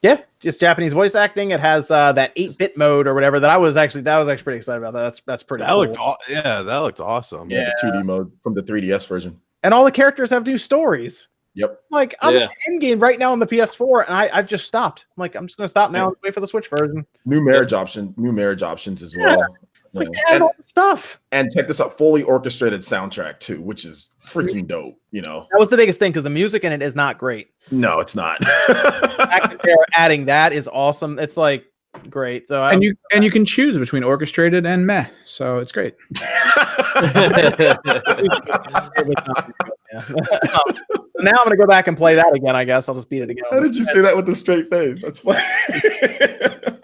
Speaker 1: Yeah, just Japanese voice acting. It has that 8-bit mode or whatever that I was actually pretty excited about. That's pretty.
Speaker 7: That
Speaker 1: cool.
Speaker 7: that looked awesome.
Speaker 5: Yeah, the 2D mode from the 3DS version.
Speaker 1: And all the characters have new stories.
Speaker 5: Yep.
Speaker 1: Like I'm in game right now on the PS4, and I've just stopped. I'm like, I'm just gonna stop now and wait for the Switch version.
Speaker 5: New marriage options as well.
Speaker 1: It's like they had all the stuff.
Speaker 5: And check this out, fully orchestrated soundtrack too, which is freaking dope. That
Speaker 1: was the biggest thing because the music in it is not great.
Speaker 5: No, it's not.
Speaker 1: The fact that they're adding that is awesome. It's like great. So
Speaker 2: you can choose between orchestrated and meh. So it's great.
Speaker 1: Now I'm gonna go back and play that again. I guess I'll just beat it again.
Speaker 5: How did you say that with a straight face? That's funny.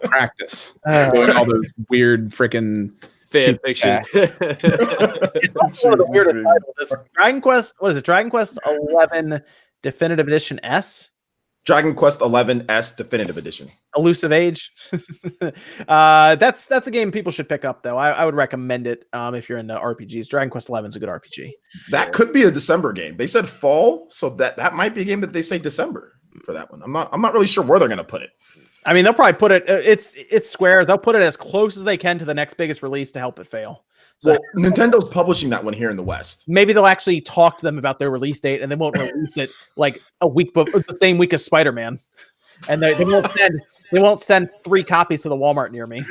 Speaker 2: Practice doing all those weird freaking
Speaker 8: fan fiction.
Speaker 1: It's also one of the weirdest titles. It's Dragon Quest. What is it? Dragon Quest 11 Definitive Edition S.
Speaker 5: Dragon Quest 11S Definitive Edition.
Speaker 1: Elusive Age. That's a game people should pick up, though. I would recommend it if you're into RPGs. Dragon Quest 11 is a good RPG.
Speaker 5: That could be a December game. They said fall, so that might be a game that they say December for that one. I'm not really sure where they're gonna put it.
Speaker 1: I mean, they'll probably put it. It's Square. They'll put it as close as they can to the next biggest release to help it fail. So
Speaker 5: Nintendo's publishing that one here in the West.
Speaker 1: Maybe they'll actually talk to them about their release date, and they won't release it like the same week as Spider-Man. And they won't send 3 copies to the Walmart near me.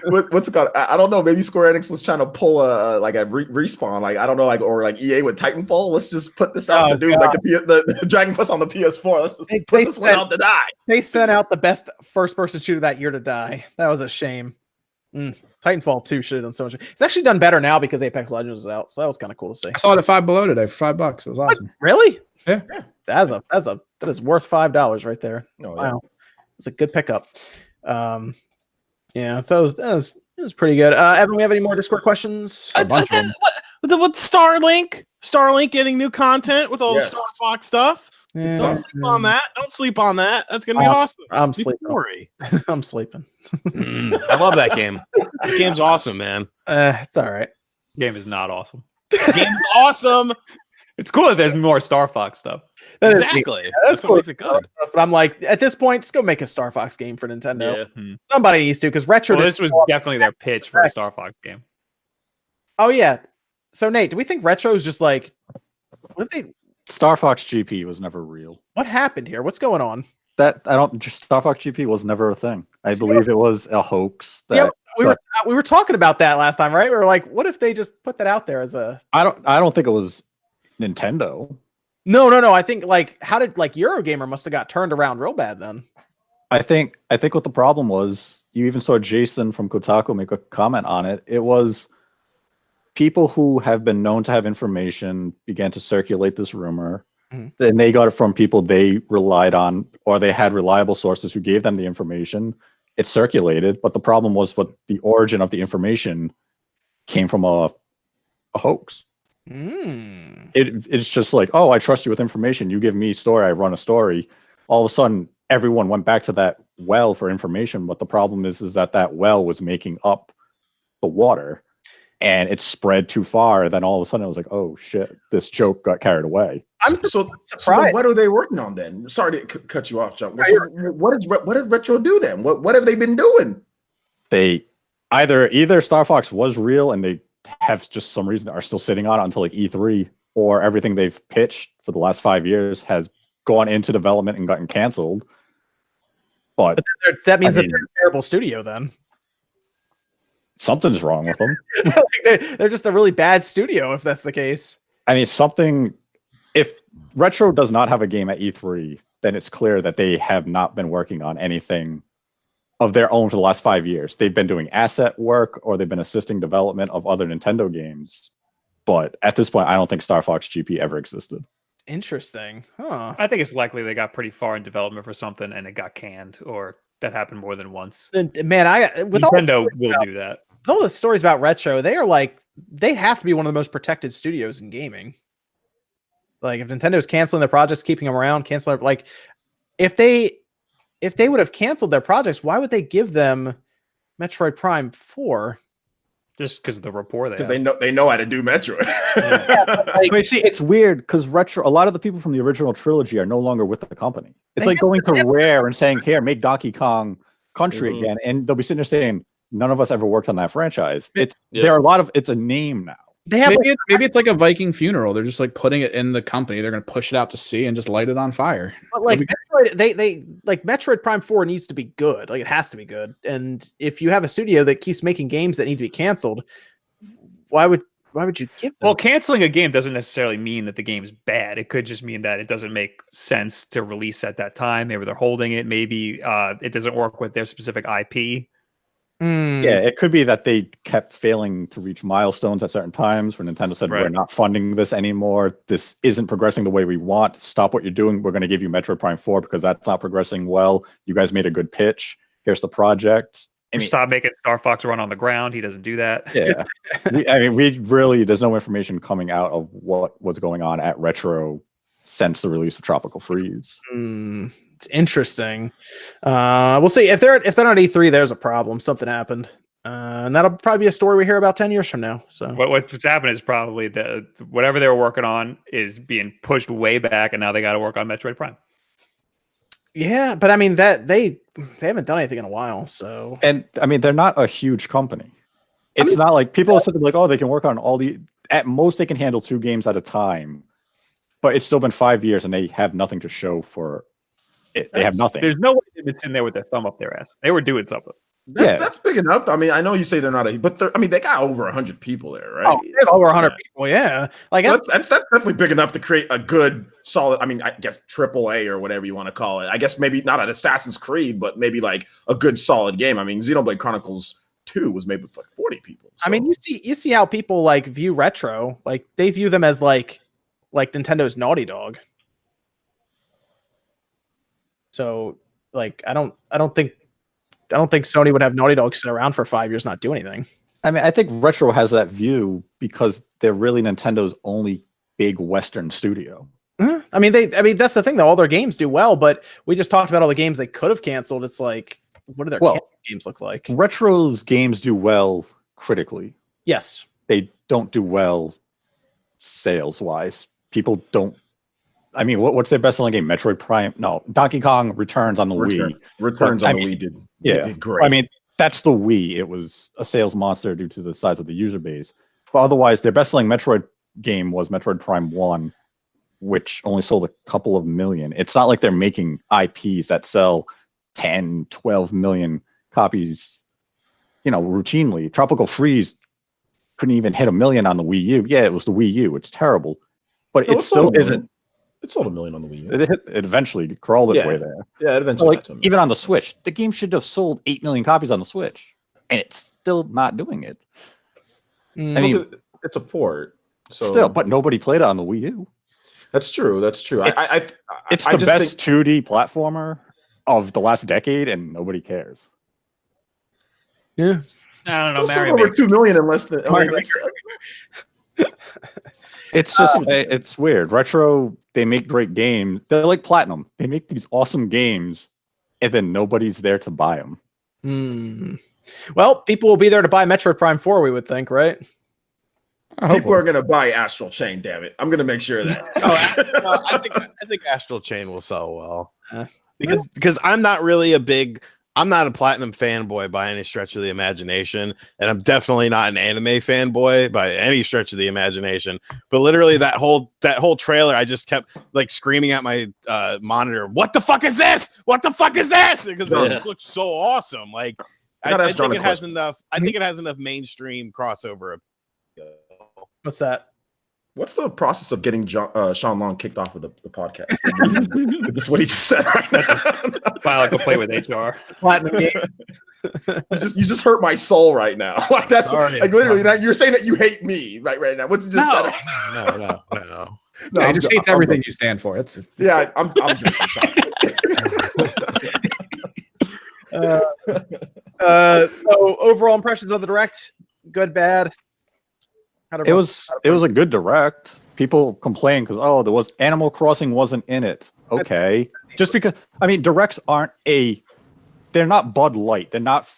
Speaker 5: What's it called? I don't know. Maybe Square Enix was trying to pull a respawn, like I don't know, or like EA with Titanfall. Let's just put this out to do like the Dragon Quest on the PS4. Let's just put this one out to die.
Speaker 1: They sent out the best first-person shooter that year to die. That was a shame. Titanfall 2 should have done so much. It's actually done better now because Apex Legends is out, so that was kind of cool to see.
Speaker 2: I saw it at $5 Below today for $5. It was awesome.
Speaker 1: What? Really?
Speaker 2: Yeah.
Speaker 1: That is worth $5 right there.
Speaker 5: Oh,
Speaker 1: wow, it's a good pickup. So that was pretty good. Evan, we have any more Discord questions?
Speaker 7: With Starlink getting new content with all the Star Fox stuff.
Speaker 1: Yeah.
Speaker 7: Don't sleep on that. Don't sleep on that. That's gonna be awesome.
Speaker 1: I'm sleeping. I'm sleeping.
Speaker 7: I love that game. That game's awesome, man.
Speaker 1: It's all right.
Speaker 3: Game is not awesome.
Speaker 7: Game's awesome.
Speaker 3: It's cool that there's more Star Fox stuff.
Speaker 7: Exactly. That's what makes it good.
Speaker 1: But I'm like, at this point, just go make a Star Fox game for Nintendo.
Speaker 8: Yeah.
Speaker 1: Somebody needs to, because retro.
Speaker 3: Well, this was definitely their pitch for a Star Fox game.
Speaker 1: Oh yeah. So Nate, do we think retro is just like, what did they?
Speaker 4: Star Fox GP was never real.
Speaker 1: What happened here? What's going on?
Speaker 4: Star Fox GP was never a thing. I believe it was a hoax.
Speaker 1: We were talking about that last time, right? We were like, what if they just put that out there as a?
Speaker 4: I don't think it was Nintendo.
Speaker 1: No. I think how did Eurogamer must have got turned around real bad then.
Speaker 4: I think what the problem was, you even saw Jason from Kotaku make a comment on it. It was people who have been known to have information began to circulate this rumor. Mm-hmm. And they got it from people they relied on, or they had reliable sources who gave them the information. It circulated, but the problem was what the origin of the information came from a hoax. It's just like, oh, I trust you with information. You give me a story, I run a story. All of a sudden, everyone went back to that well for information. But the problem is that well was making up the water, and it spread too far. Then all of a sudden, it was like, oh shit, this joke got carried away.
Speaker 5: I'm so surprised. What are they working on then? Sorry to cut you off, John. What does Retro do then? What have they been doing?
Speaker 4: They either Star Fox was real and they have just some reason are still sitting on it until like E3, or everything they've pitched for the last 5 years has gone into development and gotten canceled. But
Speaker 1: that means that they're a terrible studio then.
Speaker 4: Something's wrong with them.
Speaker 1: They're just a really bad studio if that's the case.
Speaker 4: I mean, if Retro does not have a game at E3, then it's clear that they have not been working on anything of their own for the last 5 years. They've been doing asset work, or they've been assisting development of other Nintendo games. But at this point, I don't think Star Fox GP ever existed.
Speaker 1: Interesting. Huh.
Speaker 3: I think it's likely they got pretty far in development for something and it got canned, or that happened more than once.
Speaker 1: Man,
Speaker 3: Nintendo will do that.
Speaker 1: With all the stories about Retro, they have to be one of the most protected studios in gaming. Like, if Nintendo's canceling their projects, keeping them around, if they would have canceled their projects, why would they give them Metroid Prime 4?
Speaker 3: Just because of the rapport
Speaker 5: they know how to do Metroid.
Speaker 4: See, it's weird because Retro, a lot of the people from the original trilogy are no longer with the company. It's like going to Rare and saying, here, make Donkey Kong Country again. And they'll be sitting there saying, none of us ever worked on that franchise. There are it's a name now.
Speaker 1: They have
Speaker 2: Maybe it's like a Viking funeral. They're just like putting it in the company. They're going to push it out to sea and just light it on fire.
Speaker 1: but like Metroid, they like Metroid Prime 4 needs to be good. Like it has to be good. And if you have a studio that keeps making games that need to be canceled, why would you give them?
Speaker 3: Well, canceling a game doesn't necessarily mean that the game's bad. It could just mean that it doesn't make sense to release at that time. Maybe they're holding it. Maybe it doesn't work with their specific IP.
Speaker 4: Yeah, it could be that they kept failing to reach milestones at certain times where Nintendo said, we're not funding this anymore. This isn't progressing the way we want. Stop what you're doing. We're going to give you Metroid Prime 4 because that's not progressing well. You guys made a good pitch. Here's the project. I mean,
Speaker 3: stop making Star Fox run on the ground. He doesn't do that.
Speaker 4: Yeah. we really, there's no information coming out of what was going on at Retro since the release of Tropical Freeze.
Speaker 1: It's interesting. We'll see if they're not E3. There's a problem. Something happened, and that'll probably be a story we hear about 10 years from now. So
Speaker 3: what's happened is probably that whatever they were working on is being pushed way back, and now they got to work on Metroid Prime.
Speaker 1: Yeah, but I mean that they haven't done anything in a while. So
Speaker 4: and I mean they're not a huge company. It's not like people said like, oh, they can work on all the. At most, they can handle 2 games at a time, but it's still been 5 years, and they have nothing to show for. They have nothing.
Speaker 3: There's no way it's in there with their thumb up their ass. They were doing something.
Speaker 5: That's big enough. I mean, I know you say they're not but they got over 100 people there, right?
Speaker 1: Oh, they have over 100 people. Yeah, like
Speaker 5: that's definitely big enough to create a good, solid. I mean, I guess AAA or whatever you want to call it. I guess maybe not an Assassin's Creed, but maybe like a good, solid game. I mean, Xenoblade Chronicles 2 was made with like 40 people. So.
Speaker 1: I mean, you see how people like view Retro. Like they view them as like Nintendo's Naughty Dog. So, like, I don't think Sony would have Naughty Dog sit around for 5 years not do anything.
Speaker 4: I mean, I think Retro has that view because they're really Nintendo's only big Western studio.
Speaker 1: I mean, that's the thing though. All their games do well, but we just talked about all the games they could have canceled. It's like, what do their games look like?
Speaker 4: Retro's games do well critically.
Speaker 1: Yes, they
Speaker 4: don't do well sales wise. People don't. I mean, what's their best-selling game? Metroid Prime? No, Donkey Kong Returns on the Wii.
Speaker 5: Returns on the Wii did great.
Speaker 4: I mean, that's the Wii. It was a sales monster due to the size of the user base. But otherwise, their best-selling Metroid game was Metroid Prime 1, which only sold a couple of million. It's not like they're making IPs that sell 10, 12 million copies, routinely. Tropical Freeze couldn't even hit 1 million on the Wii U. Yeah, it was the Wii U. It's terrible. But it still isn't.
Speaker 5: It sold 1 million on the Wii U.
Speaker 4: It eventually crawled its way there.
Speaker 5: Yeah, it eventually.
Speaker 4: Even on the Switch, the game should have sold 8 million copies on the Switch, and it's still not doing it.
Speaker 5: I mean, it's a port. So.
Speaker 4: Still, but nobody played it on the Wii U.
Speaker 5: That's true. It's
Speaker 4: the best 2D platformer of the last decade, and nobody cares.
Speaker 1: Yeah,
Speaker 3: I don't know.
Speaker 5: Mario over 2 million in less than.
Speaker 4: It's just it's weird. Retro, they make great games. They're like Platinum. They make these awesome games, and then nobody's there to buy them.
Speaker 1: Well, people will be there to buy Metroid Prime 4, we would think, right?
Speaker 5: People are going to buy Astral Chain, damn it. I'm going to make sure of that.
Speaker 7: I think Astral Chain will sell well. Because I'm not really I'm not a Platinum fanboy by any stretch of the imagination, and I'm definitely not an anime fanboy by any stretch of the imagination. But literally that whole trailer, I just kept like screaming at my monitor, "What the fuck is this? What the fuck is this?" Because it just looks so awesome. Like I think it has enough. I think it has enough mainstream crossover.
Speaker 1: What's that?
Speaker 5: What's the process of getting Sean Long kicked off of the podcast? This is what he just said right now.
Speaker 3: File a complaint with HR.
Speaker 1: Platinum game.
Speaker 5: You just hurt my soul right now. Like that's literally that you're saying that you hate me right now. What's you just said?
Speaker 2: No. He just hates everything you stand for. It's
Speaker 5: yeah. I'm joking.
Speaker 1: So overall impressions of the Direct, good, bad.
Speaker 4: It was a good Direct. People complain because there was Animal Crossing wasn't in it. Okay, just because Directs they're not Bud Light. They're not.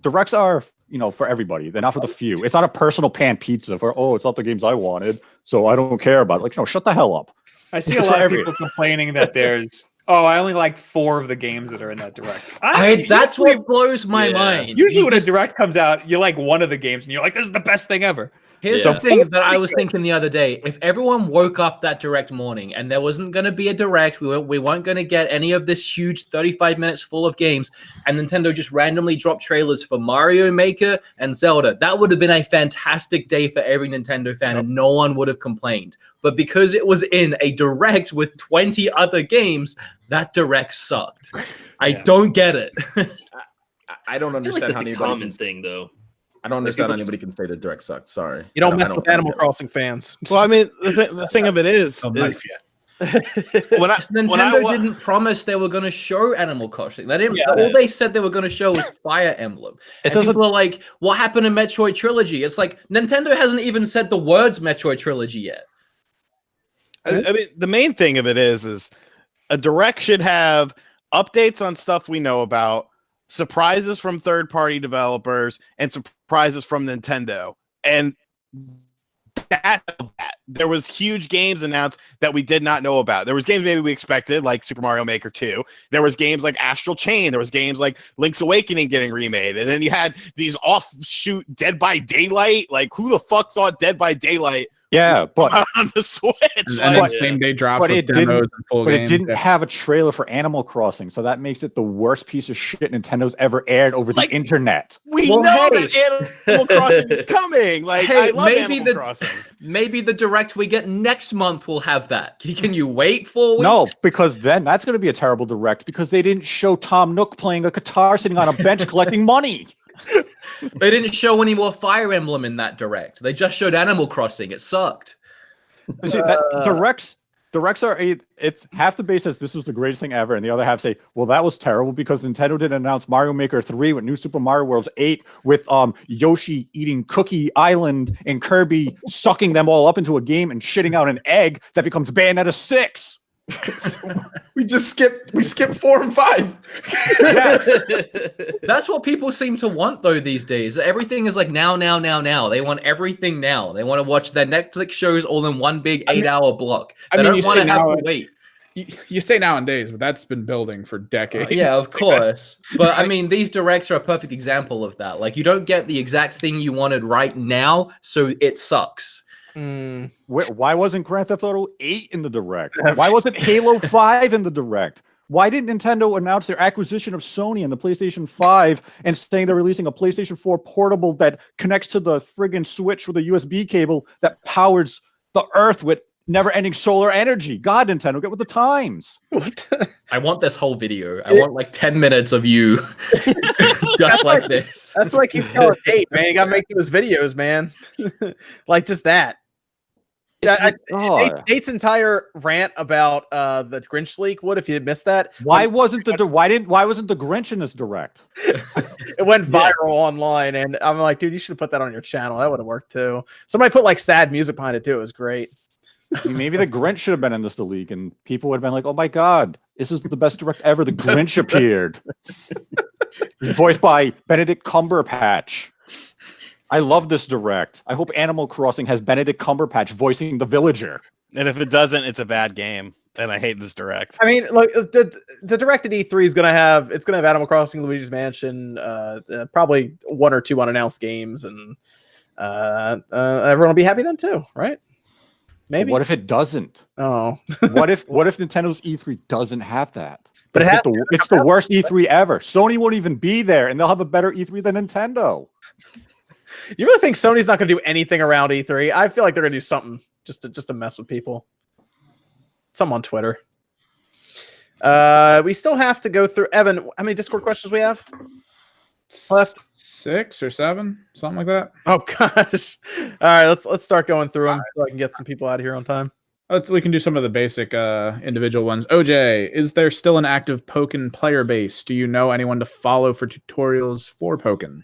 Speaker 4: Directs are for everybody. They're not for the few. It's not a personal pan pizza for it's not the games I wanted, so I don't care about it. Like shut the hell up.
Speaker 3: I see a lot of people complaining that there's Oh, I only liked 4 of the games that are in that direct.
Speaker 10: That's what blows my mind.
Speaker 3: Usually when a direct comes out, you like one of the games and you're like, this is the best thing ever.
Speaker 10: Here's the thing that I was thinking the other day. If everyone woke up that direct morning and there wasn't going to be a direct, we weren't going to get any of this huge 35 minutes full of games, and Nintendo just randomly dropped trailers for Mario Maker and Zelda, that would have been a fantastic day for every Nintendo fan, and no one would have complained. But because it was in a direct with 20 other games, that direct sucked. I don't get it.
Speaker 5: I don't understand how anybody can
Speaker 8: thing though.
Speaker 5: I don't understand how anybody can say the direct sucks. Sorry.
Speaker 1: You don't mess with Animal Crossing fans.
Speaker 7: Well, I mean, the thing of it is
Speaker 10: Nintendo didn't promise they were going to show Animal Crossing. They didn't. All they said they were going to show was Fire Emblem. And people were like, "What happened in Metroid Trilogy?" It's like Nintendo hasn't even said the words Metroid Trilogy yet.
Speaker 7: I mean, the main thing of it is a direct should have updates on stuff we know about, surprises from third-party developers, and surprises from Nintendo. And there was huge games announced that we did not know about. There was games maybe we expected, like Super Mario Maker 2. There was games like Astral Chain. There was games like Link's Awakening getting remade. And then you had these offshoot Dead by Daylight. Like, who the fuck thought Dead by Daylight?
Speaker 4: Yeah, but
Speaker 7: on the Switch,
Speaker 2: and same day drop.
Speaker 4: But it didn't have a trailer for Animal Crossing, so that makes it the worst piece of shit Nintendo's ever aired over the internet.
Speaker 7: We know that Animal Crossing is coming. Like, I love Animal Crossing.
Speaker 10: Maybe the direct we get next month will have that. Can you wait 4 weeks?
Speaker 4: No, because then that's going to be a terrible direct because they didn't show Tom Nook playing a guitar sitting on a bench collecting money.
Speaker 10: They didn't show any more Fire Emblem in that direct. They just showed Animal Crossing. It sucked.
Speaker 4: See, directs are it's half the base says this was the greatest thing ever, and the other half say, well, that was terrible because Nintendo didn't announce Mario Maker 3 with New Super Mario World 8 with Yoshi eating Cookie Island and Kirby sucking them all up into a game and shitting out an egg that becomes Bayonetta 6.
Speaker 5: we skipped 4 and 5.
Speaker 10: Yes. That's what people seem to want though these days. Everything is like now. They want everything now. They want to watch their Netflix shows all in one big 8-hour block. They don't want to have to wait.
Speaker 2: You say nowadays, but that's been building for decades.
Speaker 10: Yeah, of course. But I mean, these directs are a perfect example of that. Like, you don't get the exact thing you wanted right now, so it sucks.
Speaker 4: Why wasn't Grand Theft Auto 8 in the direct? Why wasn't Halo 5 in the direct? Why didn't Nintendo announce their acquisition of Sony and the PlayStation 5 and saying they're releasing a PlayStation 4 portable that connects to the friggin' Switch with a USB cable that powers the Earth with never-ending solar energy? God, Nintendo, get with the times.
Speaker 10: I want this whole video. I want like 10 minutes of you just like this.
Speaker 1: That's why I keep telling Nate, man, you gotta make those videos, man. Like just that. Yeah, Nate's entire rant about the Grinch leak. What if you missed that?
Speaker 4: Why wasn't the Grinch in this direct?
Speaker 1: It went viral online, and I'm like, dude, you should have put that on your channel. That would have worked too. Somebody put like sad music behind it too. It was great.
Speaker 4: I mean, maybe the Grinch should have been in this league, and people would have been like, "Oh my god, this is the best direct ever." The Grinch appeared, voiced by Benedict Cumberbatch. I love this direct. I hope Animal Crossing has Benedict Cumberbatch voicing the villager.
Speaker 7: And if it doesn't, it's a bad game. And I hate this direct.
Speaker 1: I mean, look, the directed E3 is gonna have Animal Crossing, Luigi's Mansion, probably 1 or 2 unannounced games, and everyone will be happy then too, right? Maybe.
Speaker 4: What if it doesn't?
Speaker 1: Oh,
Speaker 4: what if Nintendo's E3 doesn't have that? But it's the worst E3 ever. Sony won't even be there, and they'll have a better E3 than Nintendo.
Speaker 1: You really think Sony's not going to do anything around E3? I feel like they're going to do something just to mess with people. Some on Twitter. We still have to go through. Evan, how many Discord questions we have left?
Speaker 2: 6 or 7, something like that.
Speaker 1: Oh gosh! All right, let's start going through them so I can get some people out of here on time.
Speaker 2: We can do some of the basic individual ones. OJ, is there still an active Pokken player base? Do you know anyone to follow for tutorials for Pokken?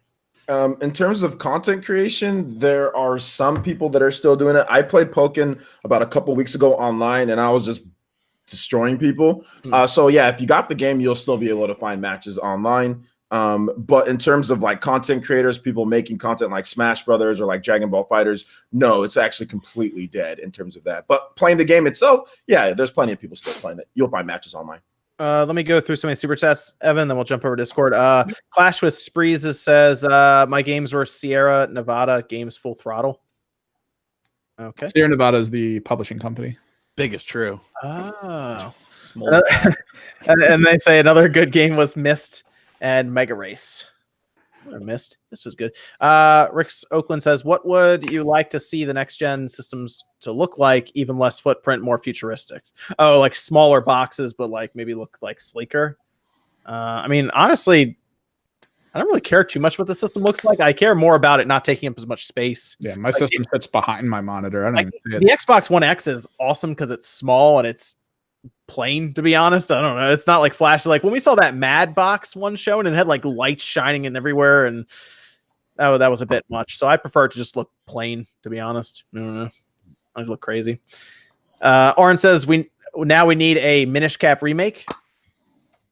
Speaker 5: In terms of content creation, there are some people that are still doing it. I played Pokken about a couple weeks ago online, and I was just destroying people. So yeah, if you got the game, you'll still be able to find matches online. But in terms of like content creators, people making content like Smash Brothers or like Dragon Ball Fighters, no, it's actually completely dead in terms of that. But playing the game itself, yeah, there's plenty of people still playing it. You'll find matches online.
Speaker 1: Let me go through some of the super chats, Evan, then we'll jump over to Discord. Clash with Sprees says, my games were Sierra Nevada Games Full Throttle. Okay.
Speaker 2: Sierra Nevada is the publishing company.
Speaker 7: Big is true.
Speaker 1: Oh.
Speaker 10: Small.
Speaker 1: and they say another good game was Myst and Mega Race. Myst. This was good. Rick's Oakland says, what would you like to see the next gen systems to look like? Even less footprint, more futuristic. Oh, like smaller boxes, but like maybe look like sleeker. I mean, honestly, I don't really care too much what the system looks like. I care more about it not taking up as much space.
Speaker 2: Yeah, my system fits behind my monitor. I don't even see it.
Speaker 1: The Xbox One X is awesome because it's small and it's plain, to be honest. I don't know. It's not like flashy. Like when we saw that Mad Box one shown and it had like lights shining in everywhere, and that was a bit much. So I prefer it to just look plain, to be honest. I don't know. I look crazy. Oren says we need a Minish Cap remake.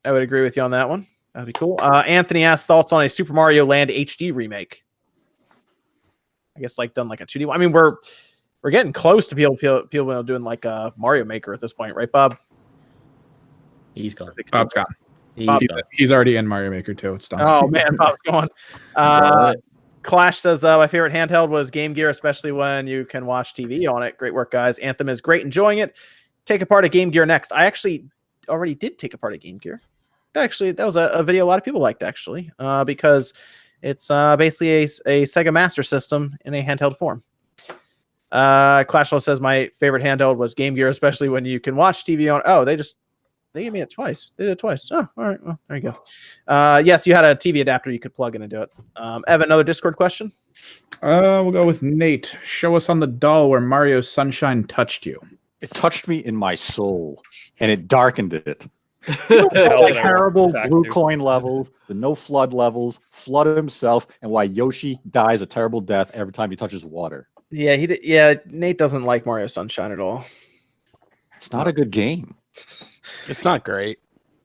Speaker 1: I would agree with you on that one. That'd be cool. Anthony asked thoughts on a Super Mario Land HD remake. I guess like done like a 2D. I mean, we're getting close to people doing like a Mario Maker at this point, right, Bob?
Speaker 10: He's gone.
Speaker 2: Bob's gone.
Speaker 10: He's
Speaker 2: He's already in Mario Maker too. It's done.
Speaker 1: Oh man, Bob's gone. Clash says my favorite handheld was Game Gear, especially when you can watch TV on it. Great work, guys. Anthem is great. Enjoying it. Take apart a Game Gear next. I actually already did take apart a Game Gear. Actually, that was a video a lot of people liked, actually, because it's basically a Sega Master System in a handheld form. Clashlow says my favorite handheld was Game Gear, especially when you can watch TV on. Oh, they gave me it twice. They did it twice. Oh, all right. Well, there you go. Yes, you had a TV adapter you could plug in and do it. Evan, another Discord question?
Speaker 2: We'll go with Nate. Show us on the doll where Mario Sunshine touched you.
Speaker 4: It touched me in my soul, and it darkened it.
Speaker 3: That's
Speaker 4: Like
Speaker 3: what I
Speaker 4: terrible
Speaker 3: want back
Speaker 4: blue
Speaker 3: to.
Speaker 4: coin levels, the no flood levels, flooded himself, and why Yoshi dies a terrible death every time he touches water.
Speaker 1: Yeah, he did. Yeah, Nate doesn't like Mario Sunshine at all.
Speaker 4: It's not a good game.
Speaker 7: It's not great.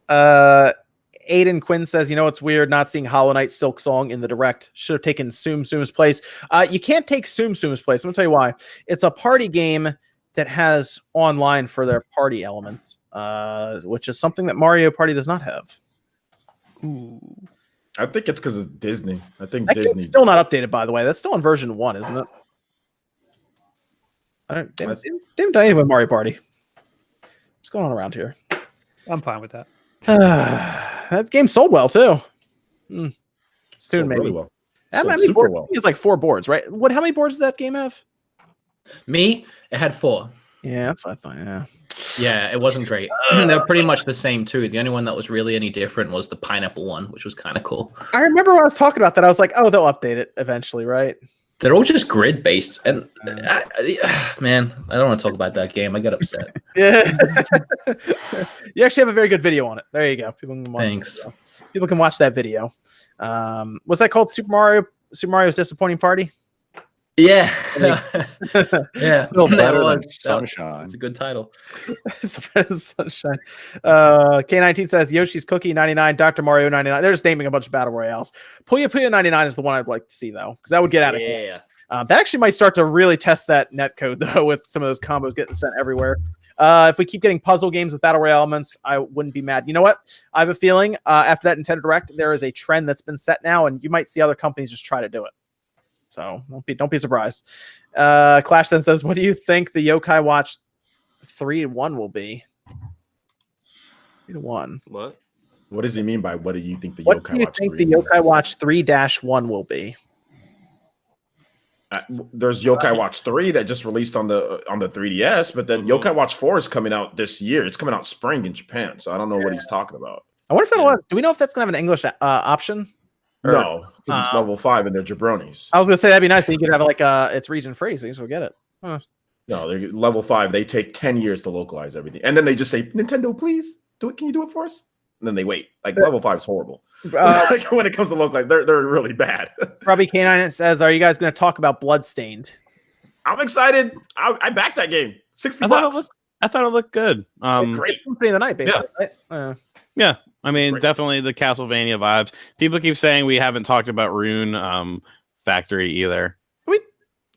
Speaker 1: Aiden Quinn says, you know, it's weird not seeing Hollow Knight Silk Song in the direct. Should have taken Tsum Tsum's place. You can't take Tsum Tsum's place. I'm going to tell you why. It's a party game that has online for their party elements, which is something that Mario Party does not have. Ooh.
Speaker 5: I think it's because of Disney. I think
Speaker 1: That
Speaker 5: Disney.
Speaker 1: game's still not updated, by the way. That's still on version 1, isn't it? They haven't done anything with Mario Party. What's going on around here?
Speaker 3: I'm fine with that.
Speaker 1: That game sold well, too. Soon,
Speaker 5: Sold
Speaker 1: maybe.
Speaker 5: really well.
Speaker 1: How
Speaker 5: Sold
Speaker 1: many
Speaker 5: super
Speaker 1: boards?
Speaker 5: well.
Speaker 1: It's like 4 boards, right? How many boards does that game have?
Speaker 10: Me, it had 4.
Speaker 1: Yeah, that's what I thought. Yeah.
Speaker 10: Yeah, it wasn't great. They're pretty much the same too. The only one that was really any different was the pineapple one, which was kind of cool.
Speaker 1: I remember when I was talking about that. I was like, oh, they'll update it eventually, right?
Speaker 10: They're all just grid based, and man, I don't want to talk about that game. I got upset.
Speaker 1: Yeah. You actually have a very good video on it. There you go. People can watch
Speaker 10: Thanks.
Speaker 1: that video. People can watch that video. Was that called Super Mario's Disappointing Party?
Speaker 10: Yeah, yeah.
Speaker 4: Still better than
Speaker 10: That's
Speaker 4: Sunshine.
Speaker 10: a good title.
Speaker 1: Sunshine. K19 says Yoshi's Cookie 99, Dr. Mario 99. They're just naming a bunch of battle royales. Puya Puya 99 is the one I'd like to see, though, because that would get out of hand.
Speaker 10: Yeah.
Speaker 1: That actually might start to really test that netcode, though, with some of those combos getting sent everywhere. If we keep getting puzzle games with battle royale elements, I wouldn't be mad. You know what? I have a feeling after that Nintendo Direct, there is a trend that's been set now, and you might see other companies just try to do it. So don't be surprised. Clash then says, what do you think the Yokai Watch 3-1 will be? 3-1.
Speaker 8: What?
Speaker 5: What does he mean by what do you think the
Speaker 1: What
Speaker 5: Yokai
Speaker 1: do you
Speaker 5: Watch
Speaker 1: think
Speaker 5: 3
Speaker 1: the
Speaker 5: is?
Speaker 1: Yokai Watch 3-1 will be?
Speaker 5: There's Yokai Watch 3 that just released on the 3DS, but then Yokai Watch 4 is coming out this year. It's coming out spring in Japan, so I don't know what he's talking about.
Speaker 1: I wonder if that'll do we know if that's gonna have an English option? Or-
Speaker 5: No, 'cause it's level 5 and they're jabronis.
Speaker 1: I was gonna say that'd be nice. So you could have like it's region free, so you just go get it. Huh.
Speaker 5: No, they're level 5. They take 10 years to localize everything, and then they just say, "Nintendo, please do it. Can you do it for us?" And then they wait. Like level 5 is horrible. Like, when it comes to localize, they're really bad.
Speaker 1: Robbie K9 says, "Are you guys gonna talk about Bloodstained?"
Speaker 5: I'm excited. I backed that game. $60.
Speaker 7: I thought it looked good.
Speaker 5: Great.
Speaker 1: Company of the night, basically. Right?
Speaker 7: Yeah, I mean,
Speaker 5: Great.
Speaker 7: definitely the Castlevania vibes. People keep saying we haven't talked about Rune Factory either.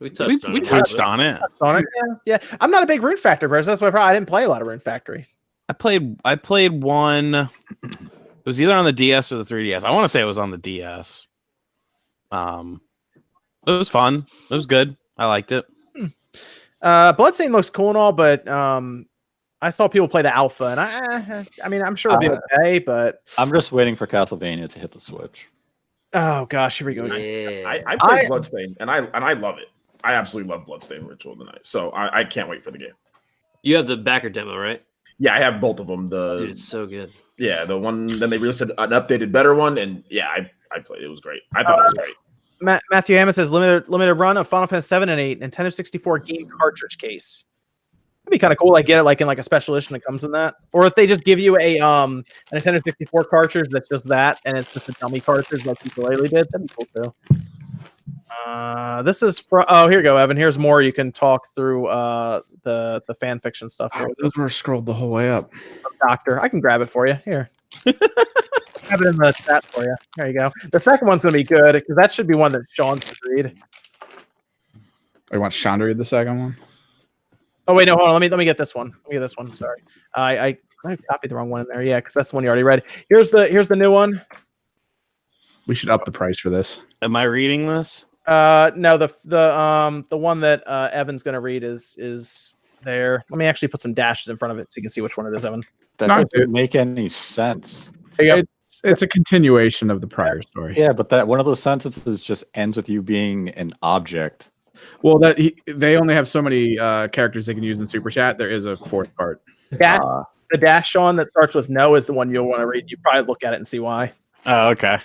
Speaker 8: We touched on
Speaker 7: We
Speaker 8: it.
Speaker 7: touched on it.
Speaker 1: Sonic, yeah. I'm not a big Rune Factory person. That's why I didn't play a lot of Rune Factory.
Speaker 7: I played one. It was either on the DS or the 3DS. I want to say it was on the DS. It was fun. It was good. I liked it.
Speaker 1: Bloodstained looks cool and all, but I saw people play the alpha, and I mean, I'm sure it'll be okay, but
Speaker 4: I'm just waiting for Castlevania to hit the Switch.
Speaker 1: Oh gosh, here we go.
Speaker 8: Yeah.
Speaker 5: I played Bloodstained, and I love it. I absolutely love Bloodstained Ritual of the Night. So I can't wait for the game.
Speaker 8: You have the backer demo, right?
Speaker 5: Yeah, I have both of them.
Speaker 8: Dude, it's so good.
Speaker 5: Yeah, the one, then they released an updated, better one, and yeah, I played it. It was great. I thought it was great.
Speaker 1: Matthew Hammond says limited run of Final Fantasy 7 and 8 Nintendo 64 game cartridge case. It'd be kind of cool. Like get it like in like a special edition that comes in that, or if they just give you a Nintendo 64 cartridge that's just that, and it's just a dummy cartridge like Ukulele did. That'd be cool too. This is from. Oh, here you go, Evan. Here's more. You can talk through the fan fiction stuff here.
Speaker 2: Those were scrolled the whole way up.
Speaker 1: Doctor, I can grab it for you. Here. Have it in the chat for you. There you go. The second one's gonna be good because that should be one that Sean should read.
Speaker 2: I want Sean to read the second one.
Speaker 1: Oh wait, no, hold on. Let me get this one. Let me get this one. Sorry, I copied the wrong one in there. Yeah, because that's the one you already read. Here's the new one.
Speaker 2: We should up the price for this.
Speaker 7: Am I reading this?
Speaker 1: No, the one that Evan's gonna read is there. Let me actually put some dashes in front of it so you can see which one it is, Evan.
Speaker 4: That doesn't make any sense.
Speaker 1: There you go.
Speaker 2: It's a continuation of the prior story.
Speaker 4: Yeah, but that one of those sentences just ends with you being an object.
Speaker 2: Well, they only have so many characters they can use in Super Chat. There is a fourth part.
Speaker 1: The dash, Sean, that starts with no is the one you'll want to read. You probably look at it and see why.
Speaker 7: Oh, okay.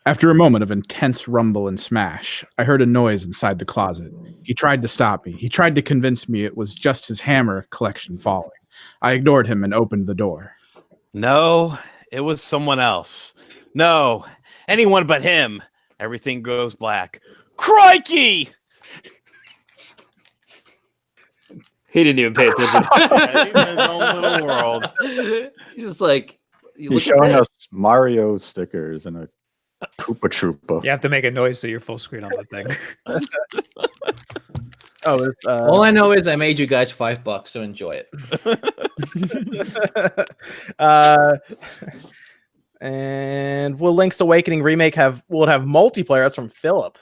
Speaker 2: After a moment of intense rumble and smash, I heard a noise inside the closet. He tried to stop me. He tried to convince me it was just his hammer collection falling. I ignored him and opened the door.
Speaker 7: No, it was someone else. No, anyone but him. Everything goes black. Crikey!
Speaker 8: He didn't even pay attention.
Speaker 7: He's in his own little world.
Speaker 8: He's just like,
Speaker 4: He's showing us Mario stickers and a Koopa Troopa.
Speaker 3: You have to make a noise so you're full screen on the thing.
Speaker 1: Oh,
Speaker 10: all I know is I made you guys $5, so enjoy it.
Speaker 1: And will Link's Awakening remake will it have multiplayer? That's from Philip.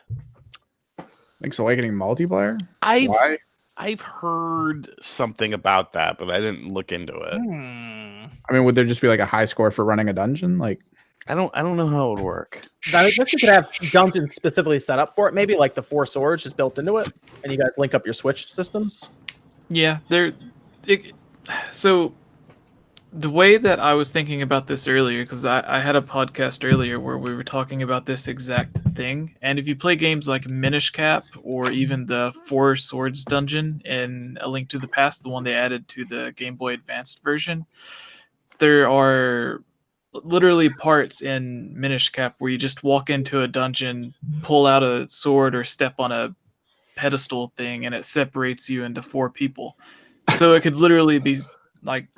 Speaker 2: Link's Awakening multiplayer?
Speaker 7: Why? I've heard something about that, but I didn't look into it.
Speaker 2: I mean, would there just be like a high score for running a dungeon? Like,
Speaker 7: I don't know how it would work.
Speaker 1: I guess you could have dungeons specifically set up for it. Maybe like the Four Swords just built into it, and you guys link up your Switch systems.
Speaker 6: Yeah, so the way that I was thinking about this earlier, because I had a podcast earlier where we were talking about this exact thing, and if you play games like Minish Cap or even the Four Swords dungeon in A Link to the Past, the one they added to the Game Boy Advanced version, there are literally parts in Minish Cap where you just walk into a dungeon, pull out a sword or step on a pedestal thing, and it separates you into 4 people. So it could literally be like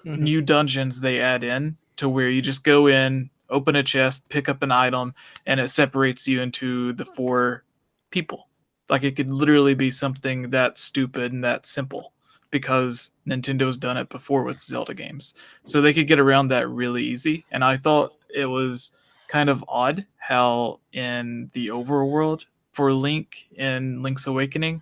Speaker 6: new dungeons they add in to where you just go in, open a chest, pick up an item, and it separates you into the 4 people. Like it could literally be something that stupid and that simple, because Nintendo's done it before with Zelda games. So they could get around that really easy. And I thought it was kind of odd how in the overworld for Link in Link's Awakening,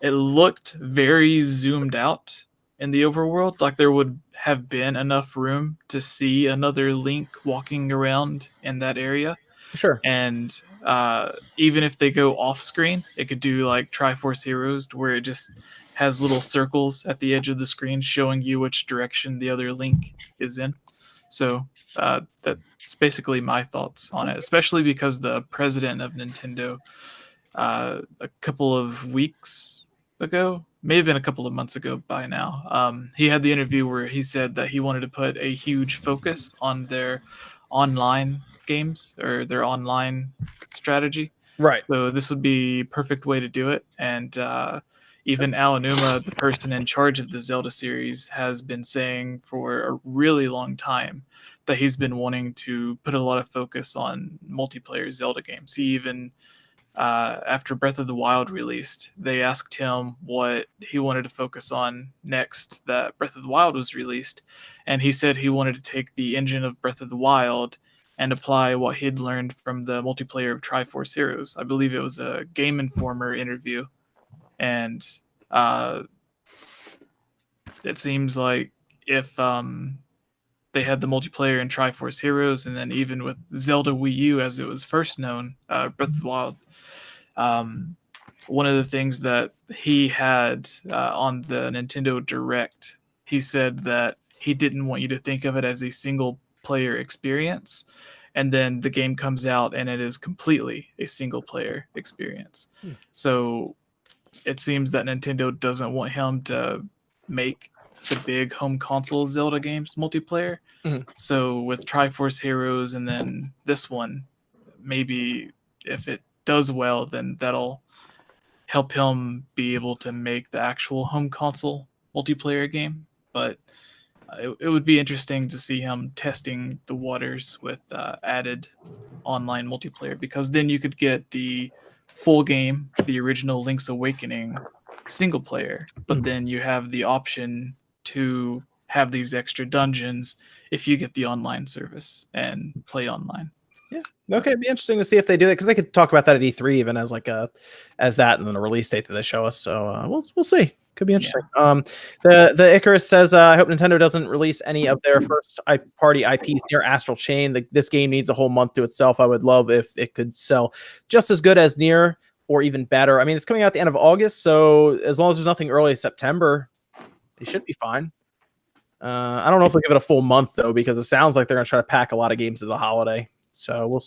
Speaker 6: it looked very zoomed out in the overworld. Like there would have been enough room to see another Link walking around in that area.
Speaker 1: Sure.
Speaker 6: And even if they go off screen, it could do like Triforce Heroes, where it just has little circles at the edge of the screen showing you which direction the other Link is in. So that's basically my thoughts on it, especially because the president of Nintendo a couple of weeks ago, may have been a couple of months ago by now, he had the interview where he said that he wanted to put a huge focus on their online games or their online strategy.
Speaker 1: Right.
Speaker 6: So this would be perfect way to do it. And even Aonuma, the person in charge of the Zelda series, has been saying for a really long time that he's been wanting to put a lot of focus on multiplayer Zelda games. He even after Breath of the Wild released, they asked him what he wanted to focus on next that Breath of the Wild was released. And he said he wanted to take the engine of Breath of the Wild and apply what he'd learned from the multiplayer of Triforce Heroes. I believe it was a Game Informer interview. And it seems like if they had the multiplayer in Triforce Heroes, and then even with Zelda Wii U as it was first known, Breath of the Wild, one of the things that he had on the Nintendo Direct, he said that he didn't want you to think of it as a single player experience, and then the game comes out and it is completely a single player experience. So it seems that Nintendo doesn't want him to make the big home console Zelda games multiplayer. So with Triforce Heroes and then this one, maybe if it does well, then that'll help him be able to make the actual home console multiplayer game. But it would be interesting to see him testing the waters with added online multiplayer, because then you could get the full game, the original Link's Awakening single player, but then you have the option to have these extra dungeons if you get the online service and play online.
Speaker 1: Yeah. Okay, it'd be interesting to see if they do that, because they could talk about that at E3 even as like as that, and then a release date that they show us. So we'll see. Could be interesting. Yeah. The Icarus says, I hope Nintendo doesn't release any of their first party IPs near Astral Chain. This game needs a whole month to itself. I would love if it could sell just as good as Nier or even better. I mean, it's coming out at the end of August, so as long as there's nothing early September, they should be fine. I don't know if they'll give it a full month though, because it sounds like they're going to try to pack a lot of games to the holiday. So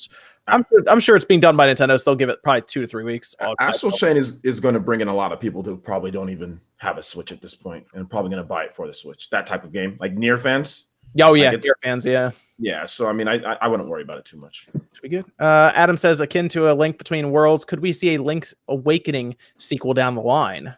Speaker 1: I'm sure it's being done by Nintendo, so they'll give it probably 2 to 3 weeks.
Speaker 5: Astral Chain is going to bring in a lot of people who probably don't even have a Switch at this point, and probably going to buy it for the Switch. That type of game, like Nier fans.
Speaker 1: Oh yeah, Nier fans, yeah.
Speaker 5: Yeah, so I mean, I wouldn't worry about it too much.
Speaker 1: Should be good. Adam says, akin to a Link Between Worlds, could we see a Link's Awakening sequel down the line?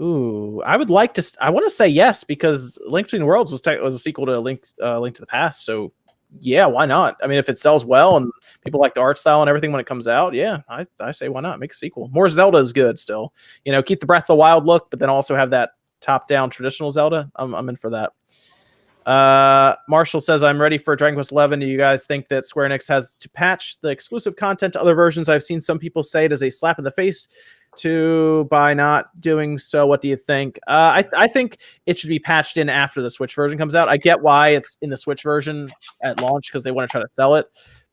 Speaker 1: Ooh, I would like to. I want to say yes, because Link Between Worlds was a sequel to Link to the Past. So yeah, why not? I mean, if it sells well and people like the art style and everything when it comes out, yeah, I say why not? Make a sequel. More Zelda is good still. You know, keep the Breath of the Wild look, but then also have that top-down traditional Zelda. I'm in for that. Marshall says, I'm ready for Dragon Quest 11. Do you guys think that Square Enix has to patch the exclusive content to other versions? I've seen some people say it is a slap in the face by not doing so. What do you think? I think it should be patched in after the Switch version comes out. I get why it's in the Switch version at launch, because they want to try to sell it,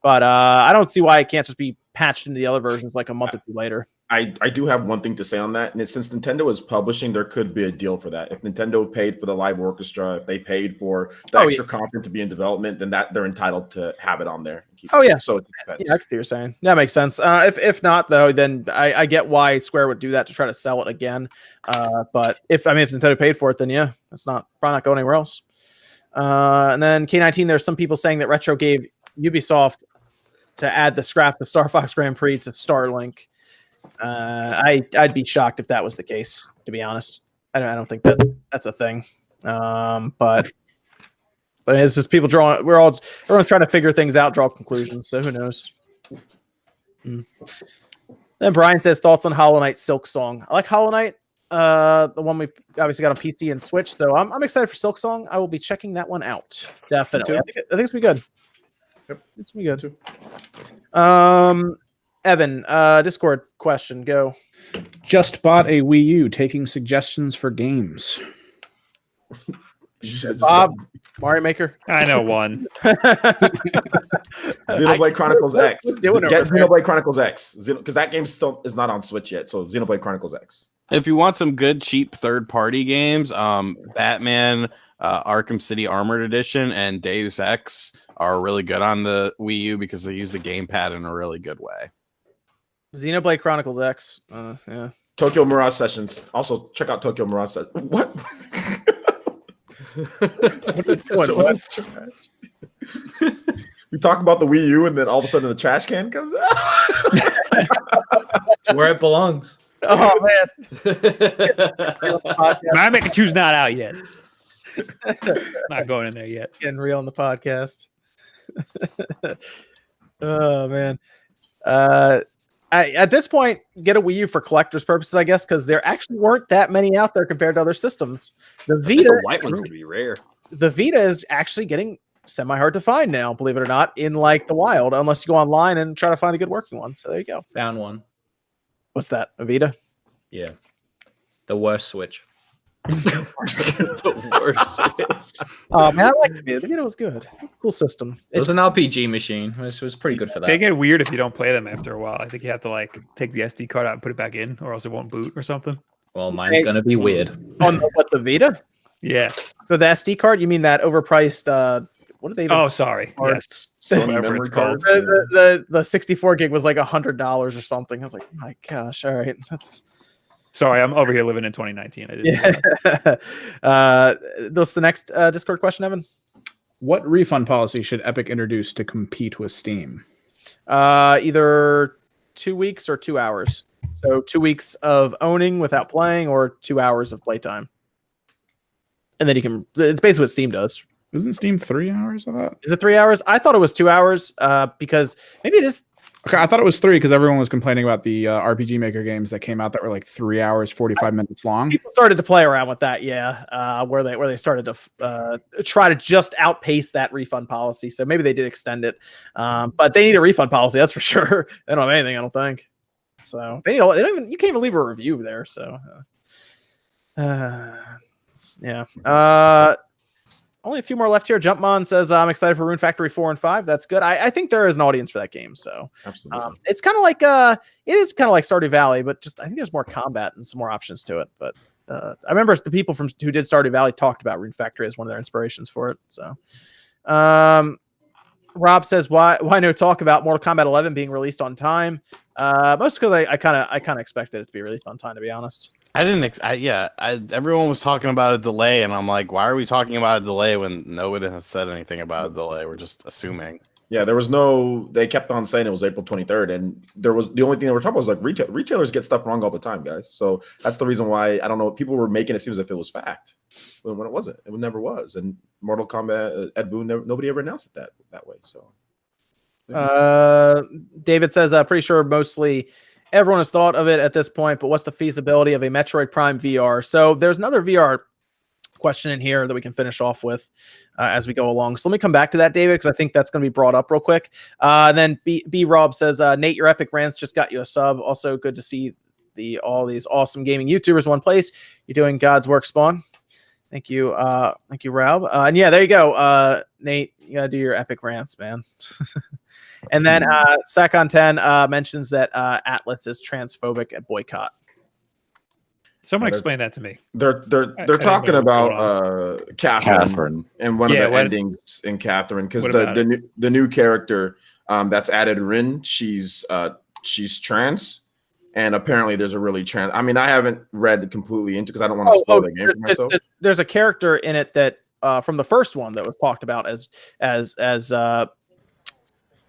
Speaker 1: but I don't see why it can't just be patched into the other versions like a month or two later.
Speaker 5: I do have one thing to say on that, and since Nintendo is publishing, there could be a deal for that. If Nintendo paid for the live orchestra, if they paid for the extra content to be in development, then that they're entitled to have it on there.
Speaker 1: Yeah.
Speaker 5: So it depends.
Speaker 1: Yeah, I can see what you're saying. That makes sense. If not though, then I get why Square would do that to try to sell it again. But if Nintendo paid for it, then yeah, it's probably not going anywhere else. And then K19, there's some people saying that Retro gave Ubisoft to add the scrap to Star Fox Grand Prix to Starlink. I'd be shocked if that was the case, to be honest. I don't think that's a thing. But it's just people drawing. Everyone's trying to figure things out, draw conclusions. So who knows? Then Brian says, thoughts on Hollow Knight Silk Song. I like Hollow Knight, the one we've obviously got on PC and Switch. So I'm excited for Silk Song. I will be checking that one out. Definitely. I think it's gonna be good. Yep, it's gonna be good too. Evan, Discord question, go.
Speaker 2: Just bought a Wii U, taking suggestions for games.
Speaker 1: Bob, Mario Maker.
Speaker 3: I know one.
Speaker 5: Xenoblade Chronicles X. Get Xenoblade Chronicles X, because that game still is not on Switch yet. So Xenoblade Chronicles X.
Speaker 7: If you want some good, cheap third-party games, Batman, Arkham City Armored Edition, and Deus Ex are really good on the Wii U because they use the gamepad in a really good way.
Speaker 1: Xenoblade Chronicles X. Yeah.
Speaker 5: Tokyo Mirage Sessions. Also, check out Tokyo Mirage Sessions. What? We talk about the Wii U, and then all of a sudden the trash can comes out.
Speaker 10: It's where it belongs.
Speaker 1: Oh man.
Speaker 3: Mario Maker 2's not out yet. Not going in there yet.
Speaker 1: Getting real on the podcast. Oh man. At this point, get a Wii U for collector's purposes, I guess, because there actually weren't that many out there compared to other systems. The
Speaker 8: I think
Speaker 1: Vita,
Speaker 8: the white one's gonna be rare.
Speaker 1: the Vita is actually getting semi-hard to find now, believe it or not, in like the wild, unless you go online and try to find a good working one. So there you go.
Speaker 10: Found one.
Speaker 1: What's that? A Vita?
Speaker 10: Yeah. The worst Switch.
Speaker 8: The worst Switch.
Speaker 1: Oh man, I like the Vita. The Vita was good. It was a cool system.
Speaker 10: It was an RPG machine. It was pretty good for
Speaker 3: They
Speaker 10: that.
Speaker 3: get weird if you don't play them after a while. I think you have to like take the SD card out and put it back in, or else it won't boot or something.
Speaker 10: Well, mine's gonna be weird.
Speaker 1: On the Vita?
Speaker 3: Yeah.
Speaker 1: For the SD card, you mean that overpriced? What did they?
Speaker 3: Oh, sorry.
Speaker 1: Or-
Speaker 3: Yes.
Speaker 5: Sony
Speaker 3: Whatever
Speaker 5: memory
Speaker 3: it's called.
Speaker 5: card.
Speaker 1: The 64 gig was like $100 or something. I was like, my gosh, all right, that's
Speaker 3: Sorry, I'm over here living in 2019. I didn't.
Speaker 1: yeah. What's the next Discord question, Evan?
Speaker 2: What refund policy should Epic introduce to compete with Steam?
Speaker 1: Either 2 weeks or 2 hours. So 2 weeks of owning without playing, or 2 hours of playtime. And then you can. It's basically what Steam does.
Speaker 2: Isn't Steam 3 hours of that?
Speaker 1: Is it 3 hours? I thought it was 2 hours. Because maybe it is.
Speaker 2: Okay, I thought it was 3 because everyone was complaining about the RPG Maker games that came out that were like 3 hours, 45 minutes long.
Speaker 1: People started to play around with that, yeah. Where they started to try to just outpace that refund policy. So maybe they did extend it, but they need a refund policy, that's for sure. They don't have anything, I don't think. So they don't even. You can't even leave a review there. So yeah. Only a few more left here. Jumpmon says, I'm excited for Rune Factory 4 and 5. That's good. I think there is an audience for that game. So
Speaker 5: Absolutely.
Speaker 1: it's kind of like it is kind of like Stardew Valley, but just I think there's more combat and some more options to it. But I remember the people who did Stardew Valley talked about Rune Factory as one of their inspirations for it. So Rob says, why no talk about Mortal Kombat 11 being released on time? Most because I kind of expected it to be released on time, to be honest.
Speaker 7: I didn't. Everyone was talking about a delay, and I'm like, why are we talking about a delay when nobody has said anything about a delay? We're just assuming.
Speaker 5: Yeah, there was no. They kept on saying it was April 23rd, and there was the only thing they were talking about was like retailers get stuff wrong all the time, guys. So that's the reason why I don't know. People were making it seem as if it was fact when it wasn't. It never was. And Mortal Kombat, Ed Boon, nobody ever announced it that way. So
Speaker 1: David says, pretty sure mostly everyone has thought of it at this point, but what's the feasibility of a Metroid Prime VR? So there's another VR question in here that we can finish off with as we go along. So let me come back to that, David, because I think that's going to be brought up real quick. And then B Rob says, Nate, your epic rants just got you a sub. Also good to see all these awesome gaming YouTubers in one place. You're doing God's work, Spawn. Thank you. Thank you, Rob. And yeah, there you go. Nate, you got to do your epic rants, man. And then Sakon10 mentions that Atlas is transphobic at boycott.
Speaker 3: Someone explain that to me.
Speaker 5: They're talking about Catherine and one of the endings in Catherine, because the new character that's added, Rin, she's trans, and apparently there's a really trans. I mean, I haven't read completely into because I don't want to spoil the game for myself.
Speaker 1: There's a character in it that from the first one that was talked about as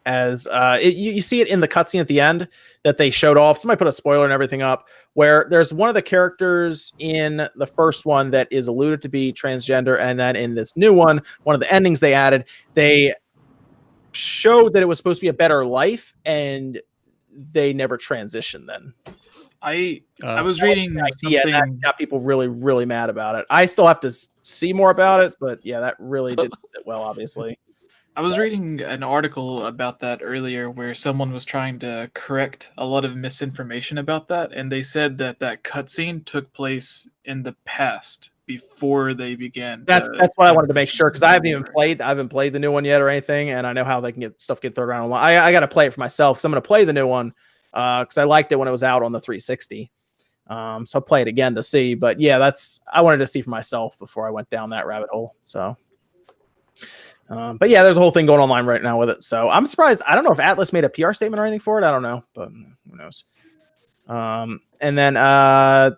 Speaker 1: you see it in the cutscene at the end that they showed off. Somebody put a spoiler and everything up, where there's one of the characters in the first one that is alluded to be transgender, and then in this new one of the endings they added, they showed that it was supposed to be a better life, and they never transitioned then.
Speaker 6: I was reading something.
Speaker 1: Yeah, that got people really, really mad about it. I still have to see more about it, but yeah, that really didn't sit well, obviously.
Speaker 6: I was reading an article about that earlier where someone was trying to correct a lot of misinformation about that, and they said that cutscene took place in the past before they began.
Speaker 1: That's what I wanted to make sure, because I haven't played the new one yet or anything, and I know how they can get thrown around online. I got to play it for myself, because I'm going to play the new one because I liked it when it was out on the 360. So I'll play it again to see. But yeah, I wanted to see for myself before I went down that rabbit hole. So. But yeah, there's a whole thing going online right now with it. So I'm surprised. I don't know if Atlas made a PR statement or anything for it. I don't know, but who knows? And then the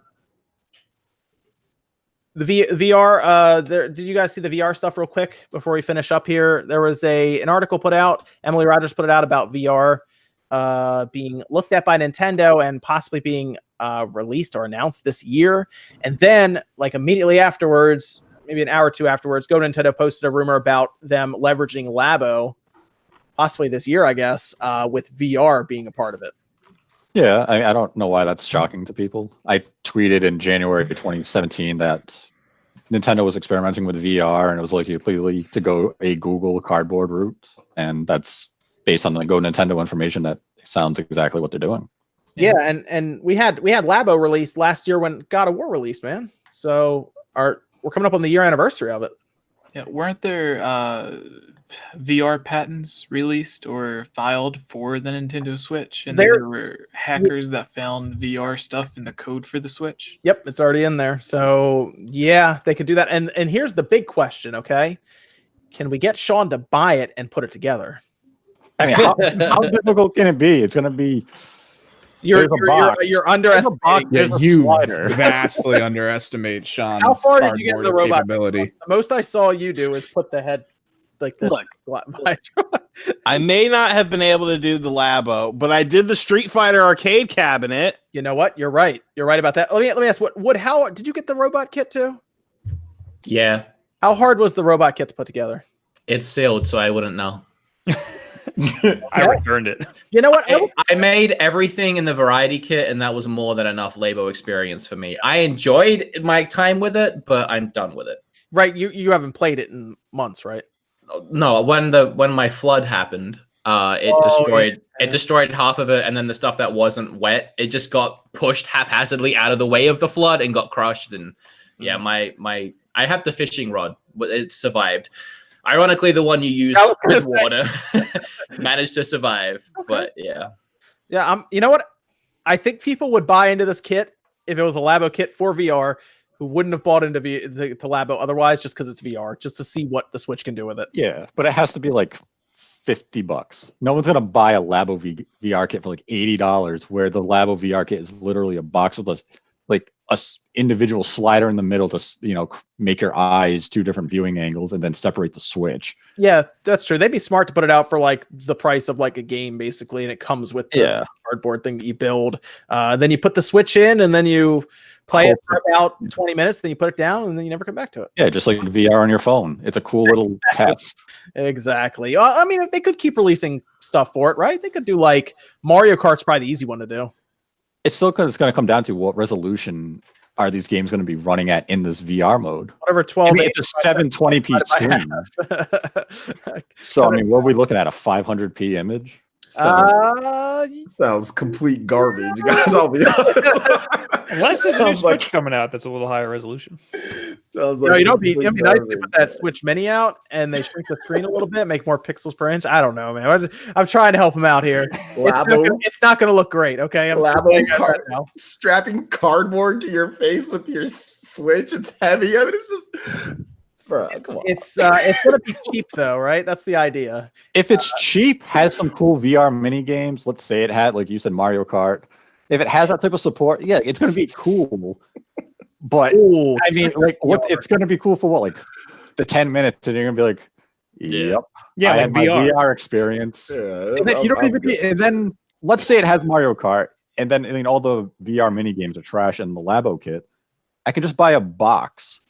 Speaker 1: VR. Did you guys see the VR stuff real quick before we finish up here? There was an article put out. Emily Rogers put it out about VR being looked at by Nintendo and possibly being released or announced this year. And then, like immediately afterwards, maybe an hour or two afterwards, Go Nintendo posted a rumor about them leveraging Labo, possibly this year, I guess, with VR being a part of it.
Speaker 4: Yeah, I don't know why that's shocking to people. I tweeted in January 2017 that Nintendo was experimenting with VR, and it was likely to go a Google Cardboard route, and that's based on the Go Nintendo information. That sounds exactly what they're doing.
Speaker 1: Yeah, and we had Labo released last year when God of War released, man. So we're coming up on the year anniversary of it.
Speaker 6: Yeah, weren't there VR patents released or filed for the Nintendo Switch? And there were hackers that found VR stuff in the code for the Switch.
Speaker 1: Yep, it's already in there. So yeah, they could do that. And here's the big question, okay? Can we get Sean to buy it and put it together?
Speaker 4: I mean, how difficult can it be? It's going to be.
Speaker 1: You're underestimating.
Speaker 2: Yeah, you vastly underestimate Sean's
Speaker 1: How far did you get in the robot?
Speaker 2: capability.
Speaker 1: The most I saw you do is put the head like this.
Speaker 7: Look, I may not have been able to do the Labo, but I did the Street Fighter arcade cabinet.
Speaker 1: You know what? You're right. You're right about that. Let me ask. How did you get the robot kit too?
Speaker 10: Yeah,
Speaker 1: How hard was the robot kit to put together?
Speaker 10: it's sealed, so I wouldn't know.
Speaker 3: I returned it.
Speaker 1: You know what?
Speaker 10: I made everything in the variety kit, and that was more than enough Labo experience for me. I enjoyed my time with it, but I'm done with it.
Speaker 1: Right, you haven't played it in months, right?
Speaker 10: No, when my flood happened, it destroyed half of it, and then the stuff that wasn't wet, it just got pushed haphazardly out of the way of the flood and got crushed. And yeah, I have the fishing rod, but it survived. Ironically, the one you use with water managed to survive. Okay. But yeah.
Speaker 1: You know what? I think people would buy into this kit if it was a Labo kit for VR, who wouldn't have bought into the Labo otherwise, just because it's VR, just to see what the Switch can do with it.
Speaker 4: Yeah, but it has to be like $50. No one's gonna buy a Labo VR kit for like $80, where the Labo VR kit is literally a box with a individual slider in the middle to make your eyes two different viewing angles and then separate the Switch.
Speaker 1: Yeah, that's true. They'd be smart to put it out for like the price of like a game, basically, and it comes with the cardboard thing that you build. Then you put the Switch in, and then you play it for about 20 minutes, then you put it down, and then you never come back to it.
Speaker 4: Yeah, just like VR on your phone. It's a cool little test.
Speaker 1: Exactly. I mean, they could keep releasing stuff for it, right? They could do like Mario Kart's probably the easy one to do.
Speaker 4: It's still going to come down to what resolution are these games going to be running at in this VR mode.
Speaker 1: Whatever, 12.
Speaker 4: I mean, it's a 720p screen. So, I mean, what are we looking at? A 500p image?
Speaker 5: Sounds complete garbage, you guys. I'll be honest.
Speaker 3: Unless there's a new Switch coming out that's a little higher resolution.
Speaker 5: Sounds like
Speaker 1: it'd be nice to put that Switch Mini out and they shrink the screen a little bit, make more pixels per inch. I don't know, man. I'm trying to help him out here. It's not going to look great, okay? I'm
Speaker 5: strapping cardboard to your face with your Switch. It's heavy. I mean, it's just... Bro,
Speaker 1: it's gonna be cheap though, right? That's the idea.
Speaker 4: If it's cheap, has some cool VR mini games. Let's say it had, like you said, Mario Kart. If it has that type of support, yeah, it's gonna be cool. But I mean, like, it's gonna be cool for what, like the 10 minutes, and you're gonna be like, "Yep, I had my VR experience." Yeah, and then you don't even need, and then let's say it has Mario Kart, and then all the VR mini games are trash in the Labo kit. I can just buy a box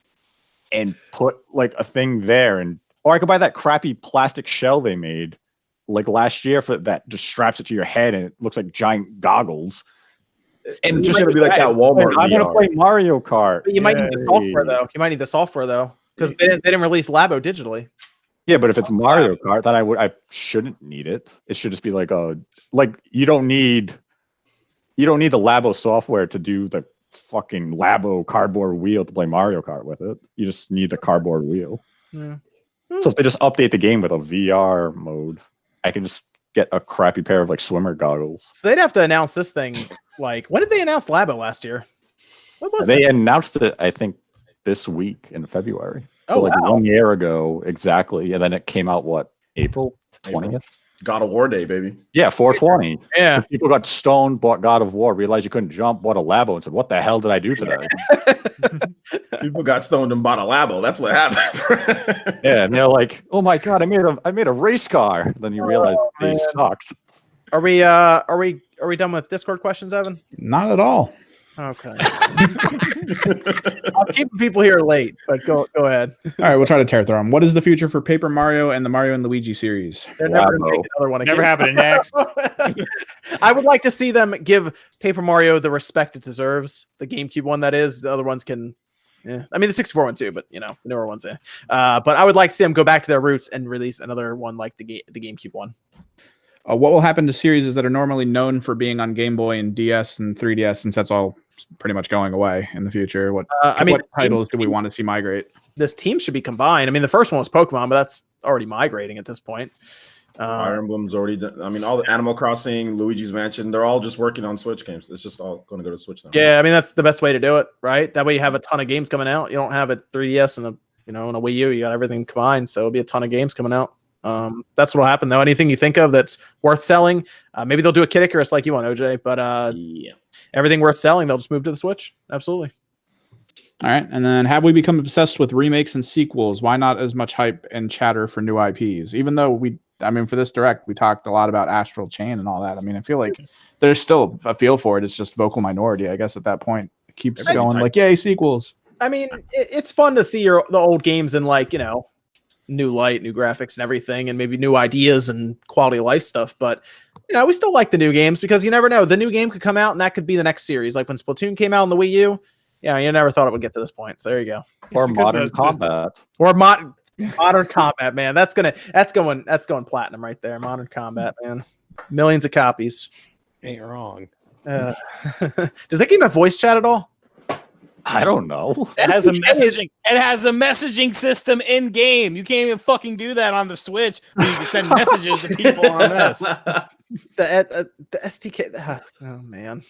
Speaker 4: and put like a thing there, or I could buy that crappy plastic shell they made like last year for that just straps it to your head and it looks like giant goggles.
Speaker 5: And it's just gonna be like that Walmart.
Speaker 4: I'm gonna play Mario Kart.
Speaker 1: But you might need the software though. Because they didn't release Labo digitally.
Speaker 4: Yeah, but if it's Mario Kart, then I shouldn't need it. It should just be like you don't need the Labo software to do the fucking Labo cardboard wheel to play Mario Kart with it. You just need the cardboard wheel. Yeah. So if they just update the game with a VR mode, I can just get a crappy pair of like swimmer goggles.
Speaker 1: So they'd have to announce this thing. Like, when did they announce Labo last year?
Speaker 4: They announced it, I think, this week in February. So like 1 year ago exactly, and then it came out April 20th.
Speaker 5: God of War Day, baby.
Speaker 4: Yeah, 420.
Speaker 1: Yeah.
Speaker 4: People got stoned, bought God of War, realized you couldn't jump, bought a Labo, and said, "What the hell did I do today?"
Speaker 5: People got stoned and bought a Labo. That's what happened.
Speaker 4: Yeah, and they're like, "Oh my god, I made a race car." Then you realize they sucked.
Speaker 1: Are we done with Discord questions, Evan?
Speaker 2: Not at all.
Speaker 1: Okay. I'm keeping people here late, but go ahead.
Speaker 2: All right, we'll try to tear through them. What is the future for Paper Mario and the Mario and Luigi series?
Speaker 1: They're never going to make another one again.
Speaker 3: Never happening next.
Speaker 1: I would like to see them give Paper Mario the respect it deserves. The GameCube one, that is. The other ones can... Yeah, I mean the 64 one too, but you know the newer ones. Yeah. But I would like to see them go back to their roots and release another one like the GameCube one.
Speaker 2: What will happen to series that are normally known for being on Game Boy and DS and 3DS, since that's all pretty much going away in the future? What titles do we want to see migrate?
Speaker 1: This team should be combined. I mean, the first one was Pokemon, but that's already migrating at this point.
Speaker 5: Fire Emblem's already done. I mean, all the Animal Crossing, Luigi's Mansion, they're all just working on Switch games. It's just all going to go to Switch now.
Speaker 1: Yeah, I mean that's the best way to do it, right? That way you have a ton of games coming out. You don't have a 3DS and and a Wii U. You got everything combined, so it'll be a ton of games coming out. That's what'll happen though. Anything you think of that's worth selling, maybe they'll do a Kid Icarus like you want, OJ. But
Speaker 5: yeah,
Speaker 1: everything worth selling, they'll just move to the Switch. Absolutely.
Speaker 2: All right, and then have we become obsessed with remakes and sequels? Why not as much hype and chatter for new IPs? Even though for this direct, we talked a lot about Astral Chain and all that. I mean, I feel like there's still a feel for it. It's just vocal minority, I guess, at that point. It keeps going like, yay, sequels.
Speaker 1: I mean, it's fun to see the old games in new light, new graphics and everything, and maybe new ideas and quality of life stuff. But we still like the new games because you never know. The new game could come out and that could be the next series. Like when Splatoon came out on the Wii U, you never thought it would get to this point. So there you go.
Speaker 4: Or Modern Combat.
Speaker 1: Or Modern Combat, man. That's going platinum right there. Modern Combat, man. Millions of copies.
Speaker 7: Ain't wrong.
Speaker 1: Does that game have voice chat at all?
Speaker 4: I don't know.
Speaker 7: It has a messaging. It has a messaging system in game. You can't even fucking do that on the Switch. You can send messages to people on this.
Speaker 1: The SDK. Oh man.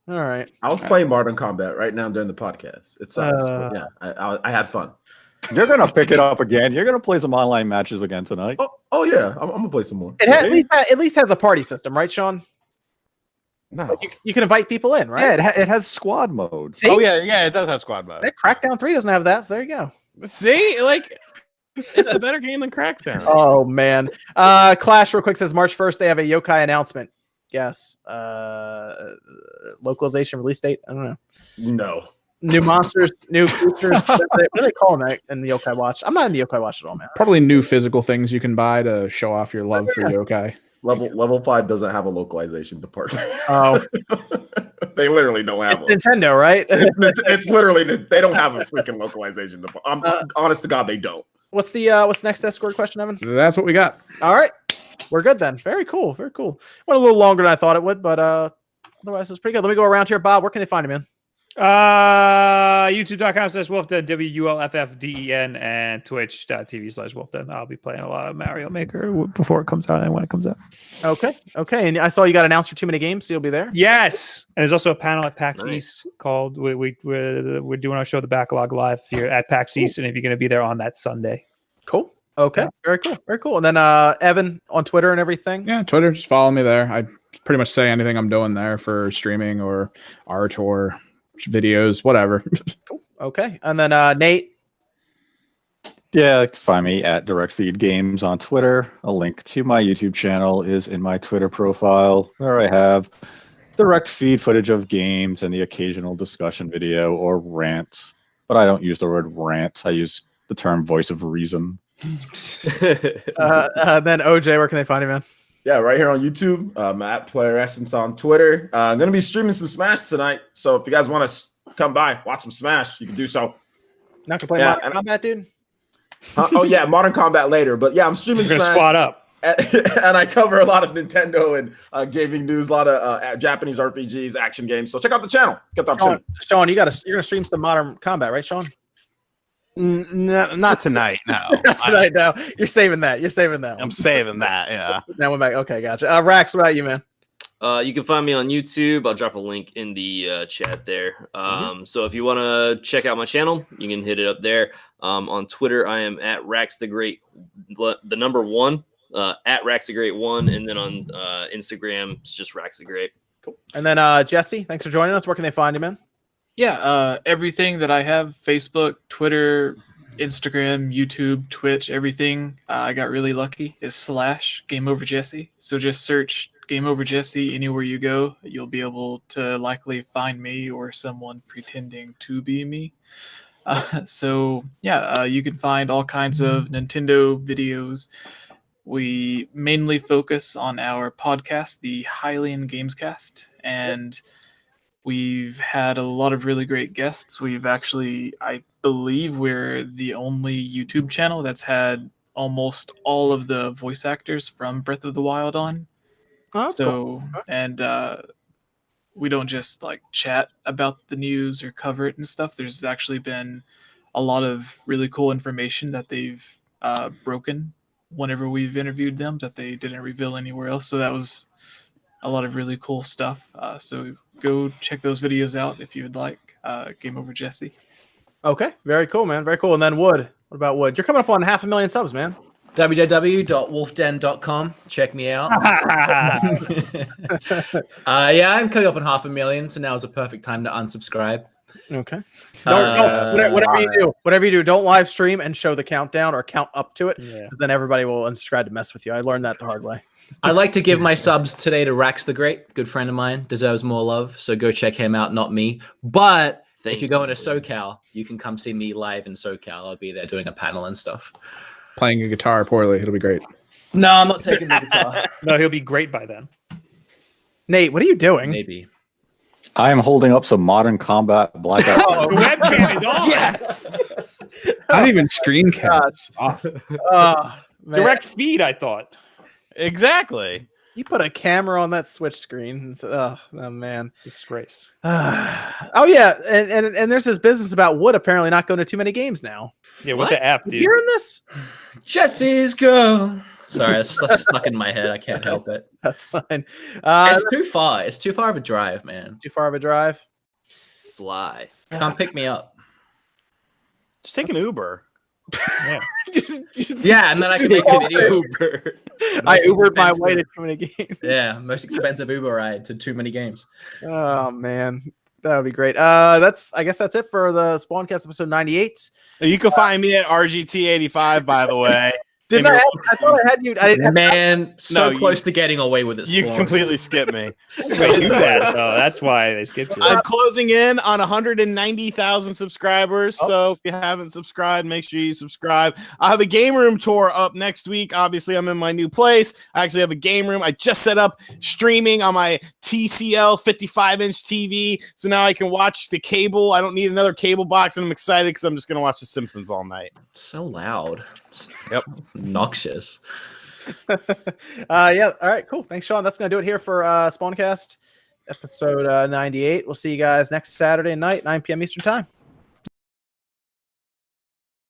Speaker 1: All right.
Speaker 5: I was playing Modern Combat right now during the podcast. It sucks. Yeah, I had fun.
Speaker 4: You're gonna pick it up again. You're gonna play some online matches again tonight.
Speaker 5: Oh yeah, I'm gonna play some more.
Speaker 1: It at least has a party system, right, Sean?
Speaker 7: No,
Speaker 1: you can invite people in, right?
Speaker 4: Yeah, it has squad mode.
Speaker 1: See?
Speaker 7: Oh yeah, it does have squad mode.
Speaker 1: That Crackdown 3 doesn't have that, so there you go.
Speaker 7: See, it's a better game than Crackdown.
Speaker 1: Oh man. Clash real quick says March 1st they have a yokai announcement. Yes. Localization release date. I don't know.
Speaker 5: No.
Speaker 1: New monsters, new creatures. What do they call them in the Yokai Watch? I'm not in the Yokai Watch at all, man.
Speaker 2: Probably new physical things you can buy to show off your love for yokai.
Speaker 5: Level 5 doesn't have a localization department.
Speaker 1: Oh,
Speaker 5: they literally don't have one.
Speaker 1: Nintendo, right?
Speaker 5: It's literally they don't have a freaking localization department. I'm honest to God, they don't.
Speaker 1: What's next Discord question, Evan?
Speaker 2: That's what we got.
Speaker 1: All right, we're good then. Very cool, very cool. Went a little longer than I thought it would, but otherwise it was pretty good. Let me go around here, Bob. Where can they find him, man?
Speaker 3: YouTube.com/Wolfden, WULFFDEN, and Twitch.tv/Wolfden. I'll be playing a lot of Mario Maker before it comes out and when it comes out.
Speaker 1: Okay. And I saw you got announced for Too Many Games, so you'll be there.
Speaker 3: Yes, and there's also a panel at PAX East called we're doing our show, The Backlog, live here at PAX East, and if you're going to be there on that Sunday.
Speaker 1: Cool. Okay. Yeah. Very cool. And then Evan on Twitter and everything.
Speaker 2: Yeah, Twitter. Just follow me there. I pretty much say anything I'm doing there for streaming or art or videos, whatever.
Speaker 1: Cool. Okay. And then Nate.
Speaker 4: Yeah, you can find me at Direct Feed Games on Twitter. A link to my YouTube channel is in my Twitter profile, where I have direct feed footage of games and the occasional discussion video or rant. But I don't use the word rant. I use the term voice of reason.
Speaker 1: Then OJ, where can they find you, man?
Speaker 5: Yeah, right here on YouTube. At Player Essence on Twitter. I'm going to be streaming some Smash tonight. So if you guys want to come by, watch some Smash, you can do so.
Speaker 1: Not going to play Modern Combat, dude?
Speaker 5: Oh, yeah, Modern Combat later. But yeah, I'm streaming
Speaker 3: You're
Speaker 5: Smash.
Speaker 3: Gonna squat up.
Speaker 5: And I cover a lot of Nintendo and gaming news, a lot of Japanese RPGs, action games. So check out the channel. Get the opportunity.
Speaker 1: Sean, you're going to stream some Modern Combat, right, Sean?
Speaker 7: No, not tonight. No,
Speaker 1: not tonight. No, you're saving that. I'm
Speaker 7: saving that. Yeah.
Speaker 1: Now we're back. Okay, gotcha. Rax, what about you, man?
Speaker 8: You can find me on YouTube. I'll drop a link in the chat there. So if you want to check out my channel, you can hit it up there. On Twitter, I am at Rax the Great, the number 1, at Rax the Great 1, and then on Instagram, it's just Rax the Great.
Speaker 1: Cool. And then Jesse, thanks for joining us. Where can they find you, man?
Speaker 6: Yeah, everything that I have, Facebook, Twitter, Instagram, YouTube, Twitch, everything, I got really lucky, is /GameOverJesse. So just search Game Over Jesse. Anywhere you go, you'll be able to likely find me or someone pretending to be me. You can find all kinds of Nintendo videos. We mainly focus on our podcast, the Hylian Gamescast, and we've had a lot of really great guests. We've actually, I believe we're the only YouTube channel that's had almost all of the voice actors from Breath of the Wild on.
Speaker 1: Oh, that's cool.
Speaker 6: And we don't just like chat about the news or cover it and stuff. There's actually been a lot of really cool information that they've broken whenever we've interviewed them that they didn't reveal anywhere else. So that was a lot of really cool stuff. So go check those videos out if you would like. Game Over Jesse. Okay,
Speaker 1: very cool, man. Very cool. And then Wood. What about Wood? You're coming up on 500,000 subs, man.
Speaker 10: www.wolfden.com. Check me out. I'm coming up on 500,000, so now is a perfect time to unsubscribe.
Speaker 1: Okay. Whatever you do, don't live stream and show the countdown or count up to it. Yeah. Then everybody will unsubscribe to mess with you. I learned that the hard way.
Speaker 10: I'd like to give my subs today to Rax the Great, good friend of mine, deserves more love. So go check him out, not me. But if you're going to SoCal, you can come see me live in SoCal. I'll be there doing a panel and stuff.
Speaker 2: Playing a guitar poorly, it'll be great.
Speaker 10: No, I'm not taking the guitar.
Speaker 3: No, he'll be great by then.
Speaker 1: Nate, what are you doing?
Speaker 10: Maybe.
Speaker 4: I am holding up some Modern Combat Blackout.
Speaker 3: Oh, the webcam is on.
Speaker 1: Yes.
Speaker 2: Not even screen cap.
Speaker 1: Awesome.
Speaker 3: Direct feed, I thought.
Speaker 7: Exactly.
Speaker 1: You put a camera on that Switch screen. And said, oh man,
Speaker 3: disgrace.
Speaker 1: Oh yeah, and there's this business about Wood apparently not going to too many games now.
Speaker 3: Yeah, what the F, dude?
Speaker 1: You hearing this?
Speaker 10: Jesse's girl. Sorry, it's stuck in my head. I can't help it.
Speaker 1: That's fine.
Speaker 10: It's too far. It's too far of a drive, man.
Speaker 1: Too far of a drive.
Speaker 10: Fly. Come pick me up.
Speaker 7: Just take an Uber.
Speaker 3: Yeah.
Speaker 10: Yeah, and then I can make a video Uber.
Speaker 1: I Ubered my way to too many games.
Speaker 10: Yeah, most expensive Uber ride to too many games.
Speaker 1: Oh man, that would be great. I guess that's it for the SpawnCast episode 98.
Speaker 7: You can find me at RGT85, by the way.
Speaker 1: I thought I had you.
Speaker 10: So close to getting away with it.
Speaker 7: You completely skipped me.
Speaker 3: That's why they skipped you.
Speaker 7: I'm closing in on 190,000 subscribers. So if you haven't subscribed, make sure you subscribe. I have a game room tour up next week. Obviously, I'm in my new place. I actually have a game room. I just set up streaming on my TCL 55-inch TV. So now I can watch the cable. I don't need another cable box. And I'm excited because I'm just going to watch The Simpsons all night.
Speaker 10: So loud.
Speaker 7: Yep.
Speaker 10: Noxious.
Speaker 1: Yeah. All right. Cool. Thanks, Sean. That's gonna do it here for SpawnCast episode 98. We'll see you guys next Saturday night, 9 p.m. Eastern time.